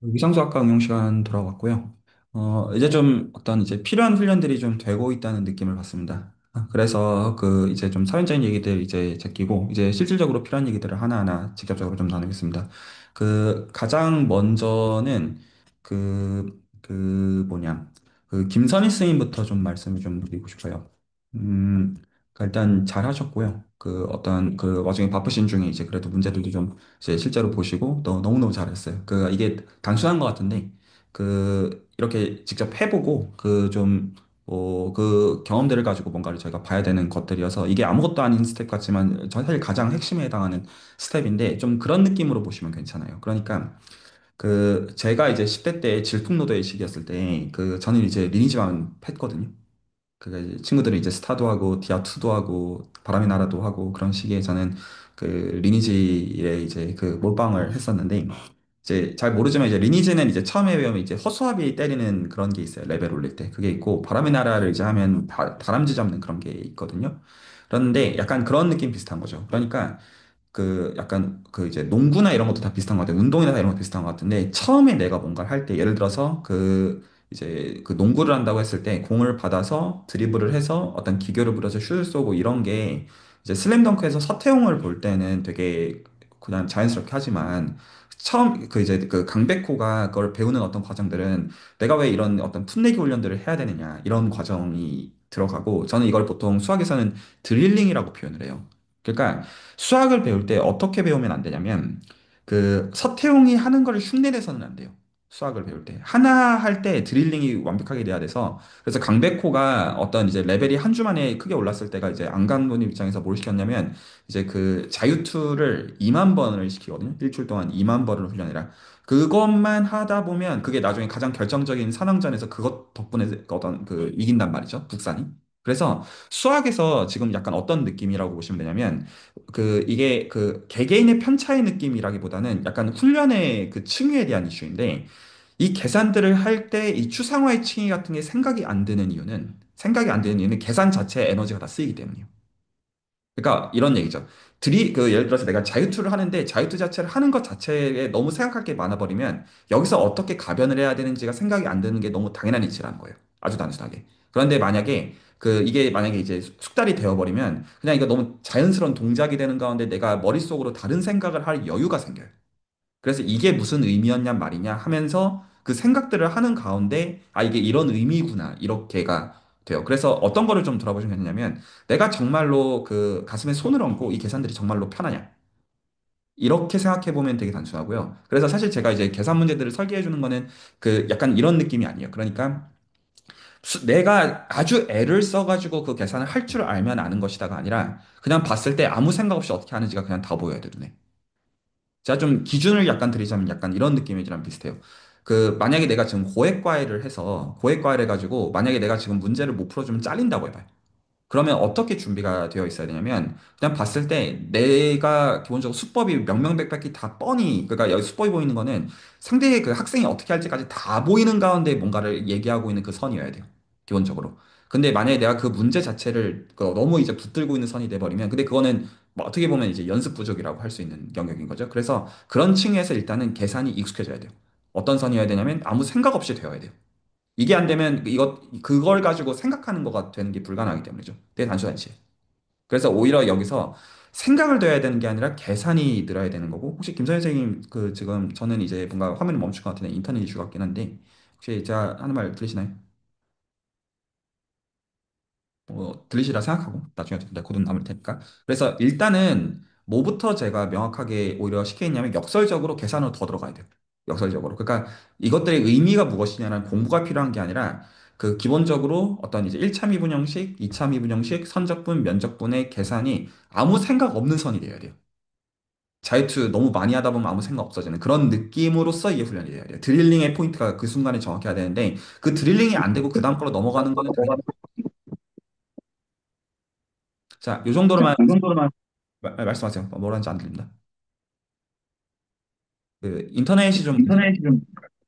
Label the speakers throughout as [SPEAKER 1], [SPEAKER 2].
[SPEAKER 1] 위상수학과 응용 시간 돌아왔고요. 이제 좀 어떤 이제 필요한 훈련들이 좀 되고 있다는 느낌을 받습니다. 그래서 그 이제 좀 사회적인 얘기들 이제 제끼고 이제 실질적으로 필요한 얘기들을 하나하나 직접적으로 좀 나누겠습니다. 그 가장 먼저는 그 뭐냐 그 김선희 스님부터 좀 말씀을 좀 드리고 싶어요. 일단 잘 하셨고요. 그 어떤 그 와중에 바쁘신 중에 이제 그래도 문제들도 좀 이제 실제로 보시고 너무너무 잘했어요. 그 이게 단순한 것 같은데 그 이렇게 직접 해보고 그 좀 그 경험들을 가지고 뭔가를 저희가 봐야 되는 것들이어서 이게 아무것도 아닌 스텝 같지만 저 사실 가장 핵심에 해당하는 스텝인데 좀 그런 느낌으로 보시면 괜찮아요. 그러니까 그 제가 이제 10대 때 질풍노도의 시기였을 때 그 저는 이제 리니지만 했거든요. 그 친구들은 이제 스타도 하고 디아2도 하고 바람의 나라도 하고 그런 시기에 저는 그 리니지에 이제 그 몰빵을 했었는데 이제 잘 모르지만 이제 리니지는 이제 처음에 배우면 이제 허수아비 때리는 그런 게 있어요. 레벨 올릴 때. 그게 있고 바람의 나라를 이제 하면 다람쥐 잡는 그런 게 있거든요. 그런데 약간 그런 느낌 비슷한 거죠. 그러니까 그 약간 그 이제 농구나 이런 것도 다 비슷한 것 같아요. 운동이나 이런 것도 비슷한 것 같은데 처음에 내가 뭔가를 할 때 예를 들어서 그 이제 그 농구를 한다고 했을 때 공을 받아서 드리블을 해서 어떤 기교를 부려서 슛을 쏘고 이런 게 이제 슬램덩크에서 서태웅을 볼 때는 되게 그냥 자연스럽게 하지만 처음 그 이제 그 강백호가 그걸 배우는 어떤 과정들은 내가 왜 이런 어떤 풋내기 훈련들을 해야 되느냐 이런 과정이 들어가고 저는 이걸 보통 수학에서는 드릴링이라고 표현을 해요. 그러니까 수학을 배울 때 어떻게 배우면 안 되냐면 그 서태웅이 하는 걸 흉내내서는 안 돼요. 수학을 배울 때 하나 할 때 드릴링이 완벽하게 돼야 돼서 그래서 강백호가 어떤 이제 레벨이 한 주 만에 크게 올랐을 때가 이제 안 감독님 입장에서 뭘 시켰냐면 이제 그 자유투를 2만 번을 시키거든요. 일주일 동안 2만 번을 훈련해라. 그것만 하다 보면 그게 나중에 가장 결정적인 산왕전에서 그것 덕분에 어떤 그 이긴단 말이죠. 북산이. 그래서 수학에서 지금 약간 어떤 느낌이라고 보시면 되냐면 그 이게 그 개개인의 편차의 느낌이라기보다는 약간 훈련의 그 층위에 대한 이슈인데 이 계산들을 할 때 이 추상화의 층위 같은 게 생각이 안 드는 이유는 계산 자체에 에너지가 다 쓰이기 때문이에요. 그러니까 이런 얘기죠. 그 예를 들어서 내가 자유투를 하는데 자유투 자체를 하는 것 자체에 너무 생각할 게 많아버리면 여기서 어떻게 가변을 해야 되는지가 생각이 안 드는 게 너무 당연한 이치라는 거예요. 아주 단순하게. 그런데 만약에 그 이게 만약에 이제 숙달이 되어버리면 그냥 이거 너무 자연스러운 동작이 되는 가운데 내가 머릿속으로 다른 생각을 할 여유가 생겨요. 그래서 이게 무슨 의미였냔 말이냐 하면서 그 생각들을 하는 가운데 아 이게 이런 의미구나 이렇게가 돼요. 그래서 어떤 거를 좀 돌아보시면 되냐면 내가 정말로 그 가슴에 손을 얹고 이 계산들이 정말로 편하냐 이렇게 생각해 보면 되게 단순하고요. 그래서 사실 제가 이제 계산 문제들을 설계해 주는 거는 그 약간 이런 느낌이 아니에요. 그러니까 내가 아주 애를 써가지고 그 계산을 할 줄 알면 아는 것이다가 아니라 그냥 봤을 때 아무 생각 없이 어떻게 하는지가 그냥 다 보여야 돼 눈에. 제가 좀 기준을 약간 드리자면 약간 이런 느낌이랑 비슷해요. 그 만약에 내가 지금 고액과외를 해서 고액과외를 해가지고 만약에 내가 지금 문제를 못 풀어주면 잘린다고 해봐요. 그러면 어떻게 준비가 되어 있어야 되냐면 그냥 봤을 때 내가 기본적으로 수법이 명명백백히 다 뻔히 그러니까 여기 수법이 보이는 거는 상대의 그 학생이 어떻게 할지까지 다 보이는 가운데 뭔가를 얘기하고 있는 그 선이어야 돼요. 기본적으로. 근데 만약에 내가 그 문제 자체를 너무 이제 붙들고 있는 선이 돼버리면 근데 그거는 뭐 어떻게 보면 이제 연습 부족이라고 할 수 있는 영역인 거죠. 그래서 그런 층에서 일단은 계산이 익숙해져야 돼요. 어떤 선이어야 되냐면 아무 생각 없이 되어야 돼요. 이게 안 되면 그걸 가지고 생각하는 거가 되는 게 불가능하기 때문이죠. 되게 단순한 시. 그래서 오히려 여기서 생각을 둬야 되는 게 아니라 계산이 늘어야 되는 거고, 혹시 김선 선생님, 그 지금 저는 이제 뭔가 화면이 멈출 것 같은데 인터넷 이슈 같긴 한데, 혹시 제가 하는 말 들리시나요? 들리시라 생각하고 나중에 내가 곧은 남을 테니까. 그래서 일단은 뭐부터 제가 명확하게 오히려 시켜있냐면 역설적으로 계산으로 더 들어가야 돼요. 역설적으로. 그러니까 이것들의 의미가 무엇이냐는 공부가 필요한 게 아니라 그 기본적으로 어떤 이제 1차 미분 형식, 2차 미분 형식, 선적분, 면적분의 계산이 아무 생각 없는 선이 돼야 돼요. 자유투 너무 많이 하다 보면 아무 생각 없어지는 그런 느낌으로써 이게 훈련이 돼야 돼요. 드릴링의 포인트가 그 순간에 정확해야 되는데 그 드릴링이 안 되고 그 다음 걸로 넘어가는 거는 당연히 자, 요 정도로만
[SPEAKER 2] 이 정도로만.
[SPEAKER 1] 말씀하세요. 뭐라는지 안 들립니다. 그 인터넷이 좀
[SPEAKER 2] 인터넷이 좀.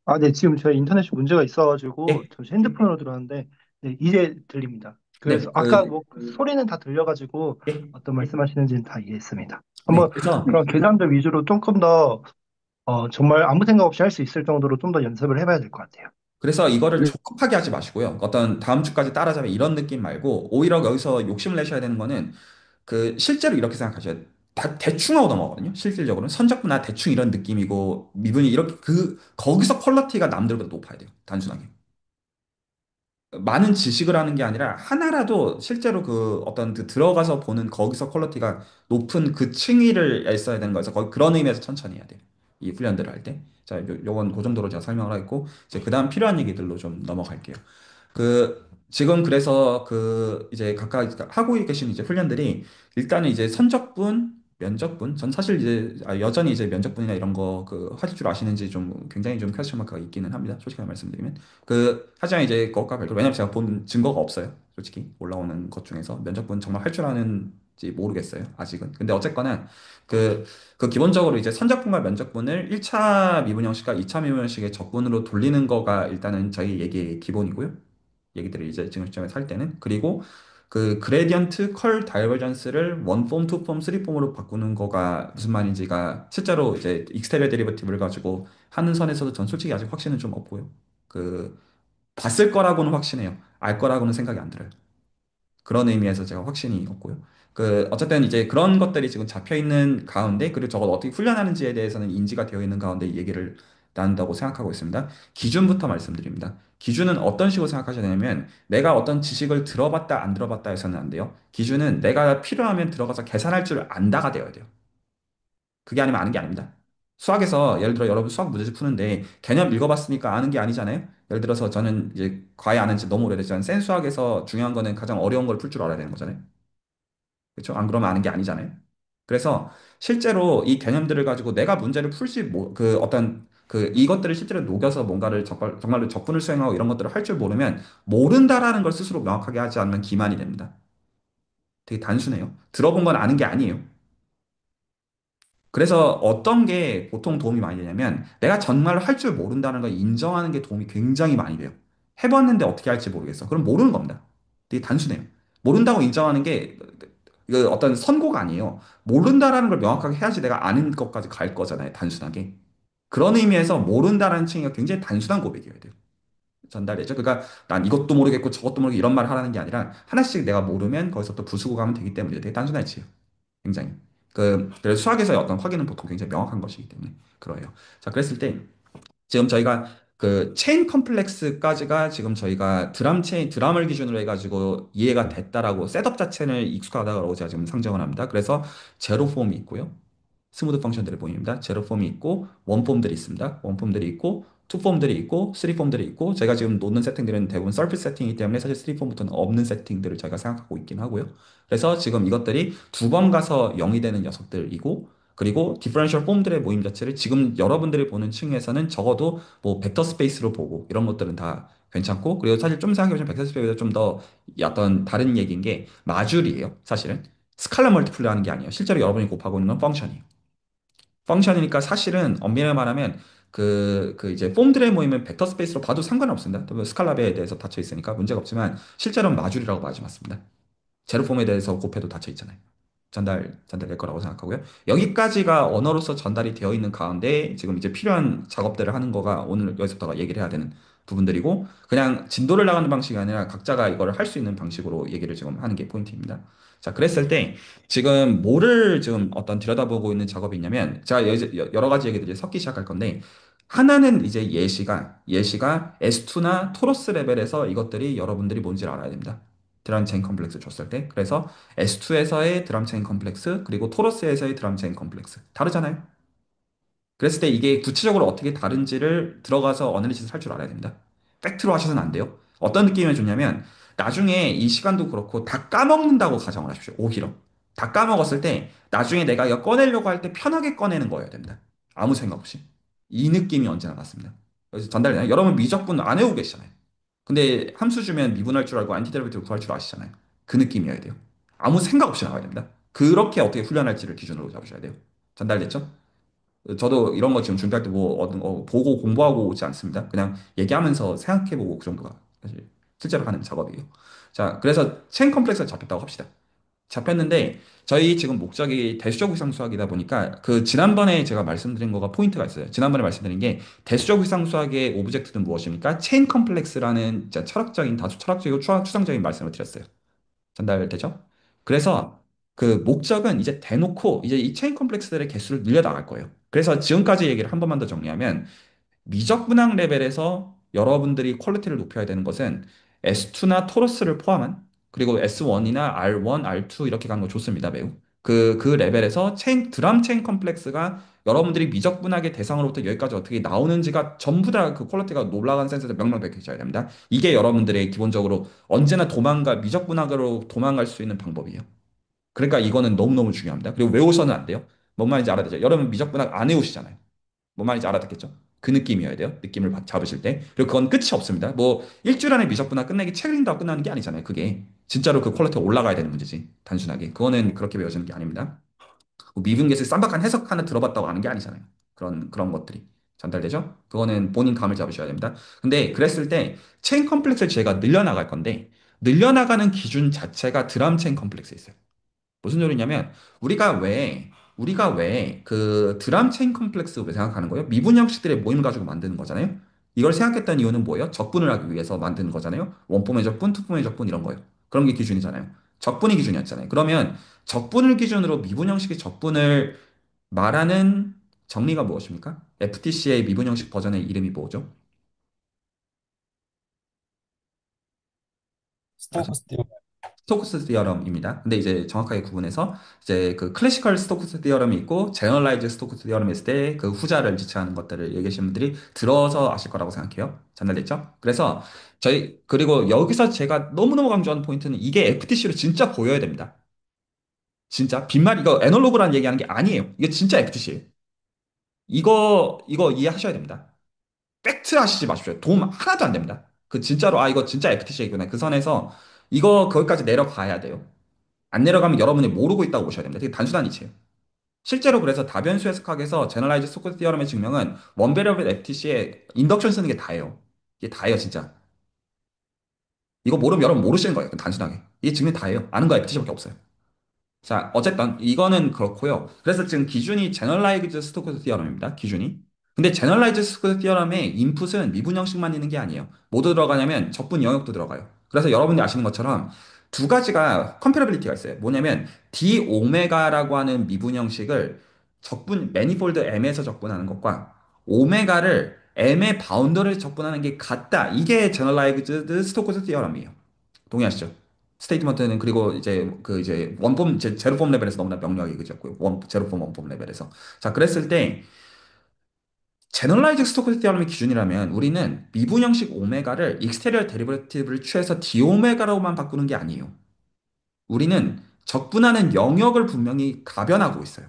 [SPEAKER 2] 아, 네, 지금 저희 인터넷이 문제가 있어가지고
[SPEAKER 1] 예,
[SPEAKER 2] 잠시 핸드폰으로 들었는데, 네, 이제 들립니다.
[SPEAKER 1] 네,
[SPEAKER 2] 그래서 아까 뭐그 소리는 다 들려가지고
[SPEAKER 1] 예,
[SPEAKER 2] 어떤 말씀하시는지는 다 이해했습니다.
[SPEAKER 1] 네.
[SPEAKER 2] 한번
[SPEAKER 1] 그래서
[SPEAKER 2] 그런 계산들 위주로 조금 더 정말 아무 생각 없이 할 수 있을 정도로 좀 더 연습을 해봐야 될 것 같아요.
[SPEAKER 1] 그래서 이거를 조급하게 하지 마시고요. 어떤 다음 주까지 따라잡아 이런 느낌 말고 오히려 여기서 욕심을 내셔야 되는 거는 그 실제로 이렇게 생각하셔야 돼요. 다 대충 하고 넘어가거든요. 실질적으로는 선적분나 대충 이런 느낌이고 미분이 이렇게 그 거기서 퀄러티가 남들보다 높아야 돼요. 단순하게. 많은 지식을 하는 게 아니라 하나라도 실제로 그 어떤 그 들어가서 보는 거기서 퀄리티가 높은 그 층위를 애써야 되는 거여서 거의 그런 의미에서 천천히 해야 돼요. 이 훈련들을 할 때. 자, 요건 그 정도로 제가 설명을 하겠고 이제 그다음 필요한 얘기들로 좀 넘어갈게요. 지금 그래서 이제 각각 하고 계신 이제 훈련들이 일단은 이제 선적분, 면적분, 전 사실 이제 여전히 이제 면적분이나 이런 거 하실 줄 아시는지 좀 굉장히 좀 퀘스천 마크가 있기는 합니다. 솔직하게 말씀드리면. 하지만 이제 그것과 별도, 왜냐면 제가 본 증거가 없어요. 솔직히 올라오는 것 중에서 면적분 정말 할 줄 아는지 모르겠어요. 아직은. 근데 어쨌거나 그, 기본적으로 이제 선적분과 면적분을 1차 미분 형식과 2차 미분 형식의 적분으로 돌리는 거가 일단은 저희 얘기의 기본이고요. 얘기들을 이제 지금 시점에서 할 때는 그리고 그 그레디언트 컬 다이버전스를 원폼, 투폼, 쓰리폼으로 바꾸는 거가 무슨 말인지가 실제로 이제 익스테리어 데리버티브를 가지고 하는 선에서도 전 솔직히 아직 확신은 좀 없고요. 그 봤을 거라고는 확신해요. 알 거라고는 생각이 안 들어요. 그런 의미에서 제가 확신이 없고요. 어쨌든 이제 그런 것들이 지금 잡혀 있는 가운데, 그리고 저걸 어떻게 훈련하는지에 대해서는 인지가 되어 있는 가운데 이 얘기를 나눈다고 생각하고 있습니다. 기준부터 말씀드립니다. 기준은 어떤 식으로 생각하셔야 되냐면, 내가 어떤 지식을 들어봤다, 안 들어봤다 해서는 안 돼요. 기준은 내가 필요하면 들어가서 계산할 줄 안다가 되어야 돼요. 그게 아니면 아는 게 아닙니다. 수학에서 예를 들어 여러분 수학 문제집 푸는데 개념 읽어봤으니까 아는 게 아니잖아요. 예를 들어서 저는 이제 과외 안 한 지 너무 오래됐지만 센 수학에서 중요한 거는 가장 어려운 걸 풀 줄 알아야 되는 거잖아요. 그렇죠? 안 그러면 아는 게 아니잖아요. 그래서 실제로 이 개념들을 가지고 내가 문제를 풀지 어떤 이것들을 실제로 녹여서 뭔가를 정말로 적분을 수행하고 이런 것들을 할 줄 모르면 모른다라는 걸 스스로 명확하게 하지 않으면 기만이 됩니다. 되게 단순해요. 들어본 건 아는 게 아니에요. 그래서 어떤 게 보통 도움이 많이 되냐면 내가 정말로 할 줄 모른다는 걸 인정하는 게 도움이 굉장히 많이 돼요. 해봤는데 어떻게 할지 모르겠어. 그럼 모르는 겁니다. 되게 단순해요. 모른다고 인정하는 게 어떤 선고가 아니에요. 모른다라는 걸 명확하게 해야지 내가 아는 것까지 갈 거잖아요. 단순하게. 그런 의미에서 모른다라는 층위가 굉장히 단순한 고백이어야 돼요. 전달되죠. 그러니까 난 이것도 모르겠고 저것도 모르겠고 이런 말을 하라는 게 아니라 하나씩 내가 모르면 거기서 또 부수고 가면 되기 때문에 되게 단순한 이치예요. 굉장히. 그래서 수학에서의 어떤 확인은 보통 굉장히 명확한 것이기 때문에 그러해요. 자, 그랬을 때 지금 저희가 체인 컴플렉스까지가 지금 저희가 드럼을 기준으로 해가지고 이해가 됐다라고 셋업 자체는 익숙하다고 제가 지금 상정을 합니다. 그래서 제로 폼이 있고요. 스무드 펑션들이 보입니다. 제로 폼이 있고 원폼들이 있습니다. 원폼들이 있고 투폼들이 있고 쓰리폼들이 있고 제가 지금 놓는 세팅들은 대부분 서피스 세팅이기 때문에 사실 쓰리폼부터는 없는 세팅들을 저희가 생각하고 있긴 하고요. 그래서 지금 이것들이 두 번 가서 0이 되는 녀석들이고 그리고 디퍼런셜 폼들의 모임 자체를 지금 여러분들이 보는 층에서는 적어도 뭐 벡터 스페이스로 보고 이런 것들은 다 괜찮고 그리고 사실 좀 생각해보면 벡터 스페이스보다 좀 더 어떤 다른 얘기인 게 마줄이에요. 사실은 스칼라 멀티플레이 하는 게 아니에요. 실제로 여러분이 곱하고 있는 건 펑션이에요. 펑션이니까 사실은 엄밀히 말하면 이제 폼들의 모임은 벡터 스페이스로 봐도 상관없습니다. 또 스칼라베에 대해서 닫혀 있으니까 문제가 없지만 실제로는 마줄이라고 봐야지 맞습니다. 제로폼에 대해서 곱해도 닫혀 있잖아요. 전달될 거라고 생각하고요. 여기까지가 언어로서 전달이 되어 있는 가운데 지금 이제 필요한 작업들을 하는 거가 오늘 여기서부터가 얘기를 해야 되는 부분들이고 그냥 진도를 나가는 방식이 아니라 각자가 이거를 할 수 있는 방식으로 얘기를 지금 하는 게 포인트입니다. 자, 그랬을 때 지금 뭐를 지금 어떤 들여다보고 있는 작업이 있냐면 제가 여러 가지 얘기들이 섞기 시작할 건데 하나는 이제 예시가 S2나 토러스 레벨에서 이것들이 여러분들이 뭔지를 알아야 됩니다. 드럼 체인 컴플렉스 줬을 때. 그래서 S2에서의 드럼 체인 컴플렉스, 그리고 토러스에서의 드럼 체인 컴플렉스. 다르잖아요? 그랬을 때 이게 구체적으로 어떻게 다른지를 들어가서 어널리시스 할 줄 알아야 됩니다. 팩트로 하셔서는 안 돼요. 어떤 느낌이 좋냐면 나중에 이 시간도 그렇고 다 까먹는다고 가정을 하십시오. 오히려. 다 까먹었을 때 나중에 내가 이거 꺼내려고 할 때 편하게 꺼내는 거여야 됩니다. 아무 생각 없이. 이 느낌이 언제나 맞습니다. 그래서 전달되나요? 여러분 미적분 안 해오고 계시잖아요. 근데 함수 주면 미분할 줄 알고 안티데리베이티브 구할 줄 아시잖아요. 그 느낌이어야 돼요. 아무 생각 없이 나가야 됩니다. 그렇게 어떻게 훈련할지를 기준으로 잡으셔야 돼요. 전달됐죠? 저도 이런 거 지금 준비할 때 보고 공부하고 오지 않습니다. 그냥 얘기하면서 생각해보고 그 정도가 사실 실제로 하는 작업이에요. 자, 그래서 체인 컴플렉스가 잡혔다고 합시다. 잡혔는데 저희 지금 목적이 대수적 위상수학이다 보니까 그 지난번에 제가 말씀드린 거가 포인트가 있어요. 지난번에 말씀드린 게 대수적 위상수학의 오브젝트는 무엇입니까? 체인 컴플렉스라는 진짜 철학적인 다소 철학적이고 추상적인 말씀을 드렸어요. 전달되죠? 그래서 그 목적은 이제 대놓고 이제 이 체인 컴플렉스들의 개수를 늘려나갈 거예요. 그래서 지금까지 얘기를 한 번만 더 정리하면 미적분학 레벨에서 여러분들이 퀄리티를 높여야 되는 것은 S2나 토러스를 포함한 그리고 S1이나 R1, R2 이렇게 가는 거 좋습니다, 매우. 그 레벨에서 드럼 체인 컴플렉스가 여러분들이 미적분학의 대상으로부터 여기까지 어떻게 나오는지가 전부 다 그 퀄리티가 올라간 센스에서 명명백해져야 됩니다. 이게 여러분들의 기본적으로 언제나 미적분학으로 도망갈 수 있는 방법이에요. 그러니까 이거는 너무너무 중요합니다. 그리고 외워서는 안 돼요. 뭔 말인지 알아야 되죠. 여러분 미적분학 안 해오시잖아요. 뭔 말인지 알아듣겠죠? 그 느낌이어야 돼요. 느낌을 잡으실 때. 그리고 그건 끝이 없습니다. 뭐 일주일 안에 미적분학 끝내기 책 읽는다고 끝나는 게 아니잖아요. 그게 진짜로 그 퀄리티가 올라가야 되는 문제지. 단순하게. 그거는 그렇게 배워지는 게 아닙니다. 뭐 미분계수 쌈박한 해석 하나 들어봤다고 아는 게 아니잖아요. 그런 것들이 전달되죠? 그거는 본인 감을 잡으셔야 됩니다. 근데 그랬을 때 체인 컴플렉스를 제가 늘려나갈 건데 늘려나가는 기준 자체가 드럼 체인 컴플렉스에 있어요. 무슨 소리냐면 우리가 왜 그 드럼 체인 컴플렉스 왜 생각하는 거예요? 미분 형식들의 모임을 가지고 만드는 거잖아요. 이걸 생각했던 이유는 뭐예요? 적분을 하기 위해서 만드는 거잖아요. 원폼의 적분, 투폼의 적분 이런 거예요. 그런 게 기준이잖아요. 적분이 기준이었잖아요. 그러면 적분을 기준으로 미분 형식의 적분을 말하는 정리가 무엇입니까? FTC의 미분 형식 버전의 이름이 뭐죠? 아시나요?
[SPEAKER 3] 스토크스 띠오.
[SPEAKER 1] 스토크스 디어럼입니다. 근데 이제 정확하게 구분해서 이제 그 클래시컬 스토크스 디어럼이 있고 제너럴라이즈 스토크스 디어럼이 있을 때 그 후자를 지칭하는 것들을 얘기하시는 분들이 들어서 아실 거라고 생각해요. 전달됐죠? 그래서 저희 그리고 여기서 제가 너무너무 강조하는 포인트는 이게 FTC로 진짜 보여야 됩니다. 진짜 빈말 이거 애널로그라는 얘기하는 게 아니에요. 이게 진짜 FTC예요. 이거 이해하셔야 됩니다. 팩트 하시지 마십시오. 도움 하나도 안 됩니다. 그 진짜로 이거 진짜 FTC이구나. 그 선에서 이거 거기까지 내려가야 돼요. 안 내려가면 여러분이 모르고 있다고 보셔야 됩니다. 되게 단순한 이치예요. 실제로 그래서 다변수 해석학에서 제너라이즈 스토크 티어럼의 증명은 원베리어블 FTC에 인덕션 쓰는 게 다예요. 이게 다예요, 진짜. 이거 모르면 여러분 모르시는 거예요. 단순하게. 이게 증명 다예요. 아는 거 FTC밖에 없어요. 자, 어쨌든 이거는 그렇고요. 그래서 지금 기준이 제너럴라이즈 스토크 티어럼입니다. 기준이. 근데 제너럴라이즈 스토크 티어럼의 인풋은 미분 형식만 있는 게 아니에요. 뭐도 들어가냐면 적분 영역도 들어가요. 그래서 여러분들이 아시는 것처럼 두 가지가 컴패러빌리티가 있어요. 뭐냐면 d 오메가라고 하는 미분 형식을 매니폴드 m에서 적분하는 것과 오메가를 m의 바운더를 적분하는 게 같다. 이게 제너럴라이즈드 스토크 티어럼이에요. 동의하시죠? 스테이트먼트는 그리고 이제 원폼 제로폼 레벨에서 너무나 명료하게 그졌고요. 제로폼 원폼 레벨에서. 자, 그랬을 때 제너럴라이즈 스토크 티어럼의 기준이라면 우리는 미분 형식 오메가를 익스테리어 데리버티브를 취해서 d 오메가로만 바꾸는 게 아니에요. 우리는 적분하는 영역을 분명히 가변하고 있어요.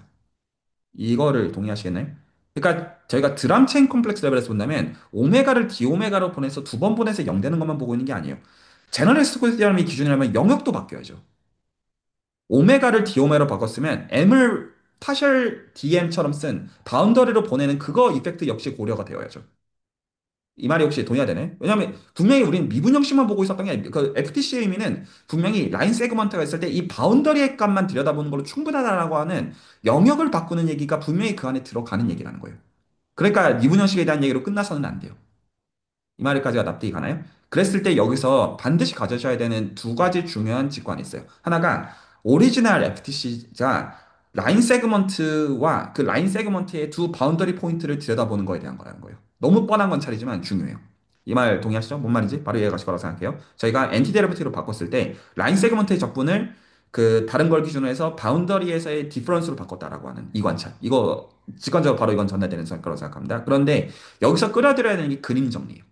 [SPEAKER 1] 이거를 동의하시겠나요? 그러니까 저희가 드럼 체인 컴플렉스 레벨에서 본다면 오메가를 d 오메가로 보내서 두 번 보내서 0 되는 것만 보고 있는 게 아니에요. 제너럴 스토크 티어럼의 기준이라면 영역도 바뀌어야죠. 오메가를 디오메로 바꿨으면 M을 파셜 DM처럼 쓴 바운더리로 보내는 그거 이펙트 역시 고려가 되어야죠. 이 말이 혹시 동의하되네? 왜냐하면 분명히 우리는 미분 형식만 보고 있었던 게 아니고 그 FTC의 의미는 분명히 라인 세그먼트가 있을 때 이 바운더리의 값만 들여다보는 걸로 충분하다라고 하는 영역을 바꾸는 얘기가 분명히 그 안에 들어가는 얘기라는 거예요. 그러니까 미분 형식에 대한 얘기로 끝나서는 안 돼요. 이 말까지가 납득이 가나요? 그랬을 때 여기서 반드시 가져셔야 되는 두 가지 중요한 직관이 있어요. 하나가 오리지널 FTC가 라인 세그먼트와 그 라인 세그먼트의 두 바운더리 포인트를 들여다보는 거에 대한 거라는 거예요. 너무 뻔한 관찰이지만 중요해요. 이 말 동의하시죠? 뭔 말인지 바로 이해가실 거라고 생각해요. 저희가 엔티 데리버티브로 바꿨을 때 라인 세그먼트의 적분을 그 다른 걸 기준으로 해서 바운더리에서의 디퍼런스로 바꿨다라고 하는 이 관찰. 이거 직관적으로 바로 이건 전달되는 거라고 생각합니다. 그런데 여기서 끌어들여야 되는 게 그림 정리예요.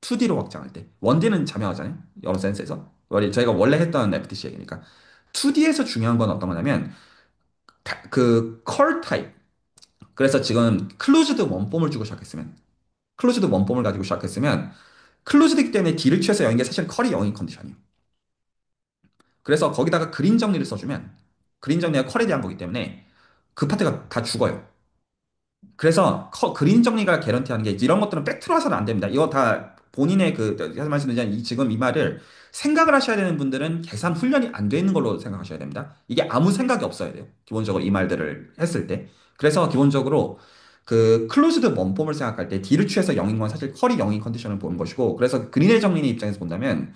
[SPEAKER 1] 2D로 확장할 때. 1D는 자명하잖아요. 여러 센스에서. 저희가 원래 했던 FTC 얘기니까. 2D에서 중요한 건 어떤 거냐면, 그, 컬 타입. 그래서 지금 클로즈드 원폼을 주고 시작했으면, 클로즈드 원폼을 가지고 시작했으면, 클로즈드이기 때문에 D를 취해서 여는 게 사실 컬이 0인 컨디션이에요. 그래서 거기다가 그린 정리를 써주면, 그린 정리가 컬에 대한 거기 때문에 그 파트가 다 죽어요. 그래서 그린 정리가 개런티하는 게 이런 것들은 팩트로 해서는 안 됩니다. 이거 다 본인의 제가 말씀드린 지금 이 말을 생각을 하셔야 되는 분들은 계산 훈련이 안 돼 있는 걸로 생각하셔야 됩니다. 이게 아무 생각이 없어야 돼요. 기본적으로 이 말들을 했을 때. 그래서 기본적으로 그 클로즈드 원폼을 생각할 때 D를 취해서 0인 건 사실 컬이 0인 컨디션을 보는 것이고, 그래서 그린의 정리의 입장에서 본다면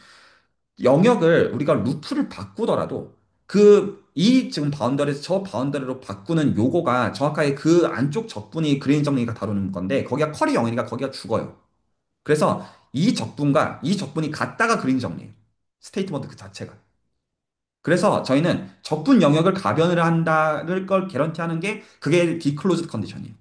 [SPEAKER 1] 영역을 우리가 루프를 바꾸더라도 이 지금 바운더리에서 저 바운더리로 바꾸는 요거가 정확하게 그 안쪽 적분이 그린 정리가 다루는 건데, 거기가 컬이 0이니까 거기가 죽어요. 그래서 이 적분과 이 적분이 같다가 그린 정리예요. 스테이트먼트 그 자체가. 그래서 저희는 적분 영역을 가변을 한다를 걸 개런티하는 게 그게 디클로즈드 컨디션이에요.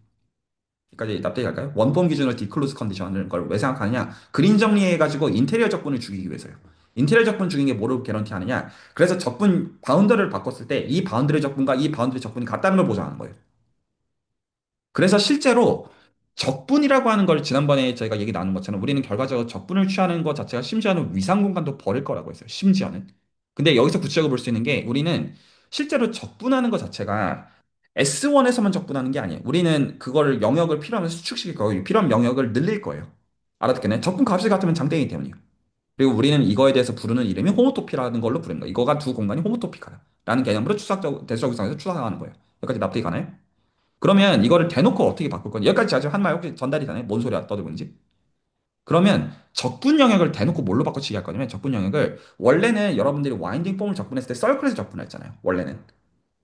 [SPEAKER 1] 여기까지 납득이 갈까요? 원폼 기준으로 디클로즈 컨디션을 걸 왜 생각하느냐? 그린 정리해가지고 인테리어 적분을 죽이기 위해서요. 인테리어 적분 죽인 게 뭐를 개런티 하느냐? 그래서 적분 바운더를 바꿨을 때 이 바운더리 적분과 이 바운더리 적분이 같다는 걸 보장하는 거예요. 그래서 실제로 적분이라고 하는 걸 지난번에 저희가 얘기 나눈 것처럼 우리는 결과적으로 적분을 취하는 것 자체가 심지어는 위상 공간도 버릴 거라고 했어요. 심지어는. 근데 여기서 구체적으로 볼 수 있는 게 우리는 실제로 적분하는 것 자체가 S1에서만 적분하는 게 아니에요. 우리는 그거를 영역을 필요하면 수축시킬 거예요. 필요한 영역을 늘릴 거예요. 알아듣겠네? 적분 값이 같으면 장땡이기 때문이에요. 그리고 우리는 이거에 대해서 부르는 이름이 호모토피라는 걸로 부르는 거예요. 이거가 두 공간이 호모토피카라는 개념으로 대수적 구상에서 추상화하는 거예요. 여기까지 납득이 가나요? 그러면 이거를 대놓고 어떻게 바꿀 거냐? 여기까지 아직 한 말 혹시 전달이 되나요? 뭔 소리야 떠들고 있는지? 그러면 적분 영역을 대놓고 뭘로 바꿔치기 할 거냐면 적분 영역을 원래는 여러분들이 와인딩 폼을 적분했을 때 서클에서 적분했잖아요. 원래는.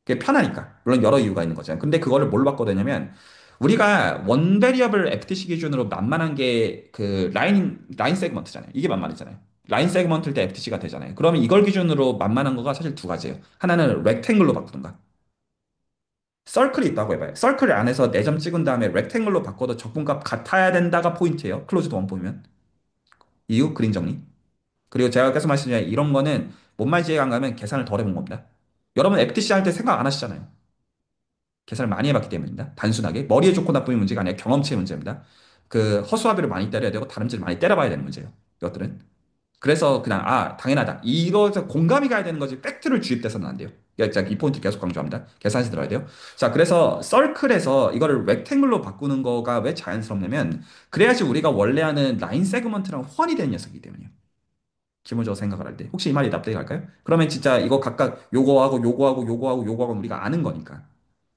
[SPEAKER 1] 그게 편하니까. 물론 여러 이유가 있는 거죠. 근데 그거를 뭘로 바꿔야 되냐면 우리가 원 베리어블 FTC 기준으로 만만한 게 그 라인 세그먼트잖아요. 이게 만만하잖아요. 라인 세그먼트일 때 FTC가 되잖아요. 그러면 이걸 기준으로 만만한 거가 사실 두 가지예요. 하나는 렉탱글로 바꾸든가. 서클이 있다고 해봐요. 서클 안에서 4점 찍은 다음에 렉탱글로 바꿔도 적분값 같아야 된다가 포인트예요. 클로즈드 원 보면. 이유 그린 정리. 그리고 제가 계속 말씀드린 이런 거는 뭔 말인지 이해가 안 가면 계산을 덜 해본 겁니다. 여러분 FTC 할 때 생각 안 하시잖아요. 계산을 많이 해봤기 때문입니다. 단순하게 머리에 좋고 나쁨의 문제가 아니라 경험치의 문제입니다. 그 허수아비를 많이 때려야 되고 다름질을 많이 때려봐야 되는 문제예요. 이것들은. 그래서 그냥 당연하다. 이거에서 공감이 가야 되는 거지 팩트를 주입돼서는 안 돼요. 자, 이 포인트 계속 강조합니다. 계산해서 들어야 돼요. 자, 그래서 서클에서 이거를 렉탱글로 바꾸는 거가 왜 자연스럽냐면 그래야지 우리가 원래 하는 라인 세그먼트랑 호환이 되는 녀석이기 때문이에요. 기본적으로 생각을 할 때. 혹시 이 말이 납득이 갈까요? 그러면 진짜 이거 각각 요거하고 요거하고 요거하고 요거하고 우리가 아는 거니까.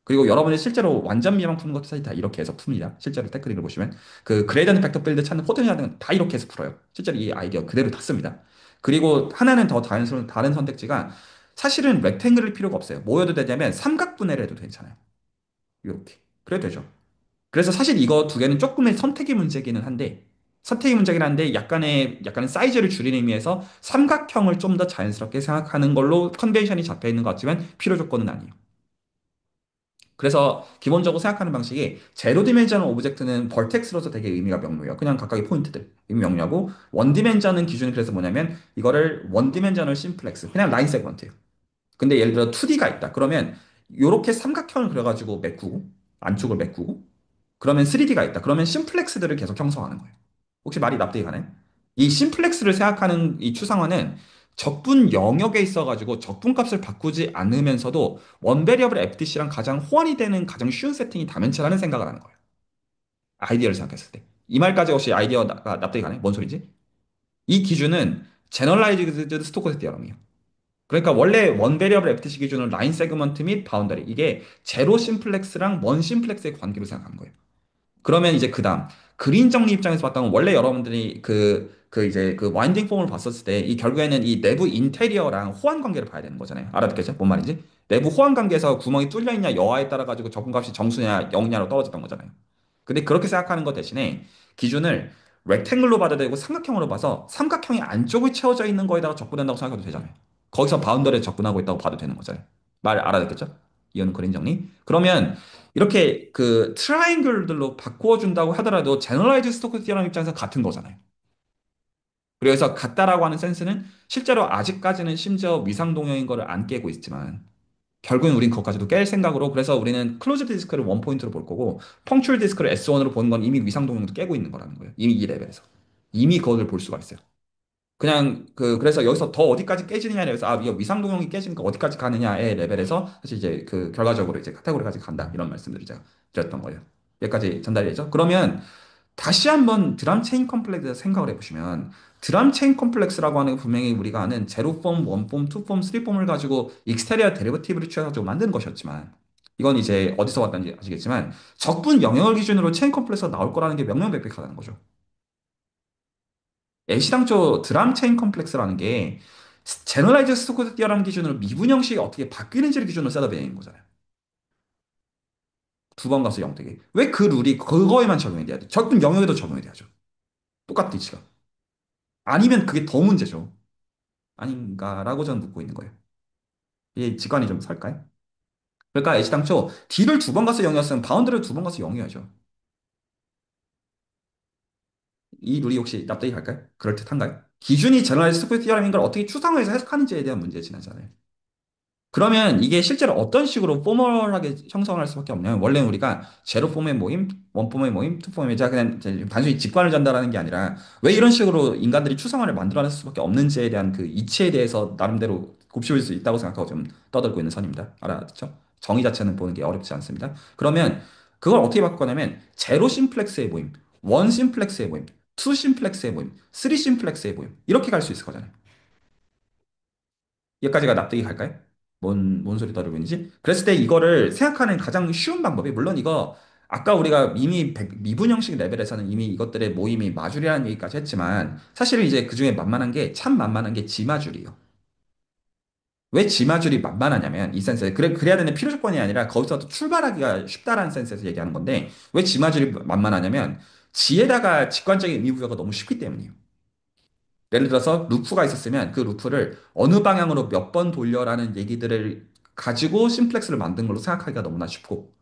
[SPEAKER 1] 그리고 여러분이 실제로 완전 미방 푸는 것도 사실 다 이렇게 해서 풉니다. 실제로 테크닉을 보시면 그 그레이던트 팩터 필드 찾는 포텐셜은 다 이렇게 해서 풀어요. 실제로 이 아이디어 그대로 다 씁니다. 그리고 하나는 더 자연스러운 다른 선택지가 사실은 렉탱글일 필요가 없어요. 뭐여도 되냐면 삼각분해를 해도 괜찮아요. 이렇게. 그래도 되죠. 그래서 사실 이거 두 개는 조금의 선택의 문제기는 한데 선택의 문제긴 한데 약간의 사이즈를 줄이는 의미에서 삼각형을 좀 더 자연스럽게 생각하는 걸로 컨벤션이 잡혀 있는 것 같지만 필요 조건은 아니에요. 그래서 기본적으로 생각하는 방식이 제로 디멘전al 오브젝트는 벌텍스로서 되게 의미가 명료해요. 그냥 각각의 포인트들 의미 명료하고 원 디멘전은 기준이 그래서 뭐냐면 이거를 원 디멘전al 심플렉스 그냥 라인 세그먼트예요. 근데 예를 들어 2D가 있다. 그러면 요렇게 삼각형을 그려가지고 메꾸고 안쪽을 메꾸고 그러면 3D가 있다. 그러면 심플렉스들을 계속 형성하는 거예요. 혹시 말이 납득이 가나요? 이 심플렉스를 생각하는 이 추상화는 적분 영역에 있어가지고 적분값을 바꾸지 않으면서도 원베리어블 FTC랑 가장 호환이 되는 가장 쉬운 세팅이 다면체라는 생각을 하는 거예요. 아이디어를 생각했을 때. 이 말까지 혹시 아이디어가 납득이 가나요? 뭔 소리지? 이 기준은 제너럴라이즈드 스토커스 디어럼이에요. 그러니까 원래 원 베리어블 FTC 기준은 라인 세그먼트 및 바운더리 이게 제로 심플렉스랑 원 심플렉스의 관계로 생각하는 거예요. 그러면 이제 그 다음 그린 정리 입장에서 봤다면 원래 여러분들이 이제 그 와인딩 폼을 봤었을 때 이 결국에는 이 내부 인테리어랑 호환 관계를 봐야 되는 거잖아요. 알아듣겠죠? 뭔 말인지? 내부 호환 관계에서 구멍이 뚫려 있냐 여하에 따라 가지고 적분값이 정수냐 0냐로 떨어졌던 거잖아요. 근데 그렇게 생각하는 것 대신에 기준을 렉탱글로 봐도 되고 삼각형으로 봐서 삼각형이 안쪽에 채워져 있는 거에다가 적분한다고 생각해도 되잖아요. 거기서 바운더리에 접근하고 있다고 봐도 되는 거잖아요. 말 알아듣겠죠? 이거는 그린 정리. 그러면 이렇게 그 트라이앵글들로 바꾸어 준다고 하더라도 제너럴라이즈 스토크 티어럼 입장에서 같은 거잖아요. 그래서 같다라고 하는 센스는 실제로 아직까지는 심지어 위상 동형인 거를 안 깨고 있지만 결국엔 우린 그것까지도 깰 생각으로 그래서 우리는 클로즈 디스크를 원 포인트로 볼 거고 펑츄얼 디스크를 S1으로 보는 건 이미 위상 동형도 깨고 있는 거라는 거예요. 이미 이 레벨에서. 이미 그걸 볼 수가 있어요. 그냥 그래서 여기서 더 어디까지 깨지느냐에 대해서 이거 위상 동형이 깨지니까 어디까지 가느냐의 레벨에서 사실 이제 그 결과적으로 이제 카테고리까지 간다 이런 말씀들을 제가 드렸던 거예요. 여기까지 전달이 되죠? 그러면 다시 한번 드럼 체인 컴플렉스에서 생각을 해보시면 드럼 체인 컴플렉스라고 하는 게 분명히 우리가 아는 제로 폼, 원 폼, 투 폼, 쓰리 폼을 가지고 익스테리어 데리버티브를 취해가지고 만든 것이었지만 이건 이제 어디서 왔는지 아시겠지만 적분 영역을 기준으로 체인 컴플렉스가 나올 거라는 게 명명백백하다는 거죠. 애시당초 드럼 체인 컴플렉스라는 게 제너라이즈 스토크 디어람 기준으로 미분 형식이 어떻게 바뀌는지를 기준으로 셋업되어 있는 거잖아요. 두 번 가서 영되게. 왜 그 룰이 그거에만 적용이 돼야 돼? 적분 영역에도 적용이 돼야죠. 똑같은 이치가. 아니면 그게 더 문제죠. 아닌가라고 저는 묻고 있는 거예요. 이 직관이 좀 설까요? 그러니까 애시당초 D를 두 번 가서 0이었으면 바운드를 두 번 가서 0이어야죠. 이 룰이 혹시 납득이 갈까요? 그럴듯한가요? 기준이 제너럴리스트 스쿠트 디어럼인 걸 어떻게 추상화해서 해석하는지에 대한 문제 지나잖아요. 그러면 이게 실제로 어떤 식으로 포멀하게 형성할 수밖에 없냐면 원래는 우리가 제로 폼의 모임, 원 폼의 모임, 투 폼의 자 그냥 이제 단순히 직관을 전달하는 게 아니라 왜 이런 식으로 인간들이 추상화를 만들어낼 수밖에 없는지에 대한 그 이치에 대해서 나름대로 곱씹을 수 있다고 생각하고 좀 떠들고 있는 선입니다. 알아듣죠? 정의 자체는 보는 게 어렵지 않습니다. 그러면 그걸 어떻게 바꿀 거냐면 제로 심플렉스의 모임, 원 심플렉스의 모임, 투 심플렉스의 모임, 쓰리 심플렉스의 모임 이렇게 갈 수 있을 거잖아요. 여기까지가 납득이 갈까요? 뭔 소리 떠들고 있는지? 그랬을 때 이거를 생각하는 가장 쉬운 방법이, 물론 이거, 아까 우리가 이미 미분 형식 레벨에서는 이미 이것들의 모임이 마줄이라는 얘기까지 했지만, 사실은 이제 그 중에 만만한 게, 참 만만한 게 지마줄이에요. 왜 지마줄이 만만하냐면, 이 센스에, 그래야 되는 필요 조건이 아니라, 거기서 또 출발하기가 쉽다라는 센스에서 얘기하는 건데, 왜 지마줄이 만만하냐면, 지에다가 직관적인 의미부여가 너무 쉽기 때문이에요. 예를 들어서 루프가 있었으면 그 루프를 어느 방향으로 몇 번 돌려라는 얘기들을 가지고 심플렉스를 만든 걸로 생각하기가 너무나 쉽고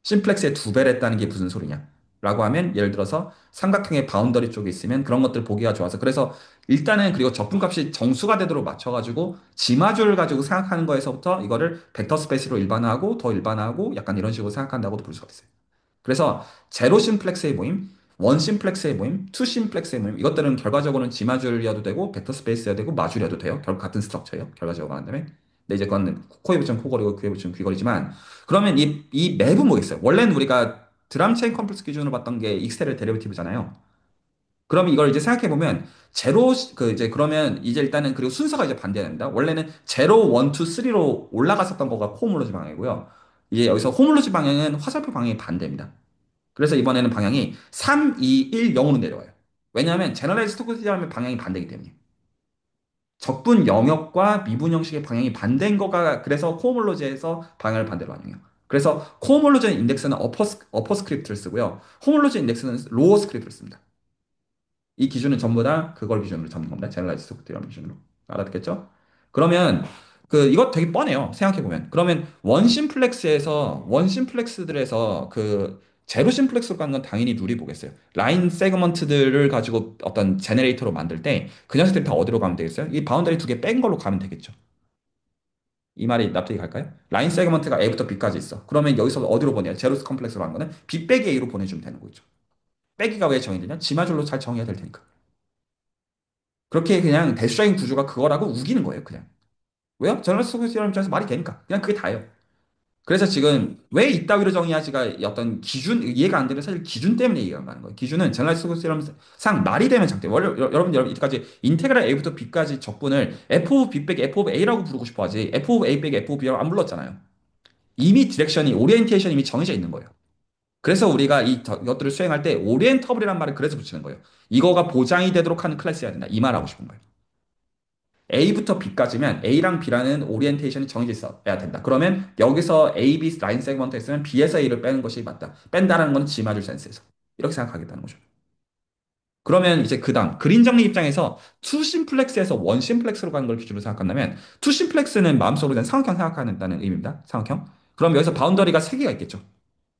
[SPEAKER 1] 심플렉스의 두 배를 했다는 게 무슨 소리냐? 라고 하면 예를 들어서 삼각형의 바운더리 쪽에 있으면 그런 것들 보기가 좋아서 그래서 일단은 그리고 적분값이 정수가 되도록 맞춰가지고 지마줄을 가지고 생각하는 거에서부터 이거를 벡터 스페이스로 일반화하고 더 일반화하고 약간 이런 식으로 생각한다고도 볼 수가 있어요. 그래서 제로 심플렉스의 모임, 원 심플렉스의 모임, 투 심플렉스의 모임 이것들은 결과적으로는 지마줄이어도 되고 벡터 스페이스여도 되고 마줄이어도 돼요. 결국 같은 스트럭처예요. 결과적으로 말한다면. 근데 이제 그건 코에 붙이면 코걸이고 귀에 붙이면 귀걸이지만 그러면 이 맵은 뭐겠어요? 원래는 우리가 드럼 체인 컴플렉스 기준으로 봤던 게 익스테리어 데리베티브잖아요. 그럼 이걸 이제 생각해 보면 제로 그 이제 그러면 이제 일단은 그리고 순서가 이제 반대가 됩니다. 원래는 제로, 원, 투, 쓰리로 올라갔었던 거가 코홈롤로지 방향이고요. 이제 여기서 홈롤로지 방향은 화살표 방향이 반대입니다. 그래서 이번에는 방향이 3, 2, 1, 0으로 내려와요. 왜냐하면 제너럴 스토크스라면 방향이 반대이기 때문에. 적분 영역과 미분 형식의 방향이 반대인 거가 그래서 코호몰로지에서 방향을 반대로 반영해요. 그래서 코호몰로지 인덱스는 어퍼 스크립트를 쓰고요. 호몰로지 인덱스는 로어 스크립트를 씁니다. 이 기준은 전부 다 그걸 기준으로 잡는 겁니다. 제너럴라이즈 소프트웨어 기준으로. 알아듣겠죠? 그러면 이거 되게 뻔해요. 생각해 보면. 그러면 원 심플렉스들에서 그 제로 심플렉스로 가는 건 당연히 룰이 보겠어요. 라인 세그먼트들을 가지고 어떤 제네레이터로 만들 때 그 녀석들이 다 어디로 가면 되겠어요? 이 바운더리 두 개 뺀 걸로 가면 되겠죠. 이 말이 납득이 갈까요? 라인 세그먼트가 A부터 B까지 있어. 그러면 여기서 어디로 보내요? 제로 컴플렉스로 하는 거는 B 빼기 A로 보내주면 되는 거죠. 빼기가 왜 정의되냐? 지마줄로 잘 정의해야 될 테니까. 그렇게 그냥 대수적인 구조가 그거라고 우기는 거예요, 그냥. 왜요? 저널리스트 소셜 입장에서 말이 되니까. 그냥 그게 다예요. 그래서 지금 왜 이따위로 정의하지가 어떤 기준, 이해가 안 되는 사실 기준 때문에 이해가 안 가는 거예요. 기준은 저널리스트 소셜상 말이 되면 작대. 원래 여러분 이때까지 인테그랄 A부터 B까지 적분을 F of B 빼기 F of A라고 부르고 싶어 하지 F of A 빼기 F of B라고 안 불렀잖아요. 이미 디렉션이, 오리엔테이션이 이미 정해져 있는 거예요. 그래서 우리가 이것들을 수행할 때 오리엔터블이라는 말을 그래서 붙이는 거예요. 이거가 보장이 되도록 하는 클래스여야 된다. 이 말하고 싶은 거예요. A부터 B까지면 A랑 B라는 오리엔테이션이 정해져 있어야 된다. 그러면 여기서 A, B 라인 세그먼트에 있으면 B에서 A를 빼는 것이 맞다. 뺀다라는 건 G맞을 센스에서. 이렇게 생각하겠다는 거죠. 그러면 이제 그 다음 그린 정리 입장에서 투 심플렉스에서 원 심플렉스로 가는 걸 기준으로 생각한다면 투 심플렉스는 마음속으로 된 상황형 생각한다는 의미입니다. 상황형. 그럼 여기서 바운더리가 세개가 있겠죠.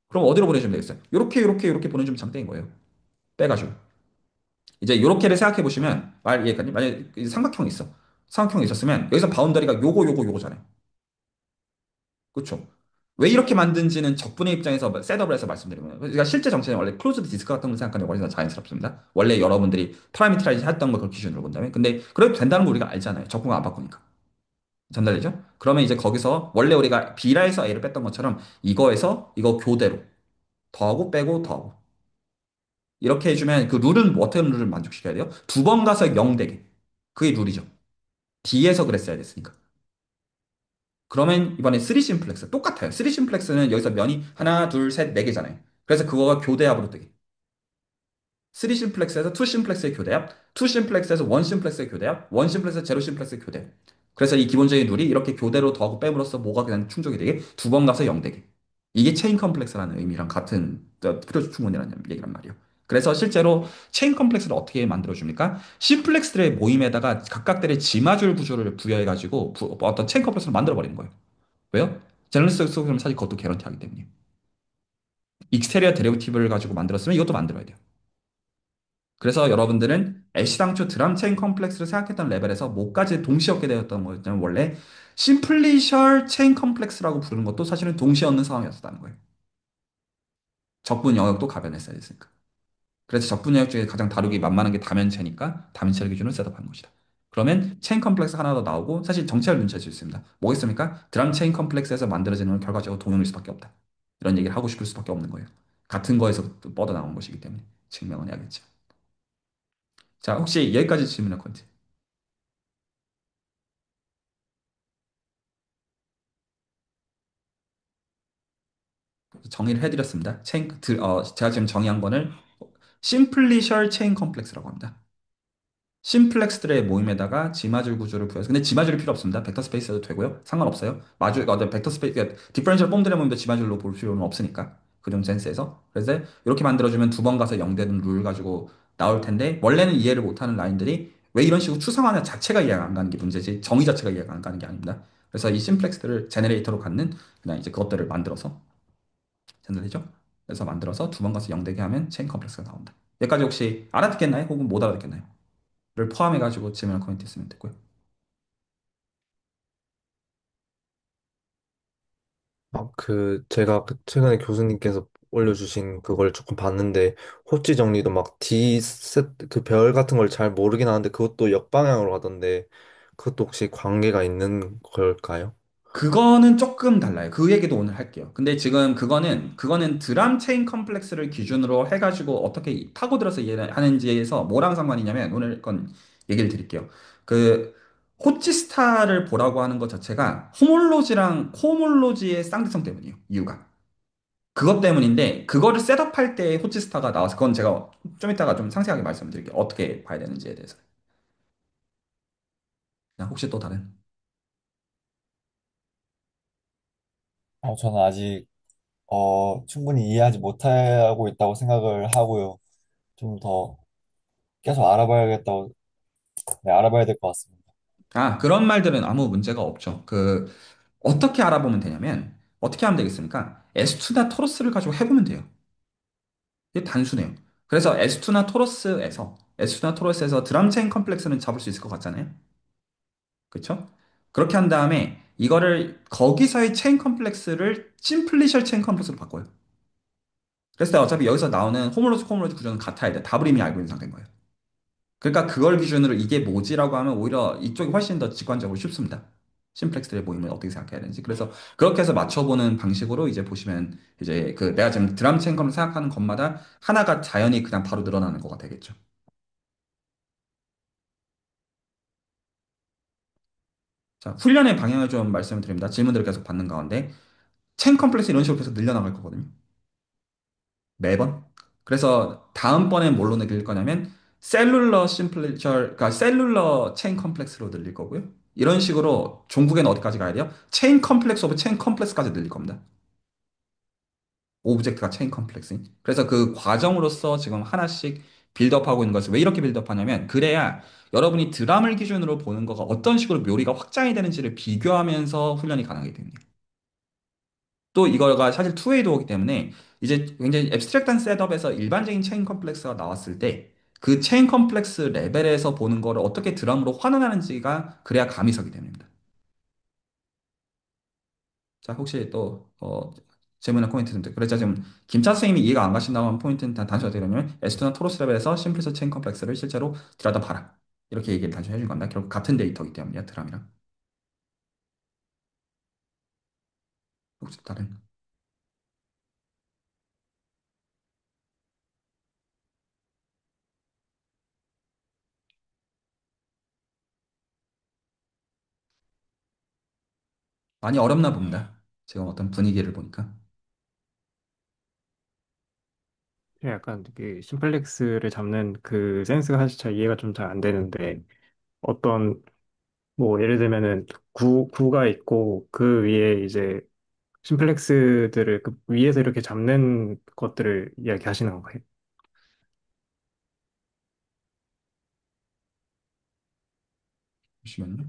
[SPEAKER 1] 그럼 어디로 보내주면 되겠어요? 요렇게 보내주면 장땡인 거예요. 빼가지고. 이제 요렇게를 생각해 보시면 만약에 삼각형이 있어. 삼각형이 있었으면 여기서 바운더리가 요거잖아요. 그렇죠? 왜 이렇게 만든지는 적분의 입장에서 셋업을 해서 말씀드리면 그러니까 실제 정체는 원래 클로즈드 디스크 같은 걸 생각하는 게 훨씬 더 자연스럽습니다. 원래 여러분들이 파라미터라이즈 했던 걸 그걸 기준으로 본다면 근데 그래도 된다는 거 우리가 알잖아요. 적분을 안 바꾸니까. 전달되죠? 그러면 이제 거기서 원래 우리가 B라에서 A를 뺐던 것처럼 이거에서 이거 교대로 더하고 빼고 더하고 이렇게 해주면 그 룰은 뭐 어떤 룰을 만족시켜야 돼요? 두 번 가서 0 되게. 그게 룰이죠. D에서 그랬어야 됐으니까. 그러면 이번에 3 심플렉스 똑같아요. 3 심플렉스는 여기서 면이 하나, 둘, 셋, 네 개잖아요. 그래서 그거가 교대합으로 되게. 3 심플렉스에서 2 심플렉스의 교대합, 2 심플렉스에서 1 심플렉스의 교대합, 1 심플렉스에서 0 심플렉스의 교대합. 그래서 이 기본적인 룰이 이렇게 교대로 더하고 빼므로써 뭐가 그냥 충족이 되게 두 번 가서 0 되게. 이게 체인 컴플렉스라는 의미랑 같은 필요 충분이라는 얘기란 말이에요. 그래서 실제로 체인 컴플렉스를 어떻게 만들어줍니까? 심플렉스들의 모임에다가 각각들의 지마줄 구조를 부여해가지고 어떤 체인 컴플렉스를 만들어버리는 거예요. 왜요? 젤러스 속에서는 사실 그것도 개런티하기 때문에. 익스테리어 데리베티브를 가지고 만들었으면 이것도 만들어야 돼요. 그래서 여러분들은 애시당초 드럼 체인 컴플렉스를 생각했던 레벨에서 뭐까지 동시에 얻게 되었던 거였냐면 원래 심플리셜 체인 컴플렉스라고 부르는 것도 사실은 동시에 얻는 상황이었다는 거예요. 적분 영역도 가변했어야 됐으니까. 그래서 적분 영역 중에 가장 다루기 만만한 게 다면체니까 다면체를 기준으로 셋업한 것이다. 그러면 체인 컴플렉스 하나 더 나오고 사실 정체를 눈치챌 수 있습니다. 뭐겠습니까? 드럼 체인 컴플렉스에서 만들어지는 건 결과적으로 동형일 수밖에 없다. 이런 얘기를 하고 싶을 수밖에 없는 거예요. 같은 거에서 뻗어나온 것이기 때문에 증명은 해야겠죠. 자, 혹시 여기까지 질문할 건지 정의를 해드렸습니다. 제가 지금 정의한 거는 심플리셜 체인 컴플렉스라고 합니다. 심플렉스들의 모임에다가 지마줄 구조를 부여해서 근데 지마줄이 필요 없습니다. 벡터 스페이스도 되고요. 상관없어요. 벡터 스페이스 디퍼런셜 폼들의 모임도 지마줄로 볼 필요는 없으니까 그 좀 센스에서 그래서 이렇게 만들어주면 두 번 가서 0 되는 룰 가지고 나올 텐데 원래는 이해를 못하는 라인들이 왜 이런 식으로 추상화냐 자체가 이해가 안 가는 게 문제지 정의 자체가 이해가 안 가는 게 아닙니다. 그래서 이 심플렉스들을 제네레이터로 갖는 그냥 이제 그것들을 만들어서 전달되죠? 그래서 만들어서 두 번 가서 0 되게 하면 체인 컴플렉스가 나온다. 여기까지 혹시 알아듣겠나요? 혹은 못 알아듣겠나요? 를 포함해가지고 질문을 코멘트 했으면 됐고요.
[SPEAKER 3] 제가 최근에 교수님께서 올려주신 그걸 조금 봤는데, 호치 정리도 막 그 별 같은 걸 잘 모르긴 하는데, 그것도 역방향으로 하던데, 그것도 혹시 관계가 있는 걸까요?
[SPEAKER 1] 그거는 조금 달라요. 그 얘기도 오늘 할게요. 근데 지금 그거는 드람 체인 컴플렉스를 기준으로 해가지고 어떻게 파고들어서 이해를 하는지에서 뭐랑 상관이냐면 오늘 건 얘기를 드릴게요. 그 호치스타를 보라고 하는 것 자체가 호몰로지랑 코몰로지의 쌍대성 때문이에요. 이유가. 그것 때문인데 그거를 셋업할 때 호치스타가 나와서 그건 제가 좀 이따가 좀 상세하게 말씀드릴게요. 어떻게 봐야 되는지에 대해서. 그냥 혹시 또 다른?
[SPEAKER 3] 저는 아직 충분히 이해하지 못하고 있다고 생각을 하고요. 좀 더 계속 알아봐야겠다고, 네, 알아봐야 될 것 같습니다.
[SPEAKER 1] 아, 그런 말들은 아무 문제가 없죠. 어떻게 알아보면 되냐면, 어떻게 하면 되겠습니까? 에스투나 토로스를 가지고 해보면 돼요. 이게 단순해요. 그래서 에스투나 토로스에서 드럼 체인 컴플렉스는 잡을 수 있을 것 같잖아요. 그렇죠? 그렇게 한 다음에 이거를 거기서의 체인 컴플렉스를 심플리셜 체인 컴플렉스로 바꿔요. 그래서 어차피 여기서 나오는 호몰로스 코몰로스 구조는 같아야 돼. 답을 이미 알고 있는 상태인 거예요. 그러니까 그걸 기준으로 이게 뭐지라고 하면 오히려 이쪽이 훨씬 더 직관적으로 쉽습니다. 심플렉스들의 모임을 어떻게 생각해야 되는지. 그래서 그렇게 해서 맞춰보는 방식으로 이제 보시면 이제 내가 지금 드럼 체인컴을 생각하는 것마다 하나가 자연히 그냥 바로 늘어나는 거가 되겠죠. 자, 훈련의 방향을 좀 말씀을 드립니다. 질문들을 계속 받는 가운데 체인 컴플렉스 이런 식으로 계속 늘려나갈 거거든요. 매번. 그래서 다음번엔 뭘로 늘릴 거냐면 그러니까 셀룰러 체인 컴플렉스로 늘릴 거고요. 이런 식으로 종국에는 어디까지 가야 돼요? 체인 컴플렉스 오브 체인 컴플렉스까지 늘릴 겁니다. 오브젝트가 체인 컴플렉스. 그래서 그 과정으로서 지금 하나씩 빌드업하고 있는 것을 왜 이렇게 빌드업하냐면 그래야 여러분이 드럼을 기준으로 보는 거가 어떤 식으로 묘리가 확장이 되는지를 비교하면서 훈련이 가능하게 됩니다. 또 이거가 사실 투웨이 도어기 때문에 이제 굉장히 앱스트랙트한 셋업에서 일반적인 체인 컴플렉스가 나왔을 때 그 체인 컴플렉스 레벨에서 보는 거를 어떻게 드럼으로 환원하는지가 그래야 감이 서기 때문입니다. 자, 혹시 또 질문이나 코멘트 좀 그래서 지금 김차 선생님이 이해가 안 가신다고 하는 포인트는 단순히 어떻게 되냐면 에스토나 토로스 레벨에서 심플리스 체인 컴플렉스를 실제로 들여다봐라. 이렇게 얘기를 단순히 해준 겁니다. 결국 같은 데이터이기 때문이야, 드럼이랑. 혹시 다른? 많이 어렵나 봅니다. 지금 어떤 분위기를 보니까.
[SPEAKER 4] 약간 그 심플렉스를 잡는 그 센스가 사실 잘 이해가 좀 잘 안 되는데 어떤 뭐 예를 들면은 구가 있고 그 위에 이제 심플렉스들을 그 위에서 이렇게 잡는 것들을 이야기하시는 건가요?
[SPEAKER 1] 보시면요.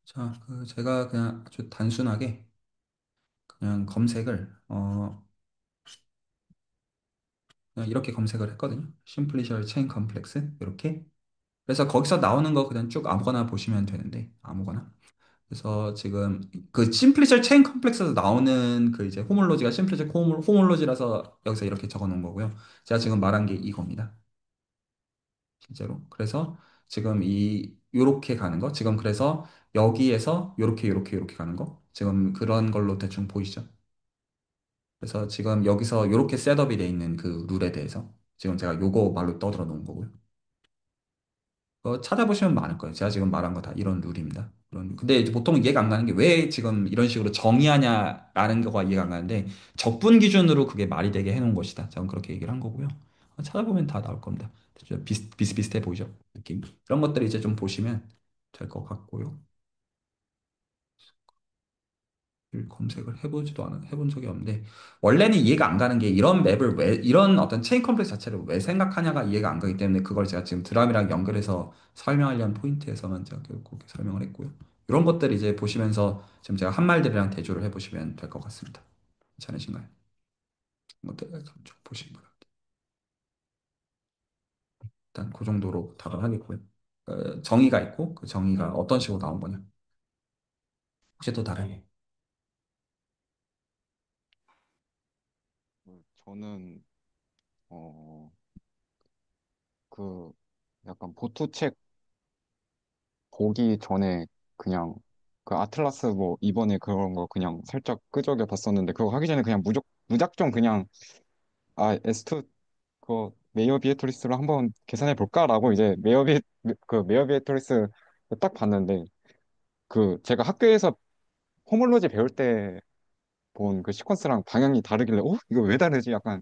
[SPEAKER 1] 자, 제가 그냥 아주 단순하게 그냥 검색을 그냥 이렇게 검색을 했거든요. 심플리셔 체인 컴플렉스 이렇게. 그래서 거기서 나오는 거 그냥 쭉 아무거나 보시면 되는데 아무거나. 그래서 지금 그 심플리셔 체인 컴플렉스에서 나오는 그 이제 호몰로지가 심플리셔 호몰로지라서 여기서 이렇게 적어 놓은 거고요. 제가 지금 말한 게 이겁니다. 실제로. 그래서 지금 요렇게 가는 거 지금 그래서 여기에서 요렇게 가는 거 지금 그런 걸로 대충 보이시죠? 그래서 지금 여기서 요렇게 셋업이 돼 있는 그 룰에 대해서 지금 제가 요거 말로 떠들어 놓은 거고요. 찾아보시면 많을 거예요. 제가 지금 말한 거 다 이런 룰입니다. 근데 이제 보통 이해가 안 가는 게 왜 지금 이런 식으로 정의하냐라는 거가 이해가 안 가는데 적분 기준으로 그게 말이 되게 해놓은 것이다. 저는 그렇게 얘기를 한 거고요. 찾아보면 다 나올 겁니다. 비슷비슷해 보이죠? 느낌. 이런 것들을 이제 좀 보시면 될 것 같고요. 검색을 해본 적이 없는데, 원래는 이해가 안 가는 게 이런 맵을 왜, 이런 어떤 체인 컴플렉스 자체를 왜 생각하냐가 이해가 안 가기 때문에 그걸 제가 지금 드람이랑 연결해서 설명하려는 포인트에서만 제가 그렇게 설명을 했고요. 이런 것들 이제 보시면서 지금 제가 한 말들이랑 대조를 해보시면 될 것 같습니다. 괜찮으신가요? 이것들 좀 보시기 바랍니다. 일단 그 정도로 답을 하겠고요. 정의가 있고 그 정의가 어떤 식으로 나온 거냐. 혹시 또 다른?
[SPEAKER 5] 저는 어 그 약간 보토책 보기 전에 그냥 그 아틀라스 뭐 이번에 그런 거 그냥 살짝 끄적여 봤었는데 그거 하기 전에 그냥 무작정 그냥 S2 그 메이어 비에토리스로 한번 계산해 볼까라고 이제 메이어 비에토리스 딱 봤는데 그 제가 학교에서 호몰로지 배울 때 본 그 시퀀스랑 방향이 다르길래 이거 왜 다르지? 약간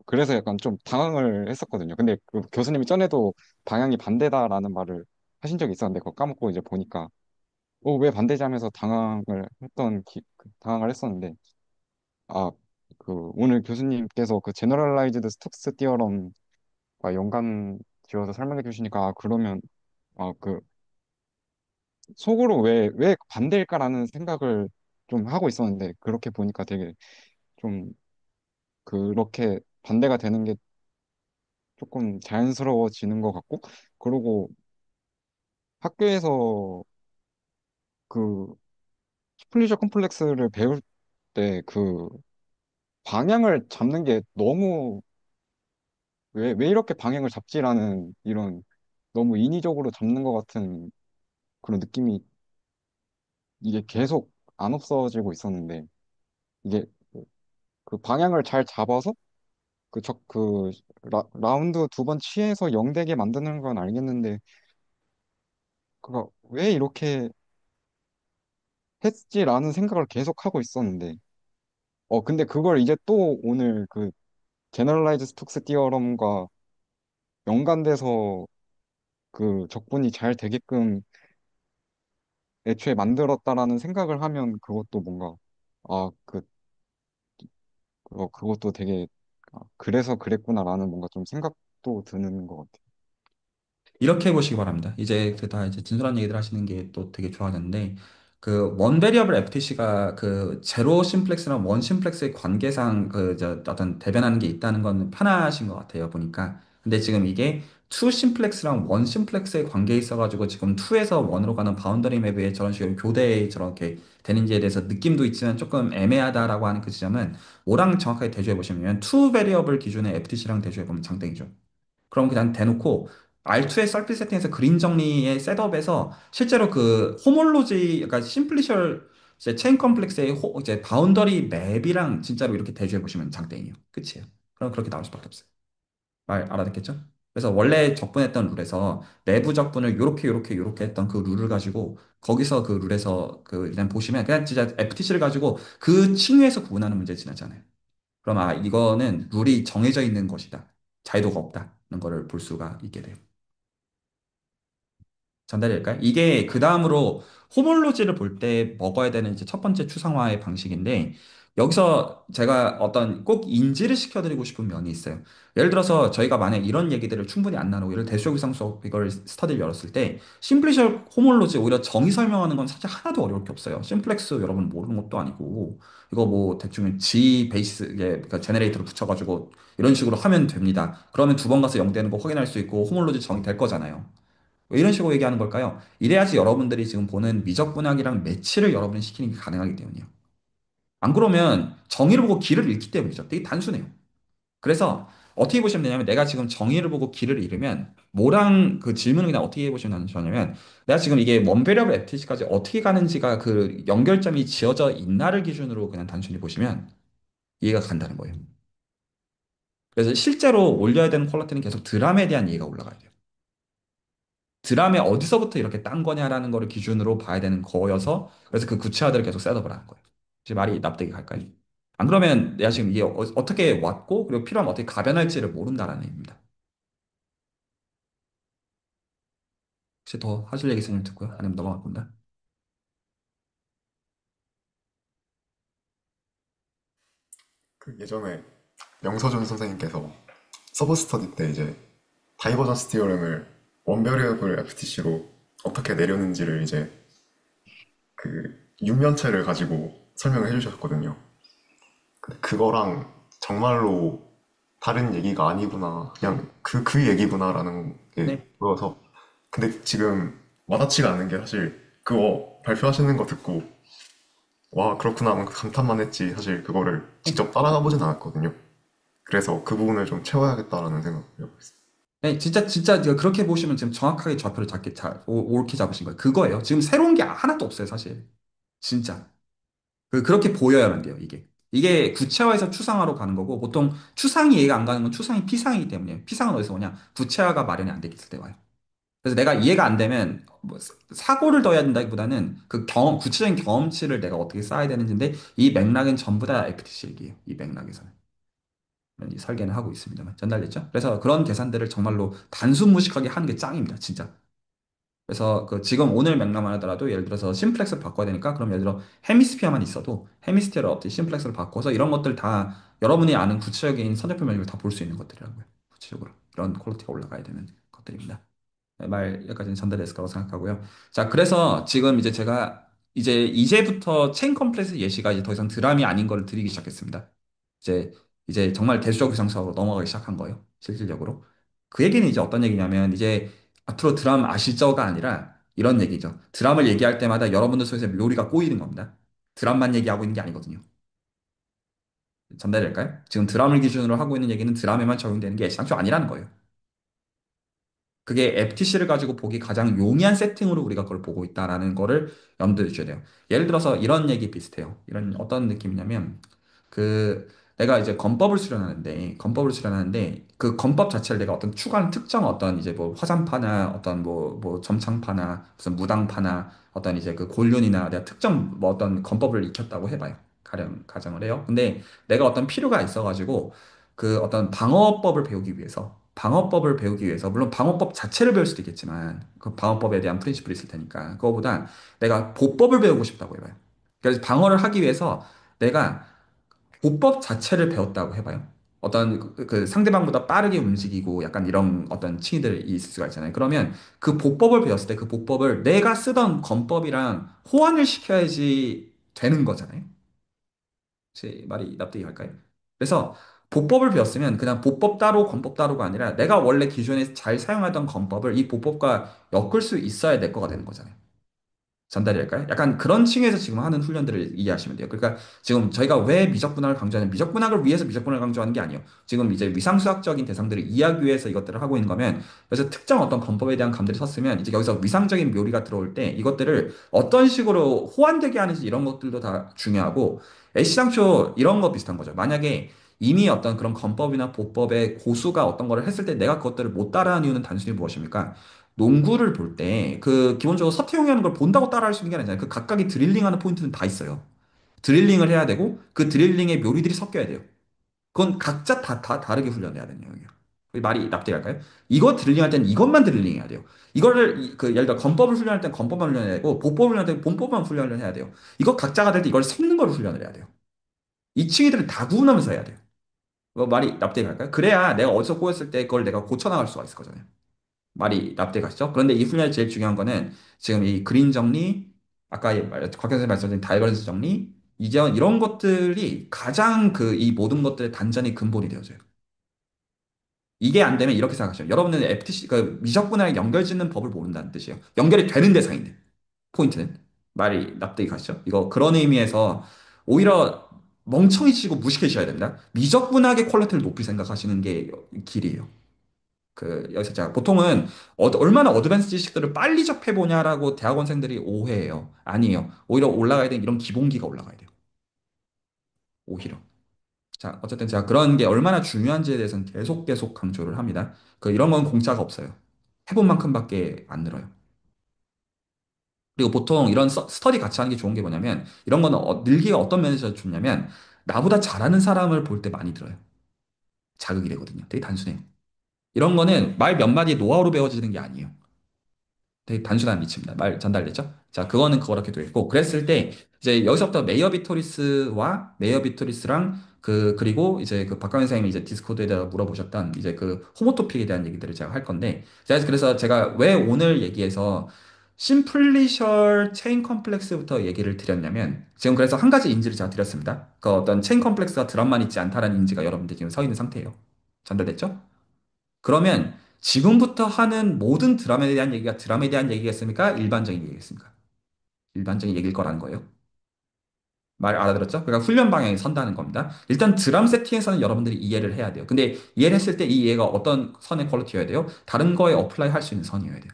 [SPEAKER 5] 그래서 약간 좀 당황을 했었거든요. 근데 그 교수님이 전에도 방향이 반대다라는 말을 하신 적이 있었는데, 그거 까먹고 이제 보니까, 왜 반대지 하면서 당황을 했었는데, 아, 오늘 교수님께서 그 제너럴라이즈드 스톡스 티어럼과 연관 지어서 설명해 주시니까, 그러면, 그, 속으로 왜 반대일까라는 생각을 좀 하고 있었는데, 그렇게 보니까 되게 좀, 그렇게 반대가 되는 게 조금 자연스러워지는 것 같고, 그리고 학교에서 그 스플리셔 컴플렉스를 배울 때 그 방향을 잡는 게 너무 왜 이렇게 방향을 잡지라는 이런 너무 인위적으로 잡는 것 같은 그런 느낌이 이게 계속 안 없어지고 있었는데 이게 그 방향을 잘 잡아서 라운드 두 번 취해서 영되게 만드는 건 알겠는데 그거 왜 이렇게 했지라는 생각을 계속 하고 있었는데 근데 그걸 이제 또 오늘 그 제너럴라이즈 스톡스 티어럼과 연관돼서 그 적분이 잘 되게끔 애초에 만들었다라는 생각을 하면 그것도 뭔가 아, 그것도 되게 그래서 그랬구나라는 뭔가 좀 생각도 드는 것 같아요.
[SPEAKER 1] 이렇게 해보시기 바랍니다. 이제 그 다 이제 진솔한 얘기들 하시는 게 또 되게 좋아졌는데 그 원 베리어블 FTC가 그 제로 심플렉스랑 원 심플렉스의 관계상 어떤 대변하는 게 있다는 건 편하신 것 같아요 보니까. 근데 지금 이게 투 심플렉스랑 원 심플렉스의 관계에 있어가지고 지금 2에서 1으로 가는 바운더리 맵에 저런 식으로 교대 저렇게 되는지에 대해서 느낌도 있지만 조금 애매하다라고 하는 그 지점은 뭐랑 정확하게 대조해 보시면 투 베리어블 기준의 FTC랑 대조해 보면 장땡이죠. 그럼 그냥 대놓고 R2의 서피스 세팅에서 그림 정리의 셋업에서 실제로 그 호몰로지, 그러니까 심플리셜 이제 체인 컴플렉스의 이제 바운더리 맵이랑 진짜로 이렇게 대조해 보시면 장땡이에요. 끝이에요. 그럼 그렇게 나올 수밖에 없어요. 말 알아듣겠죠? 그래서 원래 적분했던 룰에서 내부 적분을 요렇게 했던 그 룰을 가지고 거기서 그 룰에서 그 일단 보시면 그냥 진짜 FTC를 가지고 그 층위에서 구분하는 문제 지나잖아요. 그럼 아 이거는 룰이 정해져 있는 것이다. 자유도가 없다는 거를 볼 수가 있게 돼요. 전달이 될까요? 이게 그 다음으로 호몰로지를 볼 때 먹어야 되는 이제 첫 번째 추상화의 방식인데 여기서 제가 어떤 꼭 인지를 시켜드리고 싶은 면이 있어요. 예를 들어서 저희가 만약 이런 얘기들을 충분히 안 나누고 예를 대수조기상 수업 이걸 스터디를 열었을 때 심플리셜 호몰로지 오히려 정의 설명하는 건 사실 하나도 어려울 게 없어요. 심플렉스 여러분 모르는 것도 아니고 이거 뭐 대충 G 베이스 그러니까 제네레이터를 붙여가지고 이런 식으로 하면 됩니다. 그러면 두 번 가서 0 되는 거 확인할 수 있고 호몰로지 정의 될 거잖아요. 왜 이런 식으로 얘기하는 걸까요? 이래야지 여러분들이 지금 보는 미적분학이랑 매치를 여러분이 시키는 게 가능하기 때문이에요. 안 그러면 정의를 보고 길을 잃기 때문이죠. 되게 단순해요. 그래서 어떻게 보시면 되냐면 내가 지금 정의를 보고 길을 잃으면 뭐랑 그 질문을 그냥 어떻게 보시면 되냐면 내가 지금 이게 원배력을 FTC까지 어떻게 가는지가 그 연결점이 지어져 있나를 기준으로 그냥 단순히 보시면 이해가 간다는 거예요. 그래서 실제로 올려야 되는 퀄리티는 계속 드럼에 대한 이해가 올라가야 돼요. 드럼에 어디서부터 이렇게 딴 거냐라는 거를 기준으로 봐야 되는 거여서 그래서 그 구체화들을 계속 셋업을 하는 거예요. 혹시 말이 납득이 갈까요? 안 그러면 내가 지금 이게 떻게 왔고 그리고 필요하면 어떻게 가변할지를 모른다라는 얘기입니다. 혹시 더 하실 얘기 있으면 듣고요. 아니면 넘어갈 겁니다.
[SPEAKER 6] 그 예전에 명서준 선생님께서 서브 스터디 때 이제 다이버전스 티어렘을 원배력을 FTC로 어떻게 내렸는지를 이제 그 육면체를 가지고 설명을 해주셨거든요. 근데 그거랑 정말로 다른 얘기가 아니구나. 그냥 그 얘기구나라는 게
[SPEAKER 1] 네.
[SPEAKER 6] 보여서. 근데 지금 와닿지가 않는 게 사실 그거 발표하시는 거 듣고 와, 그렇구나 하면 감탄만 했지. 사실 그거를 직접 따라가 보진 않았거든요. 그래서 그 부분을 좀 채워야겠다라는 생각을 하고 있어요.
[SPEAKER 1] 네, 진짜 그렇게 보시면 지금 정확하게 좌표를 잡게 옳게 잡으신 거예요. 그거예요. 지금 새로운 게 하나도 없어요, 사실. 진짜. 그렇게 보여야만 돼요, 이게. 이게 구체화에서 추상화로 가는 거고, 보통 추상이 이해가 안 가는 건 추상이 피상이기 때문에. 피상은 어디서 오냐? 구체화가 마련이 안 됐을 때 와요. 그래서 내가 이해가 안 되면 뭐 사고를 더 해야 된다기보다는 그 경험, 구체적인 경험치를 내가 어떻게 쌓아야 되는지인데 이 맥락은 전부 다 FTC 얘기예요. 이 맥락에서는. 이 설계는 하고 있습니다만 전달됐죠? 그래서 그런 계산들을 정말로 단순 무식하게 하는 게 짱입니다. 진짜. 그래서 그 지금 오늘 맥락만 하더라도 예를 들어서 심플렉스를 바꿔야 되니까 그럼 예를 들어 헤미스피어만 있어도 헤미스피어를 없이 심플렉스를 바꿔서 이런 것들 다 여러분이 아는 구체적인 선택표 면역을 다 볼 수 있는 것들이라고요. 구체적으로. 이런 퀄리티가 올라가야 되는 것들입니다. 네, 말 여기까지는 전달됐을 거라고 생각하고요. 자, 그래서 지금 이제 제가 이제부터 체인 컴플렉스 예시가 이제 더 이상 드람이 아닌 걸 드리기 시작했습니다. 이제 정말 대수적 위상수학으로 넘어가기 시작한 거예요. 실질적으로. 그 얘기는 이제 어떤 얘기냐면 이제 앞으로 드람 아시죠가 아니라 이런 얘기죠. 드람을 얘기할 때마다 여러분들 속에서 묘리가 꼬이는 겁니다. 드람만 얘기하고 있는 게 아니거든요. 전달될까요? 지금 드럼을 기준으로 하고 있는 얘기는 드럼에만 적용되는 게 애시당초 아니라는 거예요. 그게 FTC를 가지고 보기 가장 용이한 세팅으로 우리가 그걸 보고 있다라는 거를 염두에 두셔야 돼요. 예를 들어서 이런 얘기 비슷해요. 이런 어떤 느낌이냐면 그 내가 이제 건법을 수련하는데 그 건법 자체를 내가 어떤 추가하는 특정 어떤 이제 뭐 화산파나 어떤 뭐 점창파나 무슨 무당파나 어떤 이제 그 곤륜이나 내가 특정 뭐 어떤 건법을 익혔다고 해봐요. 가정을 해요. 근데 내가 어떤 필요가 있어가지고 그 어떤 방어법을 배우기 위해서 물론 방어법 자체를 배울 수도 있겠지만 그 방어법에 대한 프린시플이 있을 테니까 그거보다 내가 보법을 배우고 싶다고 해봐요. 그래서 방어를 하기 위해서 내가 보법 자체를 배웠다고 해봐요. 어떤 그 상대방보다 빠르게 움직이고 약간 이런 어떤 칭의들이 있을 수가 있잖아요. 그러면 그 보법을 배웠을 때 그 보법을 내가 쓰던 건법이랑 호환을 시켜야지 되는 거잖아요. 제 말이 납득이 갈까요? 그래서 보법을 배웠으면 그냥 보법 따로 권법 따로가 아니라 내가 원래 기존에 잘 사용하던 권법을 이 보법과 엮을 수 있어야 내 거가 되는 거잖아요. 전달이 될까요? 약간 그런 층에서 지금 하는 훈련들을 이해하시면 돼요. 그러니까 지금 저희가 왜 미적분학을 강조하는 미적분학을 위해서 미적분학을 강조하는 게 아니에요. 지금 이제 위상수학적인 대상들을 이해하기 위해서 이것들을 하고 있는 거면 그래서 특정 어떤 권법에 대한 감들이 섰으면 이제 여기서 위상적인 묘리가 들어올 때 이것들을 어떤 식으로 호환되게 하는지 이런 것들도 다 중요하고 애시당초 이런 거 비슷한 거죠. 만약에 이미 어떤 그런 건법이나 보법의 고수가 어떤 거를 했을 때 내가 그것들을 못 따라하는 이유는 단순히 무엇입니까? 농구를 볼 때 그 기본적으로 서태웅이 하는 걸 본다고 따라할 수 있는 게 아니잖아요. 그 각각의 드릴링하는 포인트는 다 있어요. 드릴링을 해야 되고 그 드릴링의 묘리들이 섞여야 돼요. 그건 각자 다 다르게 훈련해야 되는 영역이에요. 그 말이 납득할까요? 이거 드릴링할 때는 이것만 드릴링해야 돼요. 이거를 예를 들어 건법을 훈련할 때는 건법만 훈련해야 되고 보법을 훈련할 때는 본법만 훈련을 해야 돼요. 이거 각자가 될 때 이걸 섞는 걸 훈련을 해야 돼요. 이 층이들을 다 구분하면서 해야 돼요. 말이 납득할까요? 그래야 내가 어디서 꼬였을 때 그걸 내가 고쳐나갈 수가 있을 거잖아요. 말이 납득하시죠? 그런데 이 훈련의 제일 중요한 거는 지금 이 그린 정리, 아까 곽 선생님 말씀하신 다이버전스 정리, 이전 이런 것들이 가장 그 이 모든 것들의 단전이 근본이 되어져요. 이게 안 되면 이렇게 생각하시죠. 여러분은 FTC, 그 미적분하게 연결 짓는 법을 모른다는 뜻이에요. 연결이 되는 대상인데, 포인트는. 말이 납득이 가시죠? 이거 그런 의미에서 오히려 멍청해지고 무식해지셔야 됩니다. 미적분하게 퀄리티를 높이 생각하시는 게 길이에요. 여기서 제가 보통은 얼마나 어드밴스 지식들을 빨리 접해보냐라고 대학원생들이 오해해요. 아니에요. 오히려 올라가야 되는 이런 기본기가 올라가야 돼요. 오히려. 자, 어쨌든 제가 그런 게 얼마나 중요한지에 대해서는 계속 강조를 합니다. 이런 건 공짜가 없어요. 해본 만큼밖에 안 늘어요. 그리고 보통 이런 스터디 같이 하는 게 좋은 게 뭐냐면 이런 거는 늘기가 어떤 면에서 좋냐면 나보다 잘하는 사람을 볼 때 많이 들어요. 자극이 되거든요. 되게 단순해요. 이런 거는 말 몇 마디에 노하우로 배워지는 게 아니에요. 되게 단순한 이치입니다. 말 전달됐죠? 자, 그거는 그렇게 되어 있고, 그랬을 때, 이제 여기서부터 메이어 비토리스랑 그리고 이제 박가은 선생님이 이제 디스코드에다가 물어보셨던 이제 호모토픽에 대한 얘기들을 제가 할 건데, 그래서 제가 왜 오늘 얘기해서 심플리셜 체인 컴플렉스부터 얘기를 드렸냐면, 지금 그래서 한 가지 인지를 제가 드렸습니다. 그 어떤 체인 컴플렉스가 드럼만 있지 않다라는 인지가 여러분들 지금 서 있는 상태예요. 전달됐죠? 그러면 지금부터 하는 모든 드라마에 대한 얘기가 드라마에 대한 얘기겠습니까? 일반적인 얘기겠습니까? 일반적인 얘기일 거라는 거예요. 말 알아들었죠? 그러니까 훈련 방향에 선다는 겁니다. 일단 드럼 세팅에서는 여러분들이 이해를 해야 돼요. 근데 이해를 했을 때 이 이해가 어떤 선의 퀄리티여야 돼요? 다른 거에 어플라이 할 수 있는 선이어야 돼요.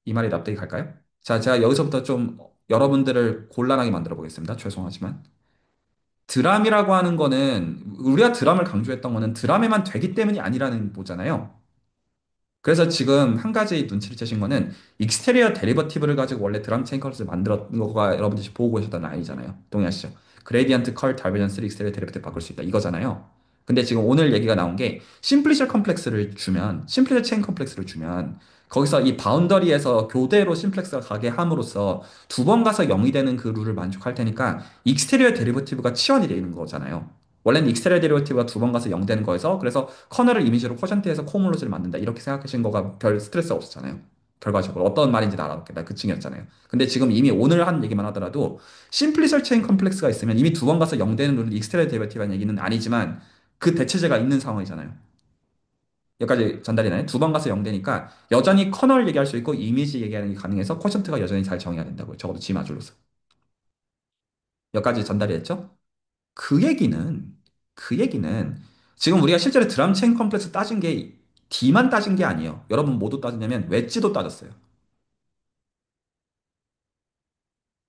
[SPEAKER 1] 이 말이 납득이 갈까요? 자, 제가 여기서부터 좀 여러분들을 곤란하게 만들어 보겠습니다. 죄송하지만. 드람이라고 하는 거는 우리가 드럼을 강조했던 거는 드럼에만 되기 때문이 아니라는 거잖아요. 그래서 지금 한 가지 눈치를 채신 거는 익스테리어 데리버티브를 가지고 원래 드럼 체인 컬을 만들었던 거가 여러분들이 지금 보고 계셨던 아이잖아요. 동의하시죠? 그레디언트 컬 다이버전스를 익스테리어 데리버티브 바꿀 수 있다. 이거잖아요. 근데 지금 오늘 얘기가 나온 게 심플리셔 체인 컴플렉스를 주면 거기서 이 바운더리에서 교대로 심플렉스가 가게 함으로써 두 번 가서 0이 되는 그 룰을 만족할 테니까 익스테리어 데리버티브가 치환이 되는 거잖아요. 원래는 익스테리어 데리버티브가 두 번 가서 0 되는 거에서 그래서 커널을 이미지로 쿼션트해서 코홈롤로지를 만든다. 이렇게 생각하신 거가 별 스트레스 없었잖아요. 결과적으로 어떤 말인지 알아봤겠다. 그 층이었잖아요. 근데 지금 이미 오늘 한 얘기만 하더라도 심플리설 체인 컴플렉스가 있으면 이미 두 번 가서 0 되는 룰은 익스테리어 데리버티브한 얘기는 아니지만 그 대체제가 있는 상황이잖아요. 여기까지 전달이나요? 두 번 가서 0 되니까 여전히 커널 얘기할 수 있고 이미지 얘기하는 게 가능해서 쿼션트가 여전히 잘 정해야 된다고요. 적어도 G 마줄로서. 여기까지 전달이 됐죠? 그 얘기는, 그 얘기는 지금 우리가 실제로 드럼 체인 컴플렉스 따진 게 D만 따진 게 아니에요. 여러분 모두 따지냐면 웨지도 따졌어요.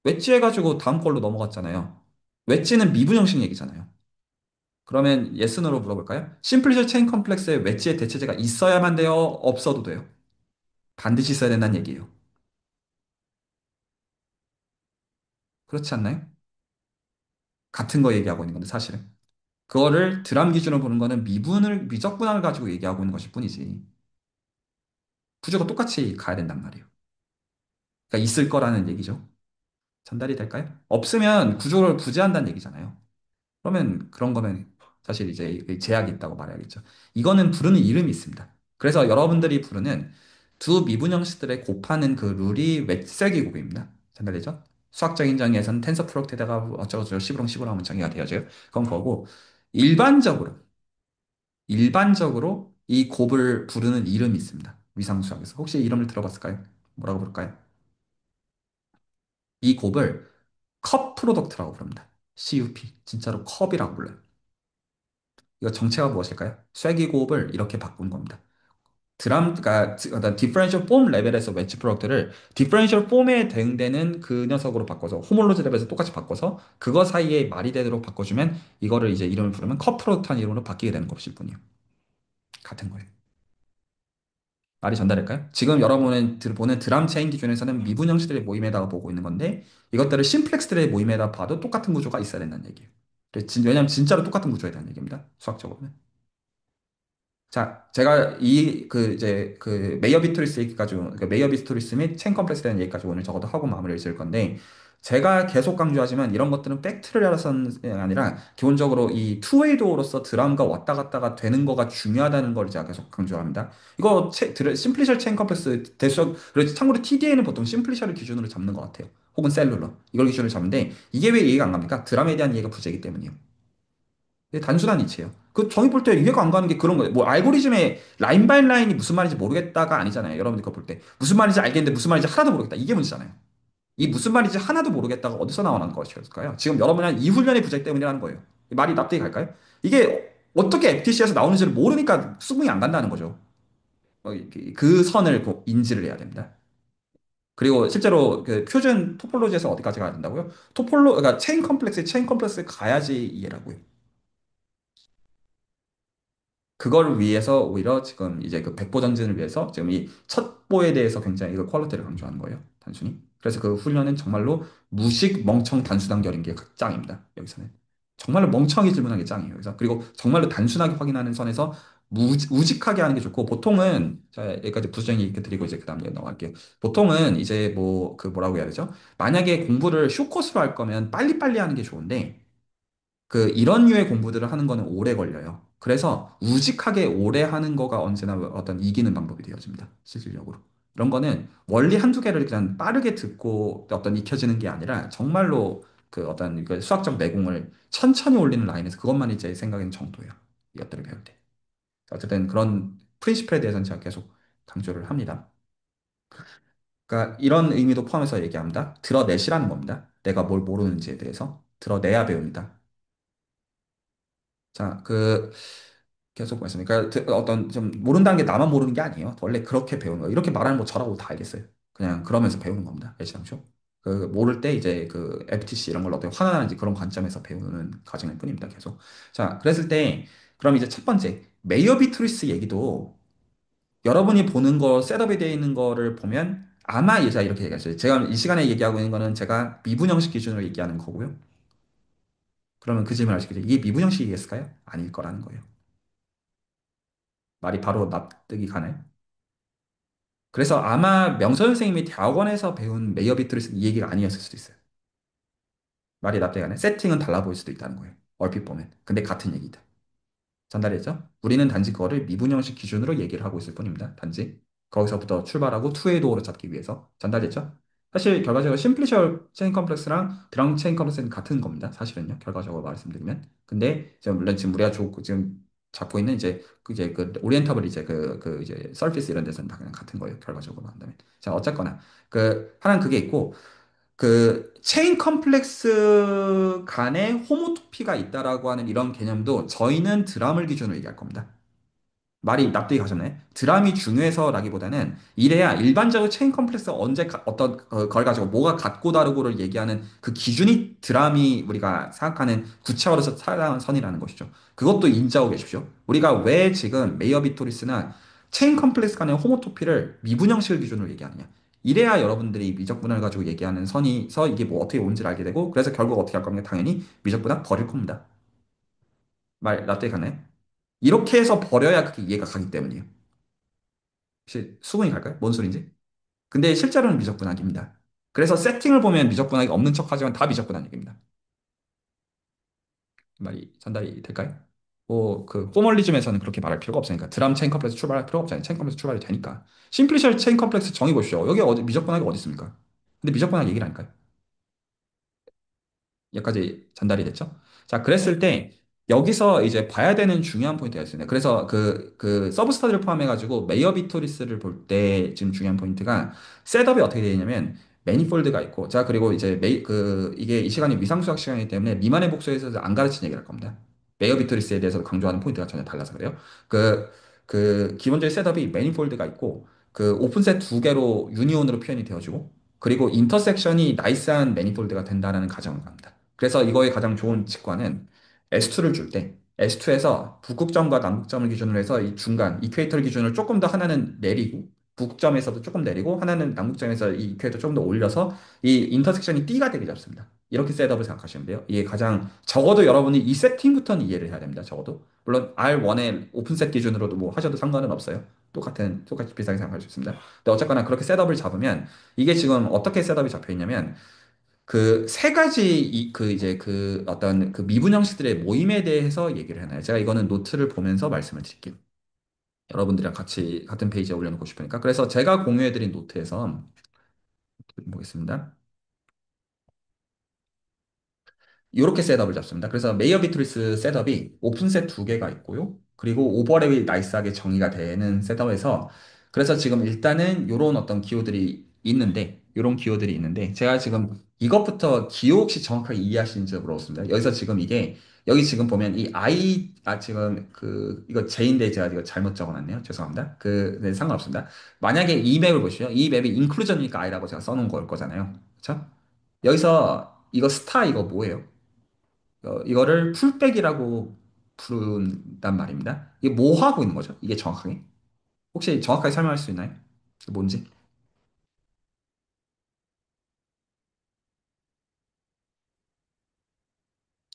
[SPEAKER 1] 웨지 해가지고 다음 걸로 넘어갔잖아요. 웨지는 미분 형식 얘기잖아요. 그러면 yes, no로 물어볼까요? 심플리셔 체인 컴플렉스에 웨지의 대체제가 있어야만 돼요? 없어도 돼요? 반드시 있어야 된다는 얘기예요. 그렇지 않나요? 같은 거 얘기하고 있는 건데 사실은. 그거를 드럼 기준으로 보는 거는 미적분함을 가지고 얘기하고 있는 것일 뿐이지. 구조가 똑같이 가야 된단 말이에요. 그러니까 있을 거라는 얘기죠. 전달이 될까요? 없으면 구조를 부재한다는 얘기잖아요. 그러면 그런 거면 사실 이제 그 제약이 있다고 말해야겠죠. 이거는 부르는 이름이 있습니다. 그래서 여러분들이 부르는 두 미분 형식들의 곱하는 그 룰이 웩세기곱입니다. 전달되죠? 수학적인 정의에서는 텐서 프로덕트에다가 어쩌고저쩌고 시부렁 하면 정의가 되어져요. 그건 거고 일반적으로 일반적으로 이 곱을 부르는 이름이 있습니다. 위상수학에서. 혹시 이름을 들어봤을까요? 뭐라고 부를까요? 이 곱을 컵 프로덕트라고 부릅니다. CUP. 진짜로 컵이라고 불러요. 이거 정체가 무엇일까요? 쐐기곱을 이렇게 바꾼 겁니다. 그러니까 어떤 디퍼런셜 폼 레벨에서 웨지 프로덕트를 디퍼런셜 폼에 대응되는 그 녀석으로 바꿔서 호몰로지 레벨에서 똑같이 바꿔서 그거 사이에 말이 되도록 바꿔주면 이거를 이제 이름을 부르면 컵 프로덕트한 이름으로 바뀌게 되는 것일 뿐이에요. 같은 거예요. 말이 전달될까요? 지금 여러분은 보는 드럼 체인 기준에서는 미분 형식들의 모임에다가 보고 있는 건데 이것들을 심플렉스들의 모임에다 봐도 똑같은 구조가 있어야 된다는 얘기예요. 왜냐하면 진짜로 똑같은 구조에 대한 얘기입니다. 수학적으로는. 자, 제가 이제 메이어 비트리스 얘기까지, 메이어 비트리스 및 체인 컴플렉스에 대한 얘기까지 오늘 적어도 하고 마무리를 지을 건데, 제가 계속 강조하지만 이런 것들은 팩트를 알아서는 게 아니라 기본적으로 이 투웨이 도어로서 드럼과 왔다 갔다가 되는 거가 중요하다는 걸 제가 계속 강조합니다. 이거 심플리셜 체인 컴플렉스 대수적, 그리고 참고로 TDA는 보통 심플리셜을 기준으로 잡는 것 같아요. 혹은 셀룰러. 이걸 기준으로 잡는데 이게 왜 이해가 안 갑니까? 드럼에 대한 이해가 부재이기 때문이에요. 이게 단순한 이치예요. 그 정의 볼 때 이해가 안 가는 게 그런 거예요. 뭐 알고리즘의 라인 바이 라인이 무슨 말인지 모르겠다가 아니잖아요. 여러분들 거 볼 때 무슨 말인지 알겠는데 무슨 말인지 하나도 모르겠다. 이게 문제잖아요. 이 무슨 말인지 하나도 모르겠다가 어디서 나오는 것일까요? 지금 여러분은 이 훈련의 부재 때문이라는 거예요. 이 말이 납득이 갈까요? 이게 어떻게 FTC에서 나오는지를 모르니까 수긍이 안 간다는 거죠. 그 선을 인지를 해야 됩니다. 그리고 실제로 그 표준 토폴로지에서 어디까지 가야 된다고요? 그러니까 체인 컴플렉스에 가야지 이해라고요. 그걸 위해서 오히려 지금 이제 그 백보 전진을 위해서 지금 이 첩보에 대해서 굉장히 그 퀄리티를 강조하는 거예요. 단순히. 그래서 그 훈련은 정말로 무식 멍청 단수단결인 게 짱입니다. 여기서는. 정말로 멍청하게 질문하는 게 짱이에요. 그래서 그리고 정말로 단순하게 확인하는 선에서 우직하게 하는 게 좋고 보통은 자 여기까지 부수적인 얘기 드리고 이제 그다음 에 넘어갈게요. 보통은 이제 뭐 그 뭐라고 해야 되죠? 만약에 공부를 쇼코스로 할 거면 빨리빨리 하는 게 좋은데 이런 류의 공부들을 하는 거는 오래 걸려요. 그래서 우직하게 오래 하는 거가 언제나 어떤 이기는 방법이 되어집니다. 실질적으로. 이런 거는 원리 한두 개를 그냥 빠르게 듣고 어떤 익혀지는 게 아니라 정말로 그 어떤 그 수학적 내공을 천천히 올리는 라인에서 그것만이 제 생각에는 정도예요. 이것들을 배울 때. 어쨌든 그런 프린시플에 대해서는 제가 계속 강조를 합니다. 그러니까 이런 의미도 포함해서 얘기합니다. 드러내시라는 겁니다. 내가 뭘 모르는지에 대해서 드러내야 배웁니다. 자, 계속 말씀. 그러니까 어떤 좀 모른다는 게 나만 모르는 게 아니에요. 원래 그렇게 배우는 거예요. 이렇게 말하는 거 저라고 다 알겠어요. 그냥 그러면서 배우는 겁니다. 애시당초. 모를 때 이제 FTC 이런 걸 어떻게 환원하는지 그런 관점에서 배우는 과정일 뿐입니다. 계속. 자, 그랬을 때 그럼 이제 첫 번째 메이어 비트리스 얘기도 여러분이 보는 거 셋업이 되어 있는 거를 보면 아마 예자 이렇게 얘기했어요. 제가 이 시간에 얘기하고 있는 거는 제가 미분 형식 기준으로 얘기하는 거고요. 그러면 그 질문을 하시겠죠. 이게 미분 형식이겠을까요? 아닐 거라는 거예요. 말이 바로 납득이 가나요? 그래서 아마 명서 선생님이 대학원에서 배운 메이어 비트리스 이 얘기가 아니었을 수도 있어요. 말이 납득이 가나요? 세팅은 달라 보일 수도 있다는 거예요. 얼핏 보면. 근데 같은 얘기다. 전달했죠? 우리는 단지 그거를 미분형식 기준으로 얘기를 하고 있을 뿐입니다. 단지 거기서부터 출발하고 투웨이 도어로 잡기 위해서 전달됐죠? 사실 결과적으로 심플리셜 체인 컴플렉스랑 드럼 체인 컴플렉스는 같은 겁니다. 사실은요. 결과적으로 말씀드리면. 근데 물론 지금 우리가 지금 잡고 있는 이제 그 오리엔터블 이제 이제 서피스 이런 데서는 다 그냥 같은 거예요. 결과적으로 한다면. 자, 어쨌거나 하나는 그게 있고 체인 컴플렉스 간에 호모토피가 있다라고 하는 이런 개념도 저희는 드럼을 기준으로 얘기할 겁니다. 말이 납득이 가셨나요? 드럼이 중요해서라기보다는 이래야 일반적으로 체인 컴플렉스가 언제 어떤 걸 가지고 뭐가 같고 다르고를 얘기하는 그 기준이 드럼이 우리가 생각하는 구체화로서 타당한 선이라는 것이죠. 그것도 인지하고 계십시오. 우리가 왜 지금 메이어 비토리스나 체인 컴플렉스 간의 호모토피를 미분형식을 기준으로 얘기하느냐. 이래야 여러분들이 미적분을 가지고 얘기하는 선이서 이게 뭐 어떻게 온지를 알게 되고 그래서 결국 어떻게 할 겁니까? 당연히 미적분학 버릴 겁니다. 말 납득이 가나요? 이렇게 해서 버려야 그게 이해가 가기 때문이에요. 혹시 수긍이 갈까요? 뭔 소린지? 근데 실제로는 미적분학입니다. 그래서 세팅을 보면 미적분학이 없는 척하지만 다 미적분학입니다. 말이 전달이 될까요? 포멀리즘에서는 그렇게 말할 필요가 없으니까 드럼 체인 컴플렉스 출발할 필요가 없잖아요. 체인 컴플렉스 출발이 되니까. 심플리셜 체인 컴플렉스 정의 보십시오. 여기 어디 미적분학이 어디 있습니까? 근데 미적분학 얘기라니까요. 여기까지 전달이 됐죠? 자, 그랬을 때 여기서 이제 봐야 되는 중요한 포인트가 있습니다. 그래서 서브스타들을 포함해가지고 메이어 비토리스를 볼 때 지금 중요한 포인트가 셋업이 어떻게 되냐면 매니폴드가 있고 자, 그리고 이제 이게 이 시간이 위상수학 시간이기 때문에 리만의 복수에서 안 가르친 얘기를 할 겁니다. 메이어 비토리스에 대해서 강조하는 포인트가 전혀 달라서 그래요. 그 그 기본적인 셋업이 매니폴드가 있고 그 오픈셋 두 개로 유니온으로 표현이 되어지고 그리고 인터섹션이 나이스한 매니폴드가 된다라는 가정을 합니다. 그래서 이거의 가장 좋은 직관은 S2를 줄 때 S2에서 북극점과 남극점을 기준으로 해서 이 중간 이퀘이터를 기준으로 조금 더 하나는 내리고 북점에서도 조금 내리고 하나는 남극점에서 이 이퀘이터 조금 더 올려서 이 인터섹션이 D가 되게 잡습니다. 이렇게 셋업을 생각하시면 돼요. 이게 가장 적어도 여러분이 이 세팅부터는 이해를 해야 됩니다. 적어도. 물론 R1의 오픈셋 기준으로도 뭐 하셔도 상관은 없어요. 똑같이 비슷하게 생각할 수 있습니다. 근데 어쨌거나 그렇게 셋업을 잡으면 이게 지금 어떻게 셋업이 잡혀 있냐면 그 세 가지 그 이제 그 어떤 그 미분 형식들의 모임에 대해서 얘기를 해놔요. 제가 이거는 노트를 보면서 말씀을 드릴게요. 여러분들이랑 같이 같은 페이지에 올려놓고 싶으니까. 그래서 제가 공유해드린 노트에서 보겠습니다. 이렇게 셋업을 잡습니다. 그래서 메이어 비트리스 셋업이 오픈셋 두 개가 있고요. 그리고 오버랩이 나이스하게 정의가 되는 셋업에서 그래서 지금 일단은 이런 어떤 기호들이 있는데 제가 지금 이것부터 기호 혹시 정확하게 이해하시는지 물어봤습니다. 여기서 지금 이게 여기 지금 보면 이 지금 그 이거 J인데 제가 이거 잘못 적어놨네요. 죄송합니다. 네, 상관없습니다. 만약에 이 맵을 보시죠. 이 맵이 인클루전이니까 I라고 제가 써놓은 걸 거잖아요. 그렇죠? 여기서 이거 스타 이거 뭐예요? 이거를 풀백이라고 부른단 말입니다. 이게 뭐 하고 있는 거죠? 이게 정확하게? 혹시 정확하게 설명할 수 있나요? 이게 뭔지?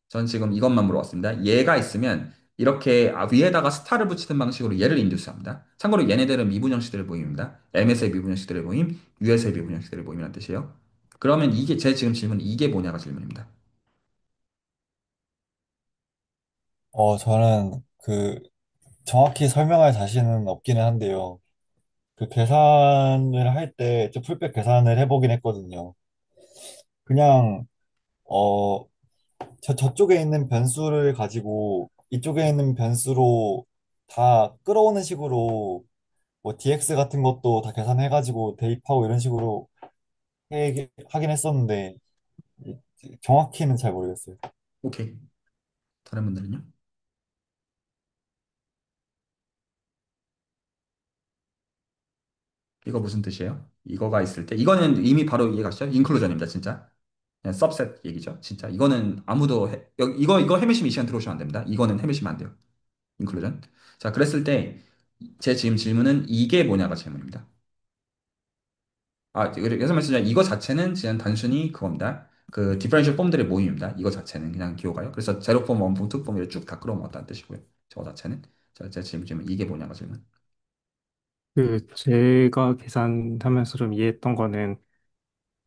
[SPEAKER 1] 전 지금 이것만 물어봤습니다. 얘가 있으면 이렇게 위에다가 스타를 붙이는 방식으로 얘를 인듀스합니다. 참고로 얘네들은 미분 형식들의 모임입니다. M에서의 미분 형식들의 모임, U에서의 미분 형식들의 모임이라는 뜻이에요. 그러면 이게 제 지금 질문 이게 뭐냐가 질문입니다.
[SPEAKER 7] 저는 정확히 설명할 자신은 없기는 한데요. 그 계산을 할 때, 풀백 계산을 해보긴 했거든요. 그냥, 어, 저쪽에 있는 변수를 가지고 이쪽에 있는 변수로 다 끌어오는 식으로 뭐 dx 같은 것도 다 계산해가지고 대입하고 이런 식으로 하긴 했었는데, 이- 정확히는 잘 모르겠어요.
[SPEAKER 1] 오케이. 다른 분들은요? 이거 무슨 뜻이에요? 이거가 있을 때 이거는 이미 바로 이해가시죠? 인클루전입니다, 진짜. 그냥 सब셋 얘기죠. 진짜 이거는 아무도 이거 헤매시면 이 시간 들어오시면 안 됩니다. 이거는 헤매시면 안 돼요. 인클루전. 자, 그랬을 때 제 지금 질문은 이게 뭐냐가 질문입니다. 그래서 말씀드리면 이거 자체는 그냥 단순히 그겁니다. 그 디퍼런셜 폼들의 모임입니다. 이거 자체는 그냥 기호가요. 그래서 제로 폼, 원 폼, 투 폼을 쭉 다 끌어모았다는 뜻이고요. 저거 자체는. 자, 제 질문 이게 뭐냐가 질문.
[SPEAKER 4] 그 제가 계산하면서 좀 이해했던 거는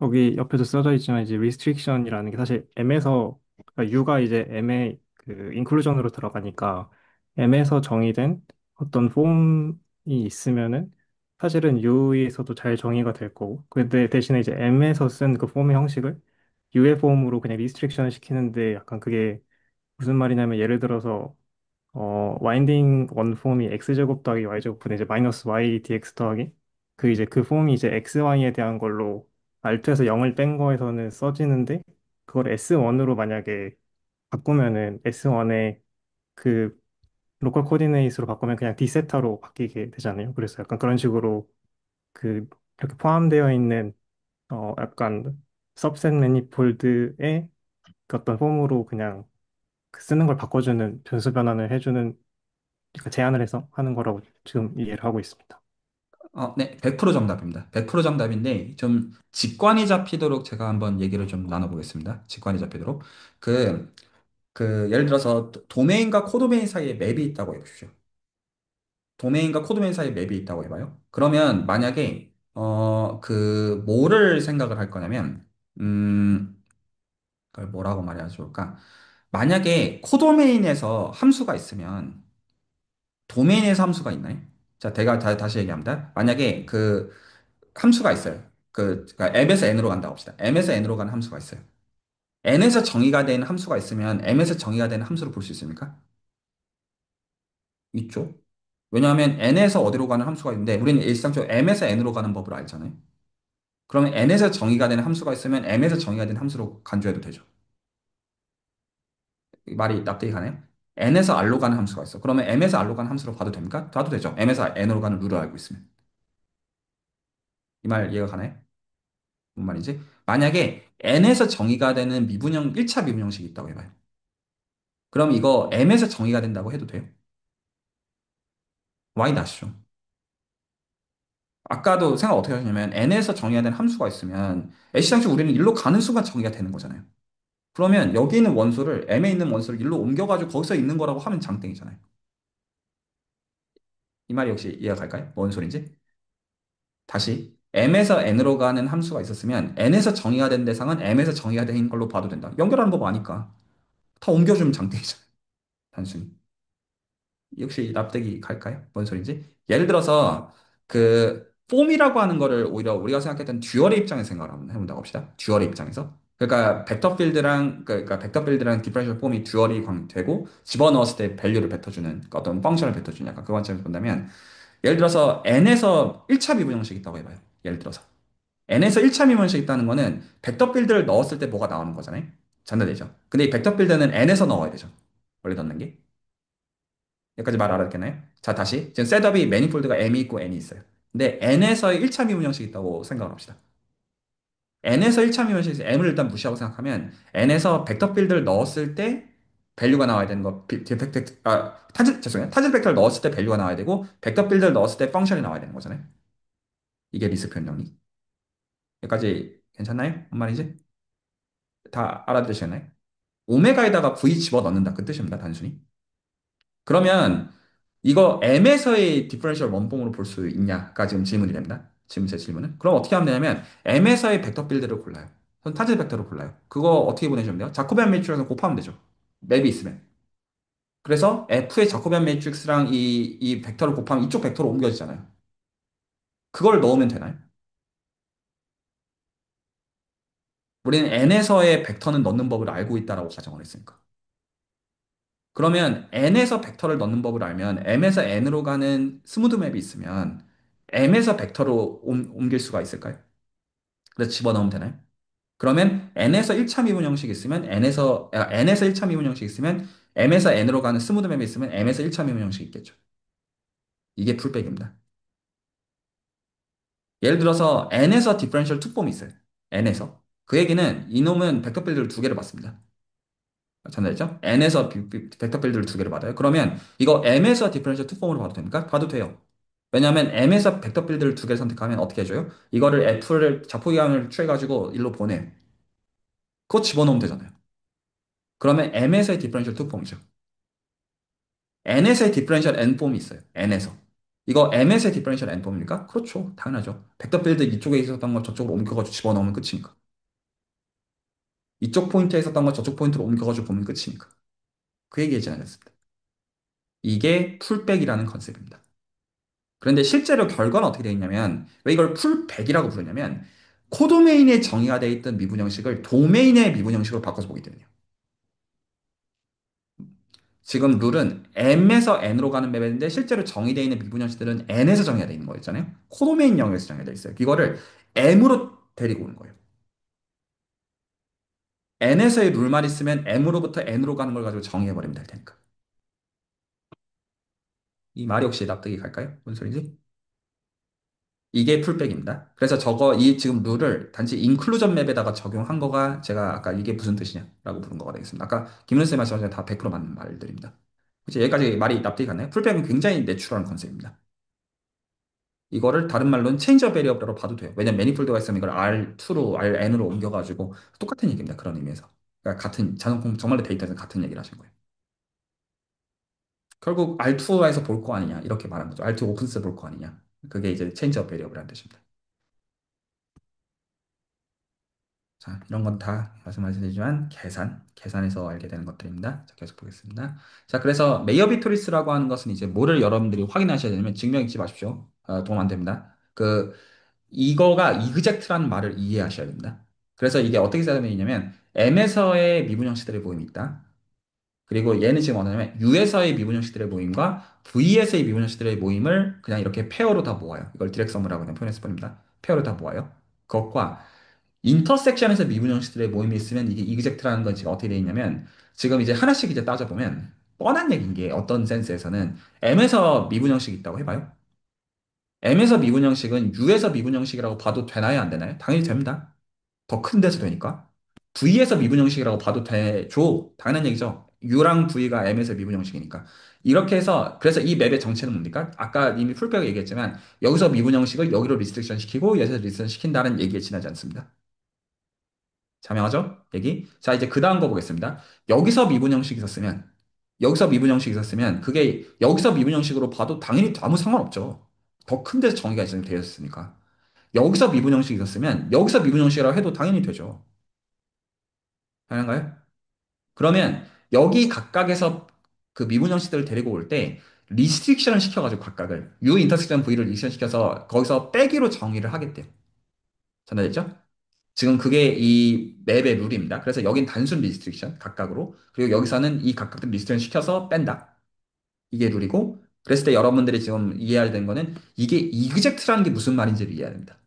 [SPEAKER 4] 여기 옆에도 써져 있지만 이제 restriction이라는 게 사실 M에서 그러니까 U가 이제 M의 그 인클루전으로 들어가니까 M에서 정의된 어떤 폼이 있으면은 사실은 U에서도 잘 정의가 될 거고 근데 대신에 이제 M에서 쓴 그 폼의 형식을 U의 폼으로 그냥 리스트릭션 시키는데 약간 그게 무슨 말이냐면 예를 들어서 와인딩 원 폼이 x제곱 더하기 y제곱분의 이제 마이너스 y dx 더하기 그 이제 그 폼이 이제 xy에 대한 걸로 알트에서 0을 뺀 거에서는 써지는데 그걸 S1으로 만약에 바꾸면은 S1의 그 로컬 코디네이트로 바꾸면 그냥 d세타로 바뀌게 되잖아요. 그래서 약간 그런 식으로 그 이렇게 포함되어 있는 약간 सब셋 매니폴드의 그 어떤 폼으로 그냥 그 쓰는 걸 바꿔주는 변수 변환을 해주는 그러니까 제안을 해서 하는 거라고 지금 이해를 하고 있습니다.
[SPEAKER 1] 네, 100% 정답입니다. 100% 정답인데 좀 직관이 잡히도록 제가 한번 얘기를 좀 나눠보겠습니다. 직관이 잡히도록. 그, 예를 들어서 도메인과 코도메인 사이에 맵이 있다고 해보십시오. 도메인과 코도메인 사이에 맵이 있다고 해봐요. 그러면 만약에 뭐를 생각을 할 거냐면 그걸 뭐라고 말해야 좋을까? 만약에 코도메인에서 함수가 있으면 도메인에서 함수가 있나요? 자, 제가 다시 얘기합니다. 만약에 그 함수가 있어요. 그러니까 M에서 N으로 간다고 합시다. M에서 N으로 가는 함수가 있어요. N에서 정의가 된 함수가 있으면 M에서 정의가 되는 함수로 볼 수 있습니까? 있죠. 왜냐하면 N에서 어디로 가는 함수가 있는데 우리는 일상적으로 M에서 N으로 가는 법을 알잖아요. 그러면 N에서 정의가 되는 함수가 있으면 M에서 정의가 되는 함수로 간주해도 되죠. 이 말이 납득이 가나요? n에서 r로 가는 함수가 있어. 그러면 m에서 r로 가는 함수로 봐도 됩니까? 봐도 되죠. m에서 n으로 가는 룰을 알고 있으면. 이 말 이해가 가나요? 뭔 말인지? 만약에 n에서 정의가 되는 미분형, 1차 미분형식이 있다고 해봐요. 그럼 이거 m에서 정의가 된다고 해도 돼요? why not죠? 아까도 생각 어떻게 하셨냐면 n에서 정의가 되는 함수가 있으면 애시당초 우리는 일로 가는 순간 정의가 되는 거잖아요. 그러면 여기 있는 원소를 m에 있는 원소를 일로 옮겨가지고 거기서 있는 거라고 하면 장땡이잖아요. 이 말이 혹시 이해가 갈까요? 뭔 소린지? 다시 m에서 n으로 가는 함수가 있었으면 n에서 정의가 된 대상은 m에서 정의가 된 걸로 봐도 된다. 연결하는 법 아니까 다 옮겨주면 장땡이잖아요. 단순히. 역시 납득이 갈까요? 뭔 소린지? 예를 들어서 그 폼이라고 하는 거를 오히려 우리가 생각했던 듀얼의 입장에서 생각을 한번 해본다고 합시다. 듀얼의 입장에서. 그러니까 벡터 필드랑 그러니까 벡터 필드랑 디퍼런셜 폼이 듀얼이 되고 집어넣었을 때 밸류를 뱉어주는 그 어떤 펑션을 뱉어주는 약간 그 관점에서 본다면 예를 들어서 n에서 1차 미분형식 있다고 해봐요. 예를 들어서 n에서 1차 미분형식 있다는 거는 벡터 필드를 넣었을 때 뭐가 나오는 거잖아요. 전달되죠. 근데 이 벡터 필드는 n에서 넣어야 되죠. 원래 넣는 게. 여기까지 말 알아듣겠나요? 자, 다시. 지금 셋업이 매니폴드가 m이 있고 n이 있어요. 근데 n에서의 1차 미분 형식이 있다고 생각을 합시다. n에서 1차 미분 형식에서 m을 일단 무시하고 생각하면 n에서 벡터 필드를 넣었을 때 밸류가 나와야 되는 거, 죄송해요. 타짓 벡터를 넣었을 때 밸류가 나와야 되고, 벡터 필드를 넣었을 때 펑션이 나와야 되는 거잖아요. 이게 리스 표현 정리. 여기까지 괜찮나요? 뭔 말인지? 다 알아들으셨나요? 오메가에다가 v 집어넣는다. 그 뜻입니다. 단순히. 그러면 이거 M에서의 디퍼런셜 원본으로 볼 수 있냐가 지금 질문이 됩니다. 지금 제 질문은. 그럼 어떻게 하면 되냐면 M에서의 벡터 필드를 골라요. 그럼 타겟 벡터를 골라요. 그거 어떻게 보내주면 돼요? 자코비안 매트릭스랑 곱하면 되죠. 맵이 있으면. 그래서 F의 자코비안 매트릭스랑 이 벡터를 곱하면 이쪽 벡터로 옮겨지잖아요. 그걸 넣으면 되나요? 우리는 N에서의 벡터는 넣는 법을 알고 있다라고 가정을 했으니까. 그러면 n에서 벡터를 넣는 법을 알면 m에서 n으로 가는 스무드 맵이 있으면 m에서 벡터로 옮길 수가 있을까요? 그래서 집어넣으면 되나요? 그러면 n에서 1차 미분 형식이 있으면 n에서 1차 미분 형식이 있으면 m에서 n으로 가는 스무드 맵이 있으면 m에서 1차 미분 형식이 있겠죠. 이게 풀백입니다. 예를 들어서 n에서 디퍼런셜 투폼이 있어요. n에서. 그 얘기는 이놈은 벡터 필드를 두 개를 받습니다. 전달했죠? n에서 벡터 필드를 두 개를 받아요. 그러면 이거 m에서 디퍼런셜 투폼으로 봐도 됩니까? 봐도 돼요. 왜냐하면 m에서 벡터 필드를 두 개를 선택하면 어떻게 해줘요? 이거를 f를 자포기함을 취해가지고 일로 보내. 그거 집어넣으면 되잖아요. 그러면 m에서의 디퍼런셜 투폼이죠. n에서의 디퍼런셜 n폼이 있어요. n에서. 이거 m에서의 디퍼런셜 n폼입니까? 그렇죠. 당연하죠. 벡터 필드 이쪽에 있었던 걸 저쪽으로 옮겨가지고 집어넣으면 끝이니까. 이쪽 포인트에 있었던 걸 저쪽 포인트로 옮겨가지고 보면 끝이니까. 그 얘기 했지 않았습니다. 이게 풀백이라는 컨셉입니다. 그런데 실제로 결과는 어떻게 되어 있냐면 왜 이걸 풀백이라고 부르냐면 코도메인에 정의가 되어 있던 미분 형식을 도메인의 미분 형식으로 바꿔서 보기 때문이에요. 지금 룰은 m에서 n으로 가는 맵인데 실제로 정의되어 있는 미분 형식들은 n에서 정의가 되어 있는 거였잖아요. 코도메인 영역에서 정의가 되어 있어요. 이거를 m으로 데리고 오는 거예요. n에서의 룰만 있으면 m으로부터 n으로 가는 걸 가지고 정의해버리면 될 테니까. 이 말이 혹시 납득이 갈까요? 무슨 소리지? 이게 풀백입니다. 그래서 이 지금 룰을 단지 인클루전 맵에다가 적용한 거가 제가 아까 이게 무슨 뜻이냐라고 부른 거가 되겠습니다. 아까 김은혜 쌤 말씀하신 다 100% 맞는 말들입니다. 그치? 여기까지 말이 납득이 갔나요? 풀백은 굉장히 내추럴한 컨셉입니다. 이거를 다른 말로는 체인저 베리어블로 봐도 돼요. 왜냐면 매니폴드가 있으면 이걸 R2로 RN으로 옮겨가지고 똑같은 얘기입니다. 그런 의미에서. 그러니까 같은 정말로 데이터에서 같은 얘기를 하신 거예요. 결국 R2에서 볼 거 아니냐 이렇게 말한 거죠. R2 오픈스 볼 거 아니냐. 그게 이제 체인저 베리어블이라는 뜻입니다. 자, 이런 건 다 말씀하셨지만 계산에서 알게 되는 것들입니다. 자, 계속 보겠습니다. 자, 그래서 메이어 비토리스라고 하는 것은 이제 뭐를 여러분들이 확인하셔야 되냐면 증명 잊지 마십시오. 도움 안 됩니다. 이거가 이그젝트라는 말을 이해하셔야 됩니다. 그래서 이게 어떻게 설명이냐면 M에서의 미분 형식들의 모임이 있다. 그리고 얘는 지금 뭐냐면 U에서의 미분 형식들의 모임과 V에서의 미분 형식들의 모임을 그냥 이렇게 페어로 다 모아요. 이걸 디렉 서무라고 그냥 표현해서 버립니다. 페어로 다 모아요. 그것과 인터섹션에서 미분 형식들의 모임이 있으면 이게 이그젝트라는 건 지금 어떻게 되어 있냐면 지금 이제 하나씩 이제 따져보면 뻔한 얘기인 게 어떤 센스에서는 M에서 미분형식이 있다고 해봐요. M에서 미분형식은 U에서 미분형식이라고 봐도 되나요? 안 되나요? 당연히 됩니다. 더 큰 데서 되니까. V에서 미분형식이라고 봐도 되죠. 당연한 얘기죠. U랑 V가 M에서 미분형식이니까. 이렇게 해서, 그래서 이 맵의 정체는 뭡니까? 아까 이미 풀백을 얘기했지만, 여기서 미분형식을 여기로 리스트릭션 시키고, 여기서 리스트릭션 시킨다는 얘기에 지나지 않습니다. 자명하죠? 얘기? 자, 이제 그 다음 거 보겠습니다. 여기서 미분형식이 있었으면, 여기서 미분형식이 있었으면, 그게 여기서 미분형식으로 봐도 당연히 아무 상관없죠. 더 큰 데서 정의가 되어 있으니까. 여기서 미분형식이 있었으면, 여기서 미분형식이라고 해도 당연히 되죠. 가능한가요? 그러면 여기 각각에서 그 미분 형식들을 데리고 올 때 리스트릭션을 시켜가지고 각각을 U 인터섹션 V를 리스트릭션 시켜서 거기서 빼기로 정의를 하겠대요. 전달됐죠? 지금 그게 이 맵의 룰입니다. 그래서 여긴 단순 리스트릭션 각각으로 그리고 여기서는 이 각각들 리스트릭션 시켜서 뺀다. 이게 룰이고 그랬을 때 여러분들이 지금 이해해야 되는 거는 이게 이그젝트라는 게 무슨 말인지를 이해해야 됩니다.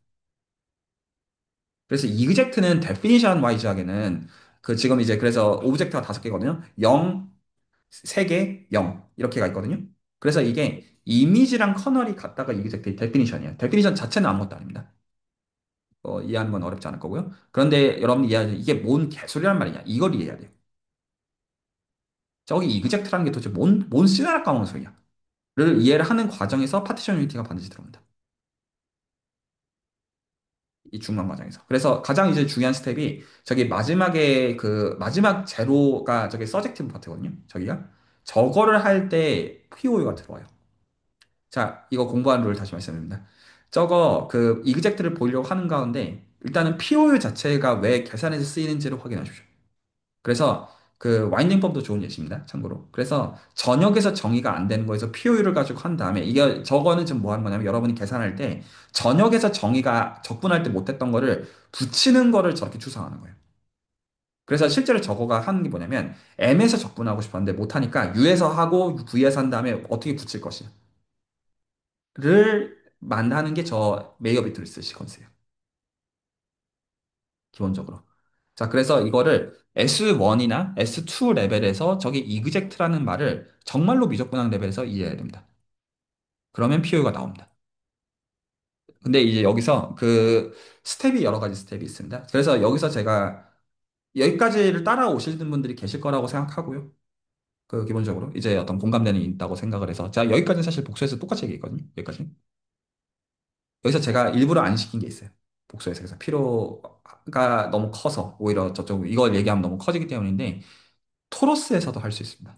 [SPEAKER 1] 그래서 이그젝트는 데피니션 와이즈하게는 그 지금 이제 그래서 오브젝트가 5개거든요. 0, 3개, 0 이렇게가 있거든요. 그래서 이게 이미지랑 커널이 같다가 이그젝트의 데피니션이에요. 데피니션 자체는 아무것도 아닙니다. 이해하는 건 어렵지 않을 거고요. 그런데 여러분이 이해해야 돼. 이게 뭔 개소리란 말이냐. 이걸 이해해야 돼요. 저기 이그젝트라는 게 도대체 뭔 씨나라 까먹는 소리야. 를 이해를 하는 과정에서 파티션 유니티가 반드시 들어옵니다. 이 중간 과정에서. 그래서 가장 이제 중요한 스텝이 저기 마지막에 그 마지막 제로가 저기 서젝티브 파트거든요. 저기가. 저거를 할 때 POU가 들어와요. 자, 이거 공부한 룰 다시 말씀드립니다. 저거 그 이그젝트를 보려고 하는 가운데 일단은 POU 자체가 왜 계산에서 쓰이는지를 확인하십시오. 그래서 그 와인딩법도 좋은 예시입니다. 참고로. 그래서 전역에서 정의가 안 되는 거에서 POU를 가지고 한 다음에 이게 저거는 지금 뭐 하는 거냐면 여러분이 계산할 때 전역에서 정의가 적분할 때 못했던 거를 붙이는 거를 저렇게 추상하는 거예요. 그래서 실제로 저거가 하는 게 뭐냐면 M에서 적분하고 싶었는데 못하니까 U에서 하고 V에서 한 다음에 어떻게 붙일 것이야. 를 만나는 게 저 메이어 비트리스 시퀀스예요. 기본적으로. 자, 그래서 이거를 S1이나 S2 레벨에서 저기 이그젝트라는 말을 정말로 미적분학 레벨에서 이해해야 됩니다. 그러면 PO가 나옵니다. 근데 이제 여기서 그 스텝이 여러 가지 스텝이 있습니다. 그래서 여기서 제가 여기까지를 따라오시는 분들이 계실 거라고 생각하고요. 그 기본적으로 이제 어떤 공감대는 있다고 생각을 해서 자, 여기까지는 사실 복수에서 똑같이 얘기했거든요. 여기까지. 여기서 제가 일부러 안 시킨 게 있어요. 복수해서. 그래서 피로가 너무 커서 오히려 저쪽 이걸 얘기하면 너무 커지기 때문인데 토로스에서도 할 수 있습니다.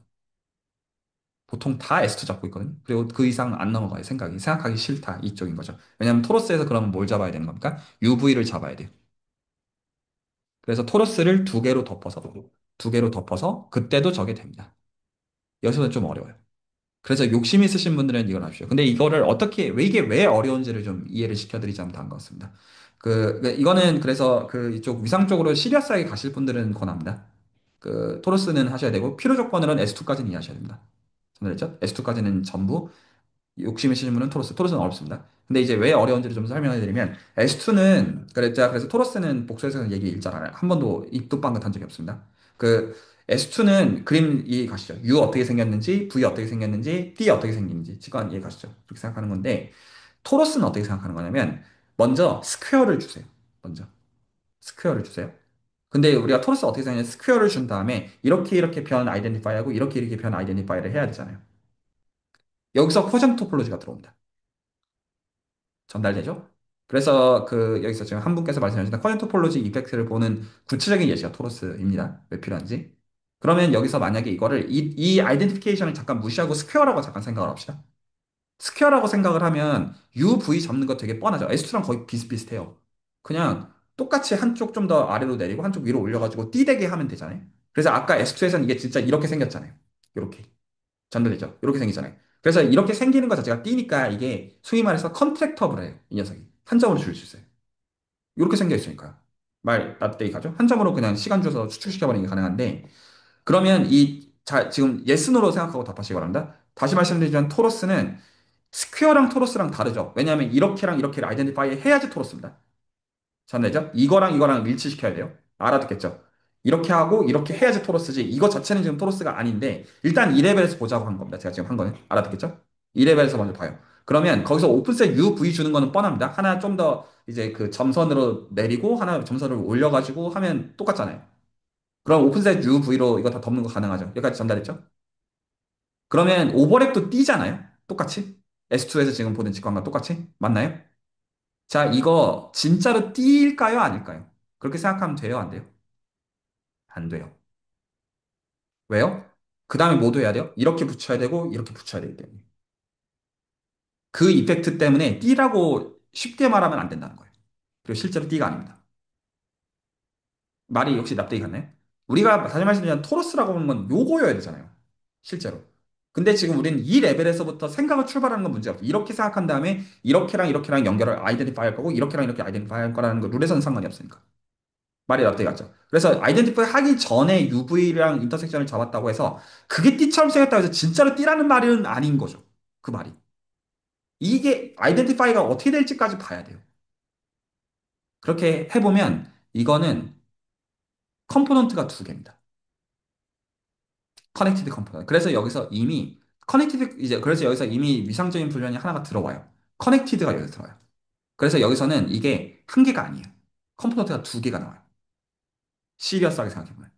[SPEAKER 1] 보통 다 S2 잡고 있거든요. 그리고 그 이상 안 넘어가요. 생각하기 싫다. 이쪽인 거죠. 왜냐하면 토로스에서 그러면 뭘 잡아야 되는 겁니까? UV를 잡아야 돼요. 그래서 토로스를 두 개로 덮어서 그때도 저게 됩니다. 여기서는 좀 어려워요. 그래서 욕심 있으신 분들은 이걸 하십시오. 근데 이거를 어떻게, 왜 이게 왜 어려운지를 좀 이해를 시켜드리자면 다음 것 같습니다. 이거는 그래서 그 이쪽 위상 쪽으로 시리어스하게 가실 분들은 권합니다. 그 토로스는 하셔야 되고, 필요 조건으로는 S2까지는 이해하셔야 됩니다. 전달했죠? S2까지는 전부 욕심 있으신 분은 토로스는 어렵습니다. 근데 이제 왜 어려운지를 좀 설명해 드리면 S2는 그래서 토로스는 복수에서는 얘기 일절 안 해요. 한 번도 입도 빵긋한 적이 없습니다. 그 S2는 그림 이해 가시죠? U 어떻게 생겼는지, V 어떻게 생겼는지, D 어떻게 생겼는지 직관 이해 가시죠? 그렇게 생각하는 건데 토로스는 어떻게 생각하는 거냐면 먼저 스퀘어를 주세요. 먼저 스퀘어를 주세요. 근데 우리가 토로스 어떻게 생각하냐면 스퀘어를 준 다음에 이렇게 변 아이덴티파이하고 이렇게 변 아이덴티파이를 해야 되잖아요. 여기서 쿼전트 토폴로지가 들어옵니다. 전달되죠? 그래서 그 여기서 지금 한 분께서 말씀하신 커전 토폴로지 이펙트를 보는 구체적인 예시가 토러스입니다. 왜 필요한지. 그러면 여기서 만약에 이거를 이 아이덴티피케이션을 잠깐 무시하고 스퀘어라고 잠깐 생각을 합시다. 스퀘어라고 생각을 하면 UV 잡는 거 되게 뻔하죠. S2랑 거의 비슷비슷해요. 그냥 똑같이 한쪽 좀 더 아래로 내리고 한쪽 위로 올려가지고 띠대게 하면 되잖아요. 그래서 아까 S2에서는 이게 진짜 이렇게 생겼잖아요. 이렇게. 전달되죠. 이렇게 생기잖아요. 그래서 이렇게 생기는 것 자체가 띄니까 이게 소위 말해서 컨트랙터블해요. 이 녀석이. 한 점으로 줄일 수 있어요. 이렇게 생겨 있으니까요. 말 납득이 가죠? 한 점으로 그냥 시간 줘서 추출시켜버리는 게 가능한데 그러면 지금 예스노로 생각하고 답하시기 바랍니다. 다시 말씀드리지만 토로스는 스퀘어랑 토로스랑 다르죠. 왜냐하면 이렇게랑 이렇게를 아이덴티파이 해야지 토로스입니다. 전되죠? 이거랑 이거랑 일치시켜야 돼요. 알아듣겠죠? 이렇게 하고 이렇게 해야지 토러스지. 이거 자체는 지금 토러스가 아닌데 일단 2레벨에서 보자고 한 겁니다. 제가 지금 한 거는 알아듣겠죠? 2레벨에서 먼저 봐요. 그러면 거기서 오픈셋 UV 주는 거는 뻔합니다. 하나 좀 더 이제 그 점선으로 내리고 하나 점선을 올려가지고 하면 똑같잖아요. 그럼 오픈셋 UV로 이거 다 덮는 거 가능하죠. 여기까지 전달했죠? 그러면 오버랩도 띄잖아요. 똑같이. S2에서 지금 보는 직관과 똑같이. 맞나요? 자, 이거 진짜로 띄일까요? 아닐까요? 그렇게 생각하면 돼요? 안 돼요? 안 돼요. 왜요? 그 다음에 뭐도 해야 돼요? 이렇게 붙여야 되고 이렇게 붙여야 되기 때문에. 그 이펙트 때문에 띠라고 쉽게 말하면 안 된다는 거예요. 그리고 실제로 띠가 아닙니다. 말이 역시 납득이 갔나요? 우리가 다시 말씀드리면 토러스라고 하는 건 요거여야 되잖아요. 실제로. 근데 지금 우리는 이 레벨에서부터 생각을 출발하는 건 문제가 없어. 이렇게 생각한 다음에 이렇게랑 이렇게랑 연결을 아이덴티파이 할 거고 이렇게랑 이렇게 아이덴티파이 할 거라는 거 룰에서는 상관이 없으니까. 말이 납득이 갔죠. 그래서 아이덴티파이 하기 전에 UV랑 인터섹션을 잡았다고 해서 그게 띠처럼 생겼다고 해서 진짜로 띠라는 말은 아닌 거죠. 그 말이. 이게 아이덴티파이가 어떻게 될지까지 봐야 돼요. 그렇게 해보면 이거는 컴포넌트가 두 개입니다. 커넥티드 컴포넌트. 그래서 여기서 이미 커넥티드 이제 그래서 여기서 이미 위상적인 분류이 하나가 들어와요. 커넥티드가 여기서 들어와요. 그래서 여기서는 이게 한 개가 아니에요. 컴포넌트가 두 개가 나와요. 시리어스하게 생각해보면.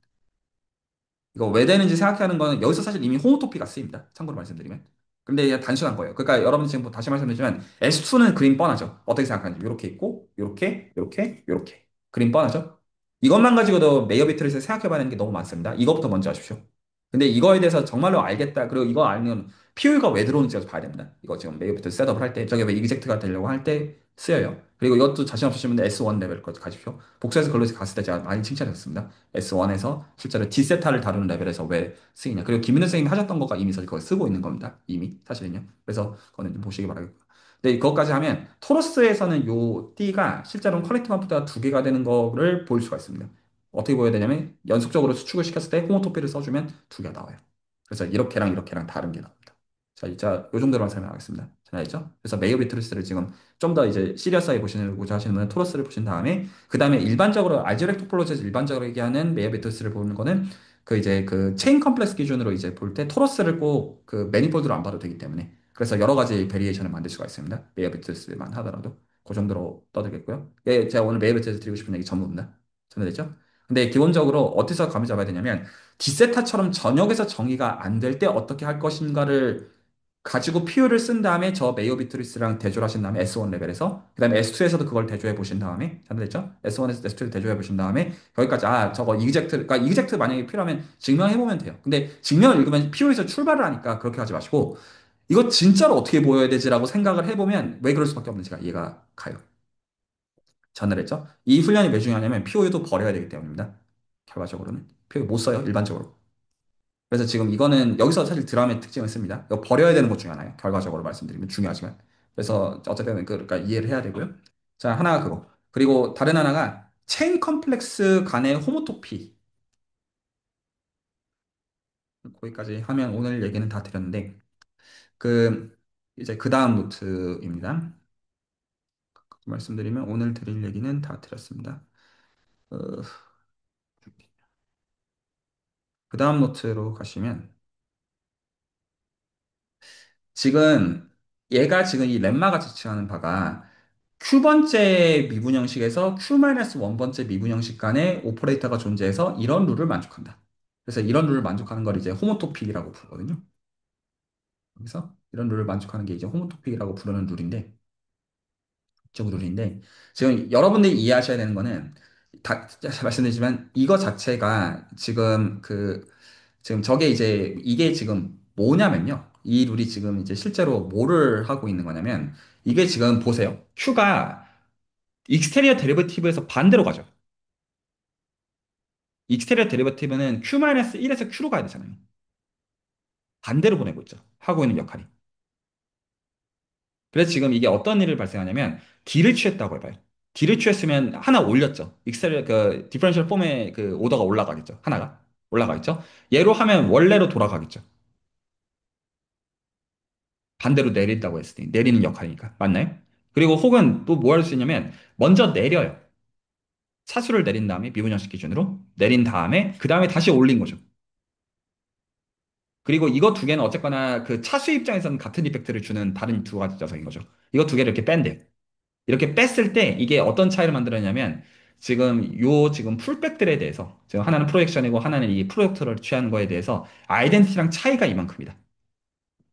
[SPEAKER 1] 이거 왜 되는지 생각하는 거는 여기서 사실 이미 호모토피가 쓰입니다. 참고로 말씀드리면. 근데 이게 단순한 거예요. 그러니까 여러분 지금 뭐 다시 말씀드리지만 S2는 그림 뻔하죠. 어떻게 생각하는지. 이렇게 있고, 이렇게, 이렇게, 이렇게. 그림 뻔하죠? 이것만 가지고도 메이어 비트를 생각해봐야 하는 게 너무 많습니다. 이것부터 먼저 하십시오. 근데 이거에 대해서 정말로 알겠다. 그리고 이거 알면 POU가 왜 들어오는지 봐야 됩니다. 이거 지금 메이어 비트 셋업을 할 때, 저게 왜 이젝트가 되려고 할 때 쓰여요. 그리고 이것도 자신 없으시면 S1 레벨까지 가십시오. 복수해서 글로 갔을 때 제가 많이 칭찬했습니다. S1에서 실제로 D세타를 다루는 레벨에서 왜 쓰이냐. 그리고 김민호 선생님이 하셨던 것과 이미 사실 그걸 쓰고 있는 겁니다. 이미 사실은요. 그래서 그거는 좀 보시기 바라겠고. 근데 그것까지 하면 토러스에서는 요 D가 실제로는 커렉티브 아웃풋가 두 개가 되는 거를 볼 수가 있습니다. 어떻게 보여야 되냐면 연속적으로 수축을 시켰을 때 호모토피를 써주면 두 개가 나와요. 그래서 이렇게랑 이렇게랑 다른 게 나옵니다. 자, 이제 요 정도로만 설명하겠습니다. 잘 알죠? 그래서 메이어 비트리스를 지금 좀 더 이제 시리어스하게 보시고자 하시는 분은 토러스를 보신 다음에 그 다음에 일반적으로 알제브렉 토폴로지에서 일반적으로 얘기하는 메이어 비트리스를 보는 거는 그 이제 그 체인 컴플렉스 기준으로 이제 볼 때 토러스를 꼭 그 매니폴드로 안 봐도 되기 때문에 그래서 여러 가지 베리에이션을 만들 수가 있습니다. 메이어 비트리스만 하더라도 그 정도로 떠들겠고요. 예, 제가 오늘 메이어 비트리스 드리고 싶은 얘기 전부입니다. 전달됐죠? 근데 기본적으로 어디서 감을 잡아야 되냐면 디세타처럼 전역에서 정의가 안 될 때 어떻게 할 것인가를 가지고 PU를 쓴 다음에 저 메이어 비트리스랑 대조를 하신 다음에 S1 레벨에서 그 다음에 S2에서도 그걸 대조해 보신 다음에 잘됐죠? S1에서 S2를 대조해 보신 다음에 여기까지 아 저거 이그젝트 그러니까 이그젝트 만약에 필요하면 증명해 보면 돼요. 근데 증명을 읽으면 PU에서 출발을 하니까 그렇게 하지 마시고 이거 진짜로 어떻게 보여야 되지라고 생각을 해보면 왜 그럴 수밖에 없는지가 이해가 가요. 전달했죠? 이 훈련이 왜 중요하냐면 PO에도 버려야 되기 때문입니다. 결과적으로는 PO에 못 써요 일반적으로. 그래서 지금 이거는 여기서 사실 드라마의 특징을 씁니다. 이거 버려야 되는 것 중에 하나예요. 결과적으로 말씀드리면 중요하지만. 그래서 어쨌든 그러니까 이해를 해야 되고요. 자, 하나가 그거. 그리고 다른 하나가 체인 컴플렉스 간의 호모토피. 거기까지 하면 오늘 얘기는 다 드렸는데 그 이제 그 다음 노트입니다. 말씀드리면 오늘 드릴 얘기는 다 드렸습니다. 어, 그 다음 노트로 가시면 지금 얘가 지금 이 렘마가 지칭하는 바가 Q번째 미분형식에서 Q-1번째 미분형식 간에 오퍼레이터가 존재해서 이런 룰을 만족한다. 그래서 이런 룰을 만족하는 걸 이제 호모토픽이라고 부르거든요. 그래서 이런 룰을 만족하는 게 이제 호모토픽이라고 부르는 룰인데, 이쪽 룰인데, 지금 여러분들이 이해하셔야 되는 거는, 다, 말씀드리지만, 이거 자체가 지금 지금 저게 이제, 이게 지금 뭐냐면요. 이 룰이 지금 이제 실제로 뭐를 하고 있는 거냐면, 이게 지금 보세요. Q가 익스테리어 데리버티브에서 반대로 가죠. 익스테리어 데리버티브는 Q-1에서 Q로 가야 되잖아요. 반대로 보내고 있죠. 하고 있는 역할이. 그래서 지금 이게 어떤 일을 발생하냐면 D를 취했다고 해봐요. D를 취했으면 하나 올렸죠. 익스테리어 그 디퍼런셜 폼의 그 오더가 올라가겠죠. 하나가 올라가겠죠. 얘로 하면 원래로 돌아가겠죠. 반대로 내린다고 했을 때 내리는 역할이니까 맞나요? 그리고 혹은 또 뭐 할 수 있냐면 먼저 내려요. 차수를 내린 다음에 미분형식 기준으로 내린 다음에 그 다음에 다시 올린 거죠. 그리고 이거 두 개는 어쨌거나 그 차수 입장에서는 같은 이펙트를 주는 다른 두 가지 녀석인 거죠. 이거 두 개를 이렇게 뺀대요. 이렇게 뺐을 때 이게 어떤 차이를 만들었냐면 지금 풀백들에 대해서 지금 하나는 프로젝션이고 하나는 이 프로젝터를 취한 거에 대해서 아이덴티티랑 차이가 이만큼이다.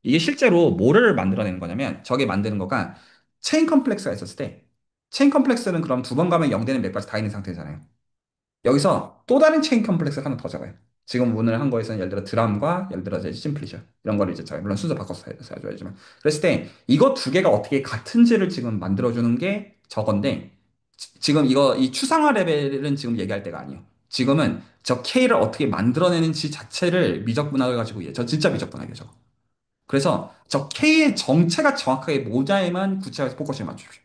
[SPEAKER 1] 이게 실제로 뭐를 만들어내는 거냐면 저게 만드는 거가 체인 컴플렉스가 있었을 때 체인 컴플렉스는 그럼 두 번 가면 0 되는 맵까지 다 있는 상태잖아요. 여기서 또 다른 체인 컴플렉스가 하나 더 적어요. 지금 오늘 한 거에서는 예를 들어 드람과 예를 들어 이제 심플리션 이런 거를 이제 제가 물론 순서 바꿔서 해줘야지만 그랬을 때 이거 두 개가 어떻게 같은지를 지금 만들어주는 게 저건데 지금 이거 이 추상화 레벨은 지금 얘기할 때가 아니에요. 지금은 저 K를 어떻게 만들어내는지 자체를 미적분학을 가지고 저 진짜 미적분학이에요 저거. 그래서 저 K의 정체가 정확하게 뭐냐에만 구체화해서 포커싱을 맞추십시오.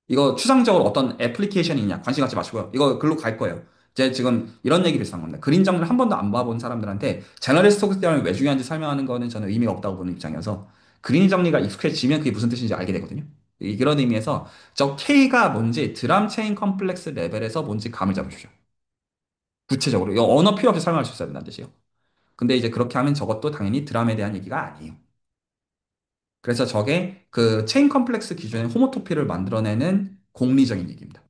[SPEAKER 1] 이거 추상적으로 어떤 애플리케이션이 있냐 관심 갖지 마시고요. 이거 글로 갈 거예요. 이제 지금 이런 얘기 비슷한 겁니다. 그린 정리를 한 번도 안 봐본 사람들한테 제너럴 스톡스 때문에 왜 중요한지 설명하는 거는 저는 의미가 없다고 보는 입장이어서 그린 정리가 익숙해지면 그게 무슨 뜻인지 알게 되거든요. 이런 의미에서 저 K가 뭔지 드람 체인 컴플렉스 레벨에서 뭔지 감을 잡으십시오. 구체적으로. 이거 언어 필요 없이 설명할 수 있어야 된다는 뜻이에요. 근데 이제 그렇게 하면 저것도 당연히 드람에 대한 얘기가 아니에요. 그래서 저게 그 체인 컴플렉스 기준의 호모토피를 만들어내는 공리적인 얘기입니다.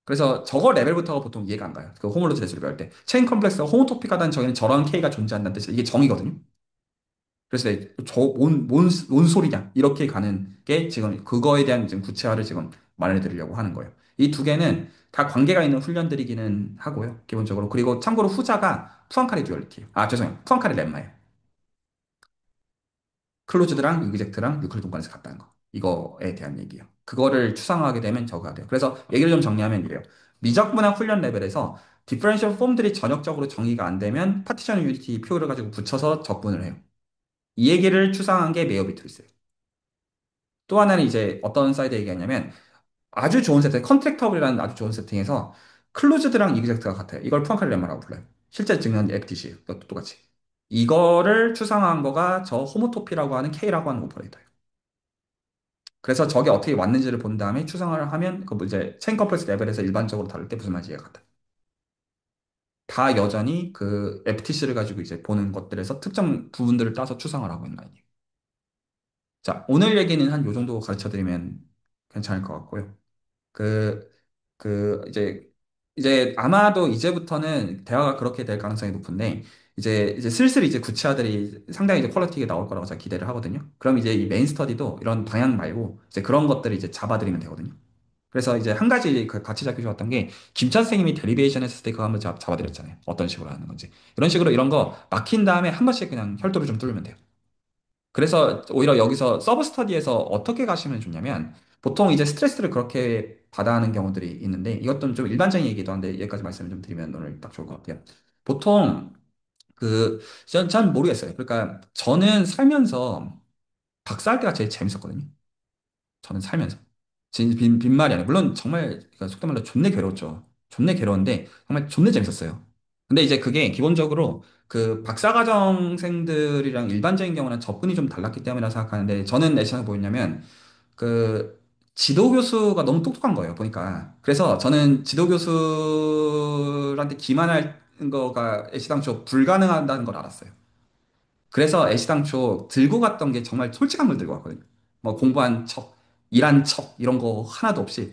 [SPEAKER 1] 그래서 저거 레벨부터가 보통 이해가 안 가요. 그 호몰로지 대수를 배울 때. 체인 컴플렉스가 호모토픽하다는 정의는 저런 K가 존재한다는 뜻이에요. 이게 정의거든요. 그래서 뭔 소리냐. 이렇게 가는 게 지금 그거에 대한 지금 구체화를 지금 말해드리려고 하는 거예요. 이 두 개는 다 관계가 있는 훈련들이기는 하고요. 기본적으로. 그리고 참고로 후자가 푸앙카레 듀얼리티예요. 아, 죄송해요. 푸앙카레 렘마예요. 클로즈드랑 이그젝트랑 유클리드 공간에서 같다는 거. 이거에 대한 얘기예요. 그거를 추상화하게 되면 저거가 돼요. 그래서 얘기를 좀 정리하면 이래요. 미적분학 훈련 레벨에서 디퍼런셜 폼들이 전역적으로 정의가 안 되면 파티션 유니티 표를 가지고 붙여서 적분을 해요. 이 얘기를 추상한 게 메어 비트리스예요. 또 하나는 이제 어떤 사이드 얘기하냐면 아주 좋은 세팅, 컨트랙터블이라는 아주 좋은 세팅에서 클로즈드랑 이그젝트가 같아요. 이걸 푸앙카레 렘마라고 불러요. 실제 증명한 FTC예요. 이것도 똑같이. 이거를 추상화한 거가 저 호모토피라고 하는 K라고 하는 오퍼레이터예요. 그래서 저게 어떻게 왔는지를 본 다음에 추상화를 하면 그 뭐 이제 체인 컴플렉스 레벨에서 일반적으로 다룰 때 무슨 말인지 이해가 간다. 다 여전히 그 FTC를 가지고 이제 보는 것들에서 특정 부분들을 따서 추상화를 하고 있는 라인이에요. 자, 오늘 얘기는 한 요 정도 가르쳐 드리면 괜찮을 것 같고요. 그, 이제 아마도 이제부터는 대화가 그렇게 될 가능성이 높은데, 이제 슬슬 이제 구치아들이 상당히 이제 퀄리티가 나올 거라고 제가 기대를 하거든요. 그럼 이제 이 메인 스터디도 이런 방향 말고, 이제 그런 것들을 이제 잡아드리면 되거든요. 그래서 이제 한 가지 그 같이 잡기 좋았던 게, 김찬 선생님이 데리베이션 했을 때 그거 한번 잡아드렸잖아요. 어떤 식으로 하는 건지. 이런 식으로 이런 거 막힌 다음에 한 번씩 그냥 혈도를 좀 뚫으면 돼요. 그래서 오히려 여기서 서브 스터디에서 어떻게 가시면 좋냐면 보통 이제 스트레스를 그렇게 받아 하는 경우들이 있는데 이것도 좀 일반적인 얘기도 한데 여기까지 말씀을 좀 드리면 오늘 딱 좋을 것 같아요. 보통 전 모르겠어요. 그러니까 저는 살면서 박사할 때가 제일 재밌었거든요. 저는 살면서. 빈말이 아니에요. 물론 정말 그러니까 속된 말로 존내 괴로웠죠. 존내 괴로운데 정말 존내 재밌었어요. 근데 이제 그게 기본적으로 그 박사과정생들이랑 일반적인 경우는 접근이 좀 달랐기 때문이라 생각하는데 저는 애시당초 뭐였냐면 그 지도교수가 너무 똑똑한 거예요. 보니까. 그래서 저는 지도교수한테 기만할 거가 애시당초 불가능하다는 걸 알았어요. 그래서 애시당초 들고 갔던 게 정말 솔직한 걸 들고 갔거든요. 뭐 공부한 척, 일한 척, 이런 거 하나도 없이.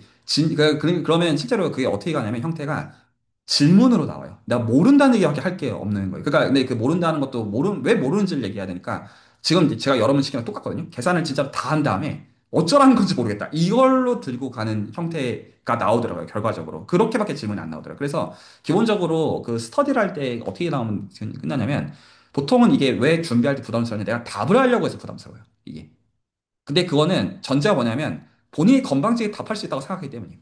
[SPEAKER 1] 그러면 실제로 그게 어떻게 가냐면 형태가 질문으로 나와요. 내가 모른다는 얘기밖에 할 게 없는 거예요. 그러니까 근데 그 모른다는 것도 왜 모르는지를 얘기해야 되니까 지금 제가 여러분 시키는 똑같거든요. 계산을 진짜 다 한 다음에 어쩌라는 건지 모르겠다. 이걸로 들고 가는 형태가 나오더라고요. 결과적으로. 그렇게밖에 질문이 안 나오더라고요. 그래서 기본적으로 그 스터디를 할 때 어떻게 나오면 끝나냐면 보통은 이게 왜 준비할 때 부담스러우냐 내가 답을 하려고 해서 부담스러워요. 이게. 근데 그거는 전제가 뭐냐면 본인이 건방지게 답할 수 있다고 생각하기 때문이에요.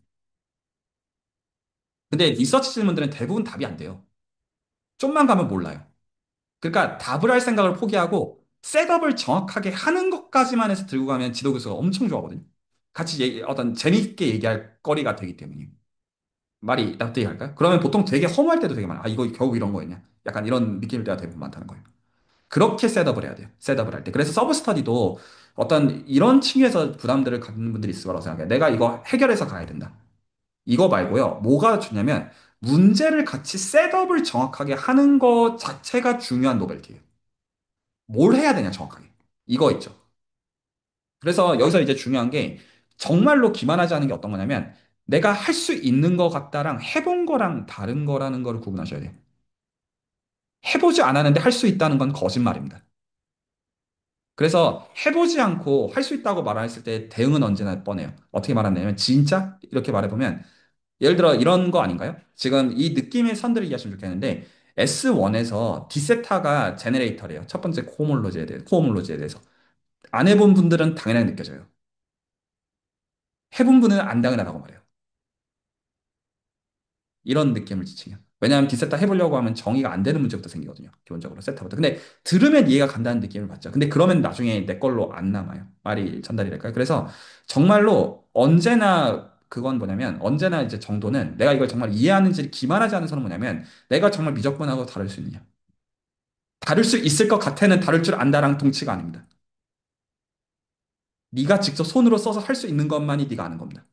[SPEAKER 1] 근데 리서치 질문들은 대부분 답이 안 돼요. 좀만 가면 몰라요. 그러니까 답을 할 생각을 포기하고 셋업을 정확하게 하는 것까지만 해서 들고 가면 지도 교수가 엄청 좋아하거든요. 같이 어떤 재밌게 얘기할 거리가 되기 때문이에요. 말이 납득이 갈까요? 그러면 보통 되게 허무할 때도 되게 많아요. 아, 이거 겨우 이런 거였냐? 약간 이런 느낌일 때가 대부분 많다는 거예요. 그렇게 셋업을 해야 돼요. 셋업을 할 때. 그래서 서브 스터디도 어떤 이런 층위에서 부담들을 갖는 분들이 있을 거라고 생각해요. 내가 이거 해결해서 가야 된다. 이거 말고요. 뭐가 중요하면 문제를 같이 셋업을 정확하게 하는 것 자체가 중요한 노벨티예요. 뭘 해야 되냐, 정확하게. 이거 있죠. 그래서 여기서 이제 중요한 게 정말로 기만하지 않은 게 어떤 거냐면 내가 할 수 있는 것 같다랑 해본 거랑 다른 거라는 걸 구분하셔야 돼요. 해보지 않았는데 할 수 있다는 건 거짓말입니다. 그래서 해보지 않고 할 수 있다고 말했을 때 대응은 언제나 뻔해요. 어떻게 말하냐면 진짜? 이렇게 말해보면 예를 들어 이런 거 아닌가요? 지금 이 느낌의 선들을 이해하시면 좋겠는데 S1에서 디세타가 제네레이터래요. 첫 번째 코호몰로지에 대해서. 안 해본 분들은 당연하게 느껴져요. 해본 분은 안 당연하다고 말해요. 이런 느낌을 지칭해요. 왜냐하면 디세타 해보려고 하면 정의가 안 되는 문제부터 생기거든요. 기본적으로 세타부터. 근데 들으면 이해가 간다는 느낌을 받죠. 근데 그러면 나중에 내 걸로 안 남아요. 말이 전달이 될까요? 그래서 정말로 언제나 그건 뭐냐면 언제나 이제 정도는 내가 이걸 정말 이해하는지를 기만하지 않은 선은 뭐냐면 내가 정말 미적분하고 다를 수 있느냐. 다를 수 있을 것 같아는 다를 줄 안다랑 동치가 아닙니다. 네가 직접 손으로 써서 할 수 있는 것만이 네가 아는 겁니다.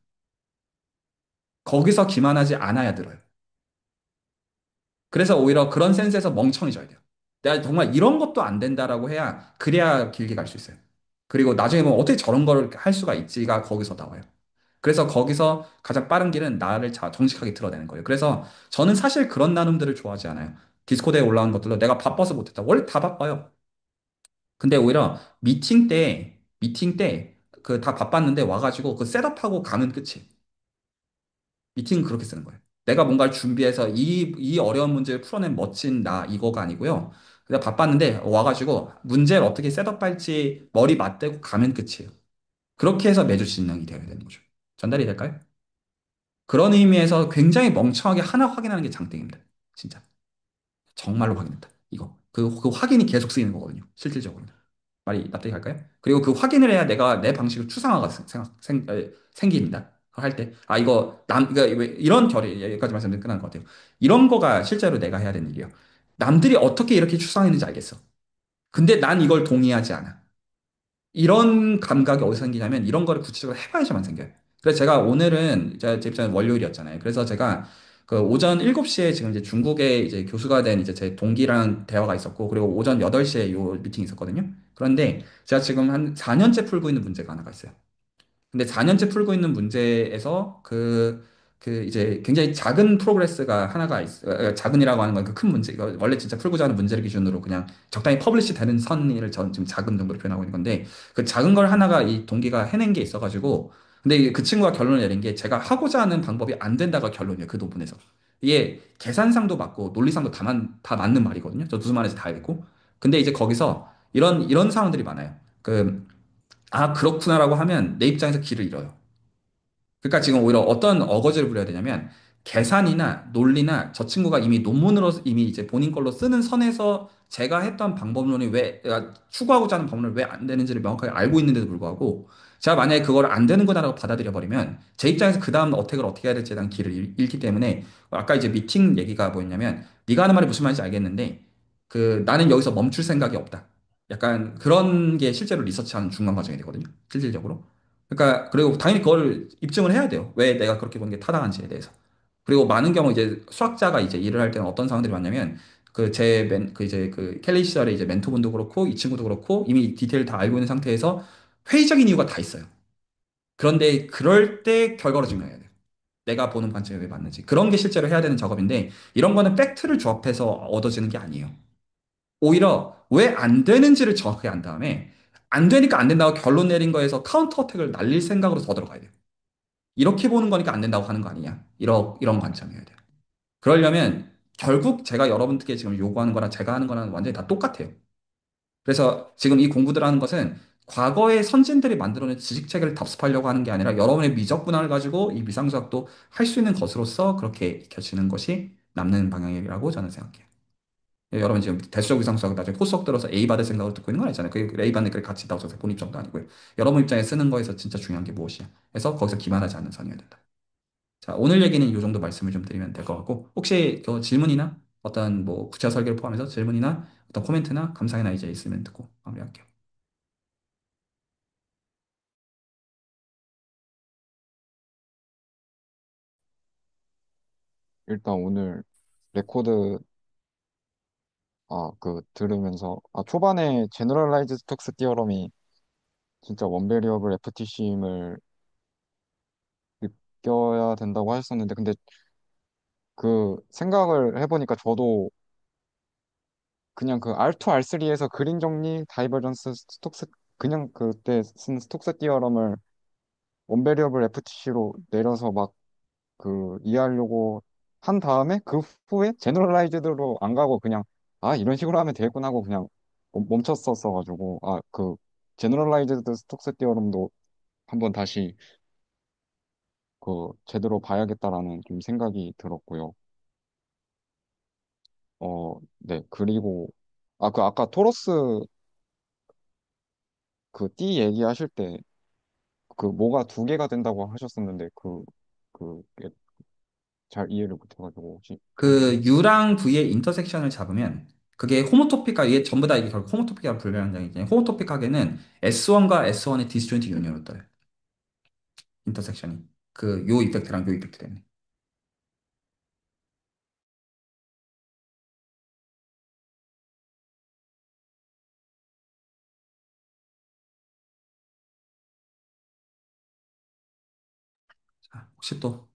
[SPEAKER 1] 거기서 기만하지 않아야 들어요. 그래서 오히려 그런 센스에서 멍청해져야 돼요. 내가 정말 이런 것도 안 된다라고 해야 그래야 길게 갈 수 있어요. 그리고 나중에 보면 어떻게 저런 거를 할 수가 있지가 거기서 나와요. 그래서 거기서 가장 빠른 길은 나를 정직하게 드러내는 거예요. 그래서 저는 사실 그런 나눔들을 좋아하지 않아요. 디스코드에 올라온 것들로 내가 바빠서 못했다. 원래 다 바빠요. 근데 오히려 미팅 때 그 다 바빴는데 와가지고 그 셋업하고 가면 끝이에요. 미팅은 그렇게 쓰는 거예요. 내가 뭔가를 준비해서 이 어려운 문제를 풀어낸 멋진 나 이거가 아니고요. 그냥 바빴는데 와가지고 문제를 어떻게 셋업할지 머리 맞대고 가면 끝이에요. 그렇게 해서 매주 진행이 되어야 되는 거죠. 전달이 될까요? 그런 의미에서 굉장히 멍청하게 하나 확인하는 게 장땡입니다. 진짜. 정말로 확인했다. 이거. 그 확인이 계속 쓰이는 거거든요. 실질적으로는. 말이 납득이 갈까요? 그리고 그 확인을 해야 내가 내 방식을 추상화가 생깁니다. 할 때. 아, 이거 이런 결이, 여기까지 말씀드리면 끝난 것 같아요. 이런 거가 실제로 내가 해야 되는 일이에요. 남들이 어떻게 이렇게 추상했는지 알겠어. 근데 난 이걸 동의하지 않아. 이런 감각이 어디서 생기냐면 이런 거를 구체적으로 해봐야지만 생겨요. 그래서 제가 오늘은 제 입장은 월요일이었잖아요. 그래서 제가 그 오전 7시에 지금 이제 중국에 이제 교수가 된 이제 제 동기랑 대화가 있었고 그리고 오전 8시에 요 미팅이 있었거든요. 그런데 제가 지금 한 4년째 풀고 있는 문제가 하나가 있어요. 근데 4년째 풀고 있는 문제에서 그 이제 굉장히 작은 프로그레스가 하나가 작은이라고 하는 건 그 큰 문제, 이거 원래 진짜 풀고자 하는 문제를 기준으로 그냥 적당히 퍼블리시 되는 선을 전 지금 작은 정도로 표현하고 있는 건데 그 작은 걸 하나가 이 동기가 해낸 게 있어가지고 근데 그 친구가 결론을 내린 게 제가 하고자 하는 방법이 안 된다가 결론이에요. 그 부분에서. 이게 계산상도 맞고 논리상도 다 맞는 말이거든요. 저 무슨 말인지 다 알고. 근데 이제 거기서 이런 상황들이 많아요. 아, 그렇구나라고 하면 내 입장에서 길을 잃어요. 그러니까 지금 오히려 어떤 어거지를 부려야 되냐면 계산이나 논리나 저 친구가 이미 논문으로 이미 이제 본인 걸로 쓰는 선에서 제가 했던 방법론이 왜 내가 추구하고자 하는 방법론이 왜 안 되는지를 명확하게 알고 있는데도 불구하고 제가 만약에 그걸 안 되는 거다라고 받아들여 버리면 제 입장에서 그 다음 어택을 어떻게 해야 될지에 대한 길을 잃기 때문에 아까 이제 미팅 얘기가 뭐였냐면 네가 하는 말이 무슨 말인지 알겠는데 그 나는 여기서 멈출 생각이 없다. 약간 그런 게 실제로 리서치하는 중간 과정이 되거든요. 실질적으로. 그러니까 그리고 당연히 그걸 입증을 해야 돼요. 왜 내가 그렇게 보는 게 타당한지에 대해서. 그리고 많은 경우 이제 수학자가 이제 일을 할 때는 어떤 상황들이 많냐면 그 이제 그 켈리 시절에 이제 멘토분도 그렇고 이 친구도 그렇고 이미 디테일 다 알고 있는 상태에서 회의적인 이유가 다 있어요. 그런데 그럴 때 결과로 증명해야 돼요. 내가 보는 관점이 왜 맞는지. 그런 게 실제로 해야 되는 작업인데 이런 거는 팩트를 조합해서 얻어지는 게 아니에요. 오히려 왜 안 되는지를 정확하게 안 다음에 안 되니까 안 된다고 결론 내린 거에서 카운터 어택을 날릴 생각으로 더 들어가야 돼요. 이렇게 보는 거니까 안 된다고 하는 거 아니냐. 이런 관점이어야 돼요. 그러려면 결국 제가 여러분들께 지금 요구하는 거랑 제가 하는 거랑 완전히 다 똑같아요. 그래서 지금 이 공부들 하는 것은 과거의 선진들이 만들어낸 지식체계를 답습하려고 하는 게 아니라 여러분의 미적 분학을 가지고 이 미상수학도 할 수 있는 것으로서 그렇게 익혀지는 것이 남는 방향이라고 저는 생각해요. 여러분 지금 대수적 위상수학 나중에 포스석 들어서 A 받을 생각으로 듣고 있는 건 아니잖아요. 그 A 받는 글 같이 있다고 해서 본 입장도 아니고요. 여러분 입장에 쓰는 거에서 진짜 중요한 게 무엇이야. 그래서 거기서 기만하지 않는 선이어야 된다. 자, 오늘 얘기는 이 정도 말씀을 좀 드리면 될 것 같고, 혹시 질문이나 어떤 뭐 구체화 설계를 포함해서 질문이나 어떤 코멘트나 감상이나 이제 있으면 듣고 마무리할게요.
[SPEAKER 5] 일단 오늘 레코드 들으면서 초반에 제너럴라이즈 스톡스 티어럼이 진짜 원베리어블 FTC임을 느껴야 된다고 하셨었는데 근데 그 생각을 해보니까 저도 그냥 그 R2, R3에서 그린 정리, 다이버전스, 스톡스 그냥 그때 쓴 스톡스 티어럼을 원베리어블 FTC로 내려서 막 이해하려고 한 다음에 그 후에 제너럴라이즈드로 안 가고 그냥 이런 식으로 하면 되겠구나 하고 그냥 멈췄었어가지고 제너럴라이즈드 스톡스 티어럼도 한번 다시 제대로 봐야겠다라는 좀 생각이 들었고요. 네. 그리고 아까 토로스 그 띠 얘기하실 때 뭐가 두 개가 된다고 하셨었는데 그게 잘 이해를 못해가지고 혹시
[SPEAKER 1] 그 U랑 V의 인터섹션을 잡으면 그게 호모토픽하 이게 전부 다 이게 결국 호모토픽이라고 불리는 장이잖아요. 호모토픽하게는 S1과 S1의 디스조인트 유니온으로 떠요. 인터섹션이. 그 요 이펙트랑 요 이펙트 때문에. 자, 혹시 또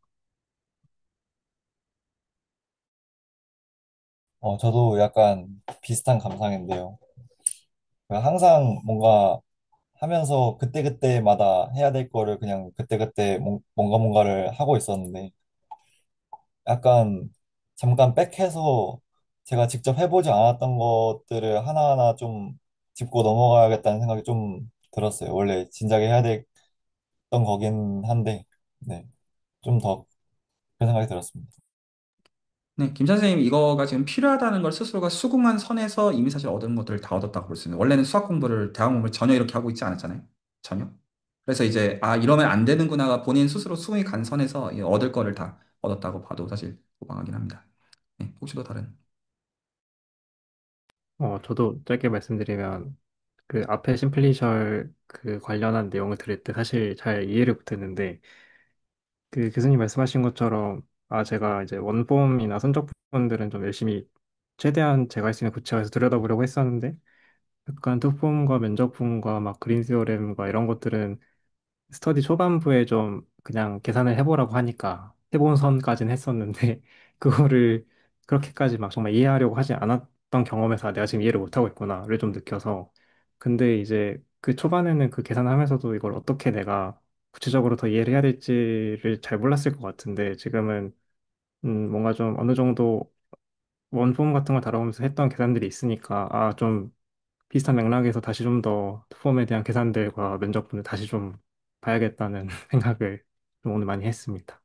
[SPEAKER 7] 저도 약간 비슷한 감상인데요. 항상 뭔가 하면서 그때그때마다 해야 될 거를 그냥 그때그때 뭔가를 하고 있었는데 약간 잠깐 백해서 제가 직접 해보지 않았던 것들을 하나하나 좀 짚고 넘어가야겠다는 생각이 좀 들었어요. 원래 진작에 해야 됐던 거긴 한데, 네. 좀 더 그런 생각이 들었습니다.
[SPEAKER 1] 네, 김 선생님 이거가 지금 필요하다는 걸 스스로가 수긍한 선에서 이미 사실 얻은 것들을 다 얻었다고 볼 수 있는. 원래는 수학 공부를 대학 공부를 전혀 이렇게 하고 있지 않았잖아요. 전혀. 그래서 이제 이러면 안 되는구나가 본인 스스로 수긍이 간 선에서 이 얻을 거를 다 얻었다고 봐도 사실 무방하긴 합니다. 네, 혹시 또 다른.
[SPEAKER 4] 저도 짧게 말씀드리면 그 앞에 심플리셜 그 관련한 내용을 들을 때 사실 잘 이해를 못했는데 그 교수님 말씀하신 것처럼 제가 이제 원폼이나 선적 부분들은 좀 열심히 최대한 제가 할 수 있는 구체화해서 들여다보려고 했었는데 약간 투폼과 면적분과 막 그린 시오렘과 이런 것들은 스터디 초반부에 좀 그냥 계산을 해보라고 하니까 해본 선까지는 했었는데 그거를 그렇게까지 막 정말 이해하려고 하지 않았던 경험에서 내가 지금 이해를 못하고 있구나를 좀 느껴서 근데 이제 그 초반에는 그 계산하면서도 이걸 어떻게 내가 구체적으로 더 이해를 해야 될지를 잘 몰랐을 것 같은데 지금은 뭔가 좀 어느 정도 원폼 같은 걸 다루면서 했던 계산들이 있으니까 좀 비슷한 맥락에서 다시 좀 더 폼에 대한 계산들과 면접분을 다시 좀 봐야겠다는 생각을 좀 오늘 많이 했습니다.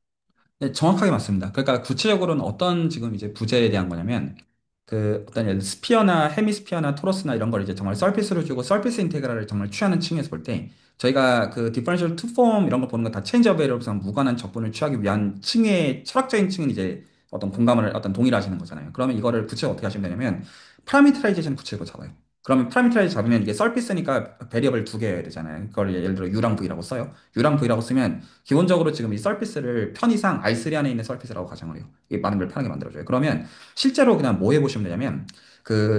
[SPEAKER 1] 네, 정확하게 맞습니다. 그러니까 구체적으로는 어떤 지금 이제 부재에 대한 거냐면 그 어떤 예를 들어 스피어나 헤미스피어나 토러스나 이런 걸 이제 정말 서피스로 주고 서피스 인테그랄을 정말 취하는 층에서 볼 때 저희가 그 디퍼런셜 투폼 이런 거 보는 건 다 체인지 오브 에러상 무관한 적분을 취하기 위한 층의 철학적인 층은 이제 어떤 공감을 어떤 동의를 하시는 거잖아요. 그러면 이거를 구체적으로 어떻게 하시면 되냐면 파라미터라이제이션 구체적으로 잡아요. 그러면 파라미터라이즈 잡으면 이게 서피스니까 베리어블 두 개여야 되잖아요. 그걸 예를 들어 U랑 V라고 써요. U랑 V라고 쓰면 기본적으로 지금 이 서피스를 편의상 R3 안에 있는 서피스라고 가정을 해요. 이게 많은 걸 편하게 만들어줘요. 그러면 실제로 그냥 뭐 해보시면 되냐면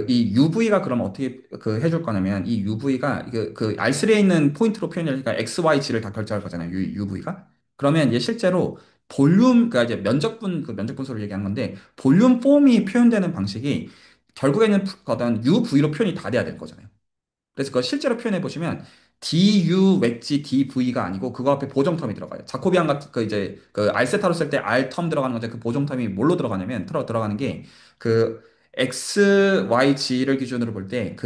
[SPEAKER 1] 이 UV가 그럼 어떻게 해줄 거냐면 이 UV가 그 R3에 있는 포인트로 표현하니까 X, Y, G를 다 결정할 거잖아요. UV가. 그러면 이제 실제로 그러니까 이제 면적분소를 얘기하는 건데 볼륨 폼이 표현되는 방식이 결국에는 어떤 UV로 표현이 다 돼야 될 거잖아요. 그래서 그걸 실제로 표현해 보시면 du 웨지 dv가 아니고 그거 앞에 보정텀이 들어가요. 자코비안 같은 그 이제 그 알세타로 쓸 때 r 텀 들어가는 건데 그 보정텀이 뭘로 들어가냐면 들어가는 게 그 x, y, g를 기준으로 볼 때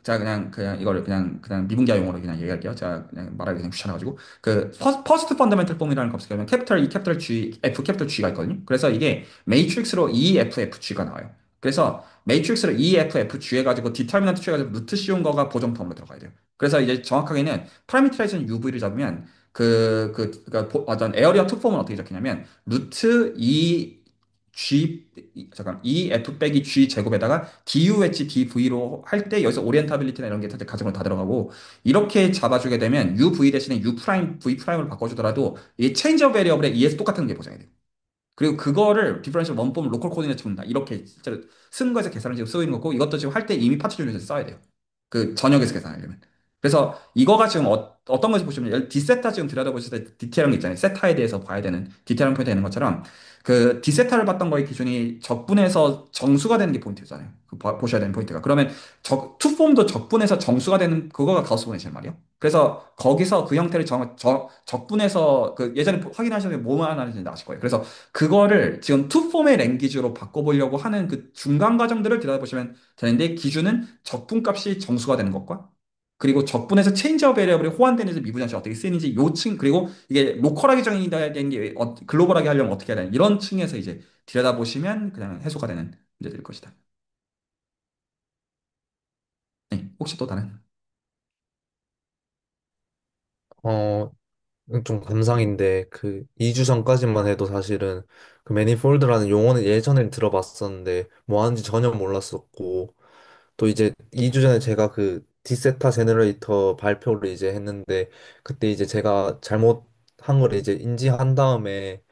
[SPEAKER 1] 자 그냥 이거를 그냥 미분기하 용어로 그냥 얘기할게요. 자 그냥 말하기 그냥 귀찮아가지고 그 퍼스트 펀더멘털 폼이라는 거 없을까요? 캐피털 E, 캐피털 G, F, 캐피털 G가 있거든요. 그래서 이게 매트릭스로 E, F, F, G가 나와요. 그래서 매트릭스를 EFFG 해가지고 디터미넌트 취해가지고 루트 씌운 거가 보정텀으로 들어가야 돼요. 그래서 이제 정확하게는 파라미터라이즈는 UV를 잡으면 그러니까 어떤 에어리어 투폼은 어떻게 적히냐면 루트 EF 빼기 G 제곱에다가 DU 웨지 DV로 할 때 여기서 오리엔타빌리티나 이런 게 사실 가정으로 다 들어가고 이렇게 잡아주게 되면 UV 대신에 U 프라임 V 프라임으로 바꿔주더라도 이 체인지 오브 베리어블의 ES 똑같은 게 보장이 돼요. 그리고 그거를 디퍼런셜 원폼 로컬 코디네이트 분다 이렇게 실제로 쓰는 거에서 계산을 지금 쓰고 있는 거고 이것도 지금 할 때 이미 파트 줄에서 써야 돼요. 그 전역에서 계산하려면. 그래서 이거가 지금 떤 것을 보시면 디세타 지금 들여다보실 때 디테일한 게 있잖아요. 세타에 대해서 봐야 되는 디테일한 포인트가 있는 것처럼 그 디세타를 봤던 거의 기준이 적분해서 정수가 되는 게 포인트잖아요. 보셔야 되는 포인트가. 그러면 투폼도 적분해서 정수가 되는 그거가 가우스 포인트란 말이에요. 그래서 거기서 그 형태를 적분해서 그 예전에 확인하셨는데 뭐만 하는지 아실 거예요. 그래서 그거를 지금 투폼의 랭귀지로 바꿔보려고 하는 그 중간 과정들을 들여다보시면 되는데 기준은 적분값이 정수가 되는 것과 그리고 적분에서 체인지 어 베리어블이 호환되는지 미분양식 어떻게 쓰이는지 요층 그리고 이게 로컬하게 정의돼야 되는 게 글로벌하게 하려면 어떻게 해야 되는 이런 층에서 이제 들여다보시면 그냥 해소가 되는 문제들일 것이다. 네, 혹시 또 다른?
[SPEAKER 3] 어, 좀 감상인데 그 2주 전까지만 해도 사실은 그 매니폴드라는 용어는 예전에 들어봤었는데 뭐 하는지 전혀 몰랐었고 또 이제 2주 전에 제가 그 디세타 제너레이터 발표를 이제 했는데 그때 이제 제가 잘못한 걸 이제 인지한 다음에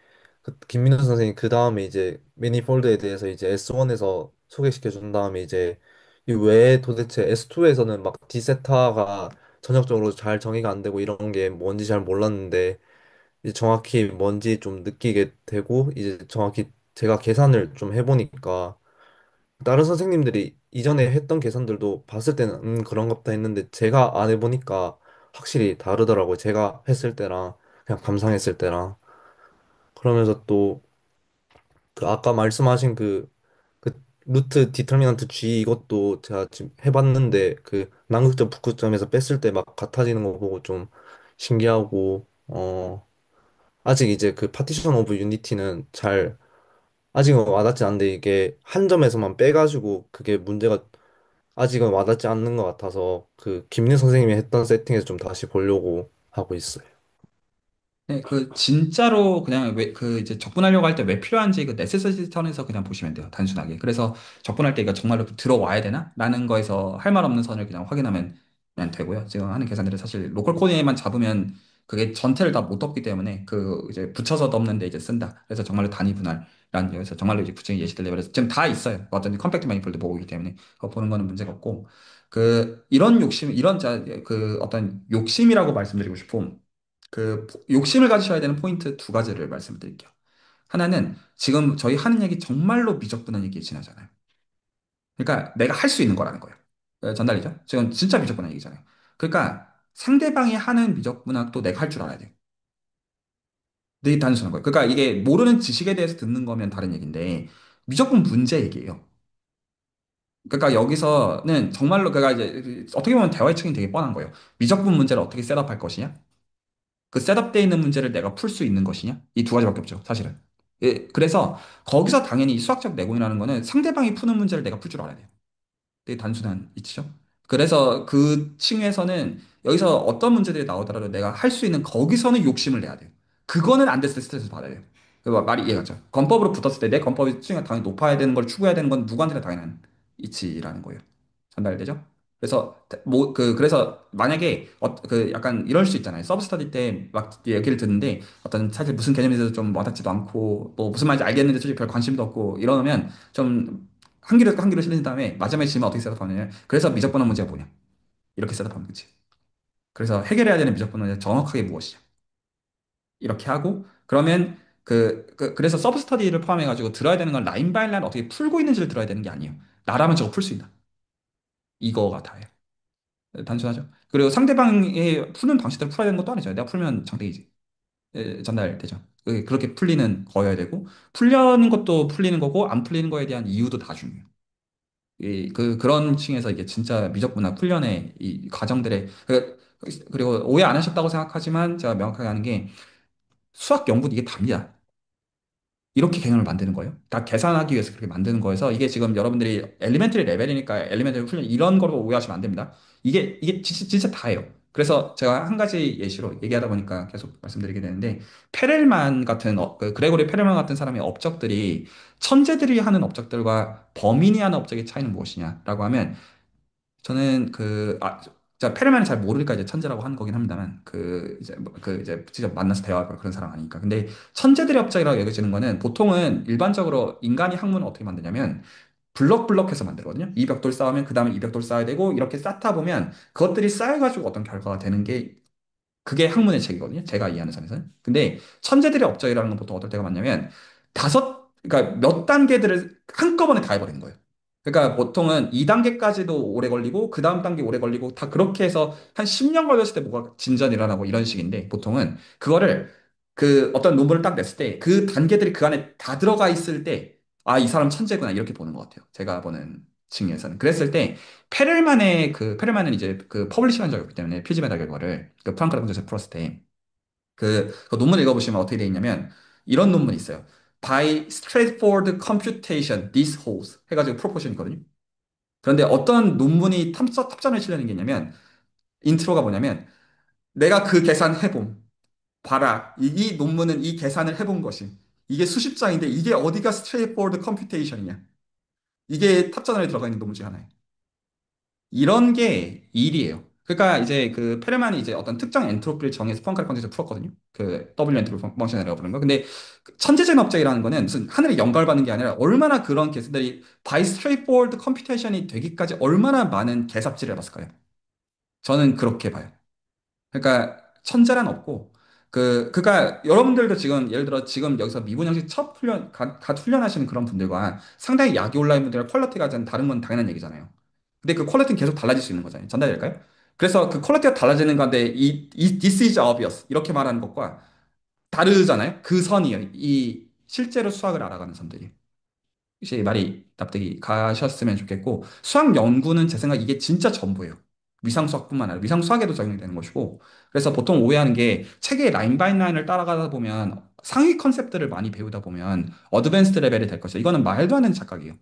[SPEAKER 3] 그 김민호 선생님 그 다음에 이제 매니폴드에 대해서 이제 S1에서 소개시켜 준 다음에 이제 이 왜 도대체 S2에서는 막 디세타가 전형적으로 잘 정의가 안 되고 이런 게 뭔지 잘 몰랐는데 이제 정확히 뭔지 좀 느끼게 되고 이제 정확히 제가 계산을 좀 해보니까 다른 선생님들이 이전에 했던 계산들도 봤을 때는 그런갑다 했는데 제가 안 해보니까 확실히 다르더라고요. 제가 했을 때랑 그냥 감상했을 때랑 그러면서 또 그 아까 말씀하신 그 루트 디터미넌트 G 이것도 제가 지금 해봤는데 그 남극점 북극점에서 뺐을 때 막 같아지는 거 보고 좀 신기하고 아직 이제 그 파티션 오브 유니티는 잘 아직은 와닿지 않는데 이게 한 점에서만 빼가지고 그게 문제가 아직은 와닿지 않는 것 같아서 그 김리 선생님이 했던 세팅에서 좀 다시 보려고 하고 있어요.
[SPEAKER 1] 네, 그 진짜로 그냥 왜 그 이제 접근하려고 할 때 왜 필요한지 그 네세시티 선에서 그냥 보시면 돼요. 단순하게. 그래서 접근할 때 이거 정말로 들어와야 되나? 라는 거에서 할 말 없는 선을 그냥 확인하면 그냥 되고요. 지금 하는 계산들은 사실 로컬 코디에만 잡으면 그게 전체를 다 못 덮기 때문에 그 이제 붙여서 덮는데 이제 쓴다. 그래서 정말로 단위 분할라는 여기서 정말로 이제 구체적인 예시들 내버려서 지금 다 있어요. 어떤 컴팩트 매니폴드 보고이기 때문에 그거 보는 거는 문제가 없고 그 이런 욕심 이런 그 어떤 욕심이라고 말씀드리고 싶고 욕심을 가지셔야 되는 포인트 두 가지를 말씀드릴게요. 하나는 지금 저희 하는 얘기 정말로 미적분한 얘기에 지나잖아요. 그러니까 내가 할 수 있는 거라는 거예요. 전달이죠. 지금 진짜 미적분한 얘기잖아요. 그러니까 상대방이 하는 미적분학도 내가 할 줄 알아야 돼요. 되게 단순한 거예요. 그러니까 이게 모르는 지식에 대해서 듣는 거면 다른 얘기인데 미적분 문제 얘기예요. 그러니까 여기서는 정말로 그가 이제 어떻게 보면 대화의 측이 되게 뻔한 거예요. 미적분 문제를 어떻게 셋업할 것이냐? 그 셋업되어 있는 문제를 내가 풀 수 있는 것이냐? 이 두 가지밖에 없죠, 사실은. 예, 그래서 거기서 당연히 이 수학적 내공이라는 거는 상대방이 푸는 문제를 내가 풀 줄 알아야 돼요. 되게 단순한 이치죠. 그래서 그 층에서는 여기서 어떤 문제들이 나오더라도 내가 할 수 있는 거기서는 욕심을 내야 돼요. 그거는 안 됐을 때 스트레스 받아야 돼요. 그 말이 이해가죠? 건법으로 붙었을 때 내 건법의 층이 당연히 높아야 되는 걸 추구해야 되는 건 누구한테나 당연한 이치라는 거예요. 전달되죠? 그래서 그래서 만약에 그 약간 이럴 수 있잖아요. 서브스터디 때 막 얘기를 듣는데 어떤 사실 무슨 개념에 대해서 좀 와닿지도 않고 뭐 무슨 말인지 알겠는데 솔직히 별 관심도 없고 이러면 좀 한 귀로 실린 다음에 마지막에 질문 어떻게 셋업하느냐. 그래서 미적분한 문제가 뭐냐. 이렇게 셋업하면 되지. 그래서 해결해야 되는 미적분 문제 정확하게 무엇이냐. 이렇게 하고 그러면 그래서 서브스터디를 포함해가지고 들어야 되는 건 라인 바이 라인 어떻게 풀고 있는지를 들어야 되는 게 아니에요. 나라면 저거 풀 수 있나. 이거가 다예요. 단순하죠. 그리고 상대방이 푸는 방식대로 풀어야 되는 것도 아니죠. 내가 풀면 장땡이지. 전달되죠. 그렇게 풀리는 거여야 되고, 풀려는 것도 풀리는 거고, 안 풀리는 거에 대한 이유도 다 중요해요. 그런 층에서 이게 진짜 미적분학 훈련의 이 과정들의, 그리고 오해 안 하셨다고 생각하지만 제가 명확하게 하는 게 수학 연구도 이게 답니다. 이렇게 개념을 만드는 거예요. 다 계산하기 위해서 그렇게 만드는 거여서 이게 지금 여러분들이 엘리멘터리 레벨이니까 엘리멘터리 훈련 이런 거로 오해하시면 안 됩니다. 이게 진짜 다예요. 그래서 제가 한 가지 예시로 얘기하다 보니까 계속 말씀드리게 되는데 페렐만 같은 그 그레고리 페렐만 같은 사람의 업적들이 천재들이 하는 업적들과 범인이 하는 업적의 차이는 무엇이냐라고 하면 저는 자, 페르만은 잘 모르니까 이제 천재라고 하는 거긴 합니다만, 그 이제 직접 만나서 대화할 그런 사람 아니니까. 근데 천재들의 업적이라고 여겨지는 거는 보통은 일반적으로 인간이 학문을 어떻게 만드냐면, 블럭블럭해서 만들거든요. 이 벽돌 쌓으면 그 다음에 이 벽돌 쌓아야 되고, 이렇게 쌓다 보면 그것들이 쌓여가지고 어떤 결과가 되는 게 그게 학문의 책이거든요. 제가 이해하는 선에서는. 근데 천재들의 업적이라는 건 보통 어떨 때가 많냐면 그러니까 몇 단계들을 한꺼번에 다 해버리는 거예요. 그러니까 보통은 2단계까지도 오래 걸리고 그 다음 단계 오래 걸리고 다 그렇게 해서 한 10년 걸렸을 때 뭐가 진전이 일어나고 이런 식인데 보통은 그거를 그 어떤 논문을 딱 냈을 때 그 단계들이 그 안에 다 들어가 있을 때 아, 이 사람 천재구나 이렇게 보는 것 같아요. 제가 보는 측면에서는. 그랬을 때 페렐만은 이제 그 퍼블리싱 한 적이 없기 때문에 필지 메타 결과를 그 프랑크랑 조세 풀었을 때 그 논문 읽어보시면 어떻게 돼 있냐면 이런 논문이 있어요. By straightforward computation, this holds 해가지고 프로포션이거든요. 그런데 어떤 논문이 탑전을 치려는 게 있냐면 인트로가 뭐냐면 내가 그 계산 해봄. 봐라. 이 논문은 이 계산을 해본 것임. 이게 수십 장인데 이게 어디가 straightforward computation이냐. 이게 탑전에 들어가 있는 논문 중 하나예요. 이런 게 일이에요. 그러니까 이제 그 페르만이 이제 어떤 특정 엔트로피를 정해서 펑크를 컨디션을 풀었거든요. 그 W 엔트로피 펑션이라고 부르는 거. 근데 그 천재적 업적이라는 거는 무슨 하늘에 영감을 받는 게 아니라 얼마나 그런 계산들이 by straightforward computation이 되기까지 얼마나 많은 개삽질을 해봤을까요? 저는 그렇게 봐요. 그러니까 천재란 없고 그러니까 여러분들도 지금 예를 들어 지금 여기서 미분 형식 첫 훈련 갓 훈련하시는 그런 분들과 상당히 약이 올라인 분들의 퀄리티가 좀 다른 건 당연한 얘기잖아요. 근데 그 퀄리티는 계속 달라질 수 있는 거잖아요. 전달될까요? 그래서 그 퀄리티가 달라지는 건데 this is obvious 이렇게 말하는 것과 다르잖아요. 그 선이에요. 이 실제로 수학을 알아가는 선들이. 혹시 말이 납득이 가셨으면 좋겠고 수학 연구는 제 생각 이게 진짜 전부예요. 위상 수학뿐만 아니라 위상 수학에도 적용이 되는 것이고 그래서 보통 오해하는 게 책의 라인 바이 라인을 따라가다 보면 상위 컨셉들을 많이 배우다 보면 어드밴스드 레벨이 될 것이다. 이거는 말도 안 되는 착각이에요.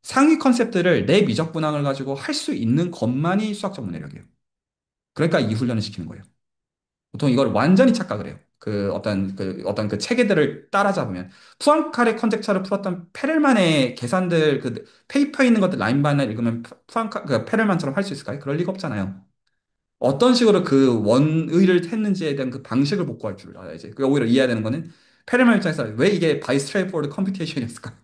[SPEAKER 1] 상위 컨셉들을 내 미적 분학을 가지고 할 수 있는 것만이 수학 전문 내력이에요. 그러니까 이 훈련을 시키는 거예요. 보통 이걸 완전히 착각을 해요. 어떤 그 체계들을 따라잡으면 푸앙카레 컨젝처를 풀었던 페렐만의 계산들 그 페이퍼에 있는 것들 라인 바이 라인 읽으면 그 페렐만처럼 할 수 있을까요? 그럴 리가 없잖아요. 어떤 식으로 그 원의를 했는지에 대한 그 방식을 복구할 줄 알아야지. 그 오히려 이해해야 되는 거는 페렐만 입장에서 왜 이게 바이 스트레이트포워드 컴퓨테이션이었을까?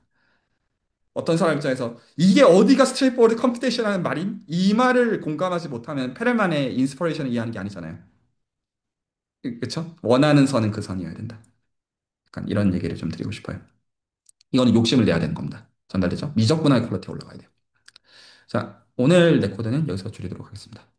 [SPEAKER 1] 어떤 사람 입장에서 이게 어디가 스트레이트포워드 컴퓨테이션 하는 말임? 이 말을 공감하지 못하면 페렐만의 인스퍼레이션을 이해하는 게 아니잖아요. 그쵸? 원하는 선은 그 선이어야 된다. 약간 이런 얘기를 좀 드리고 싶어요. 이거는 욕심을 내야 되는 겁니다. 전달되죠? 미적분할 퀄리티 올라가야 돼요. 자, 오늘 레코드는 여기서 줄이도록 하겠습니다.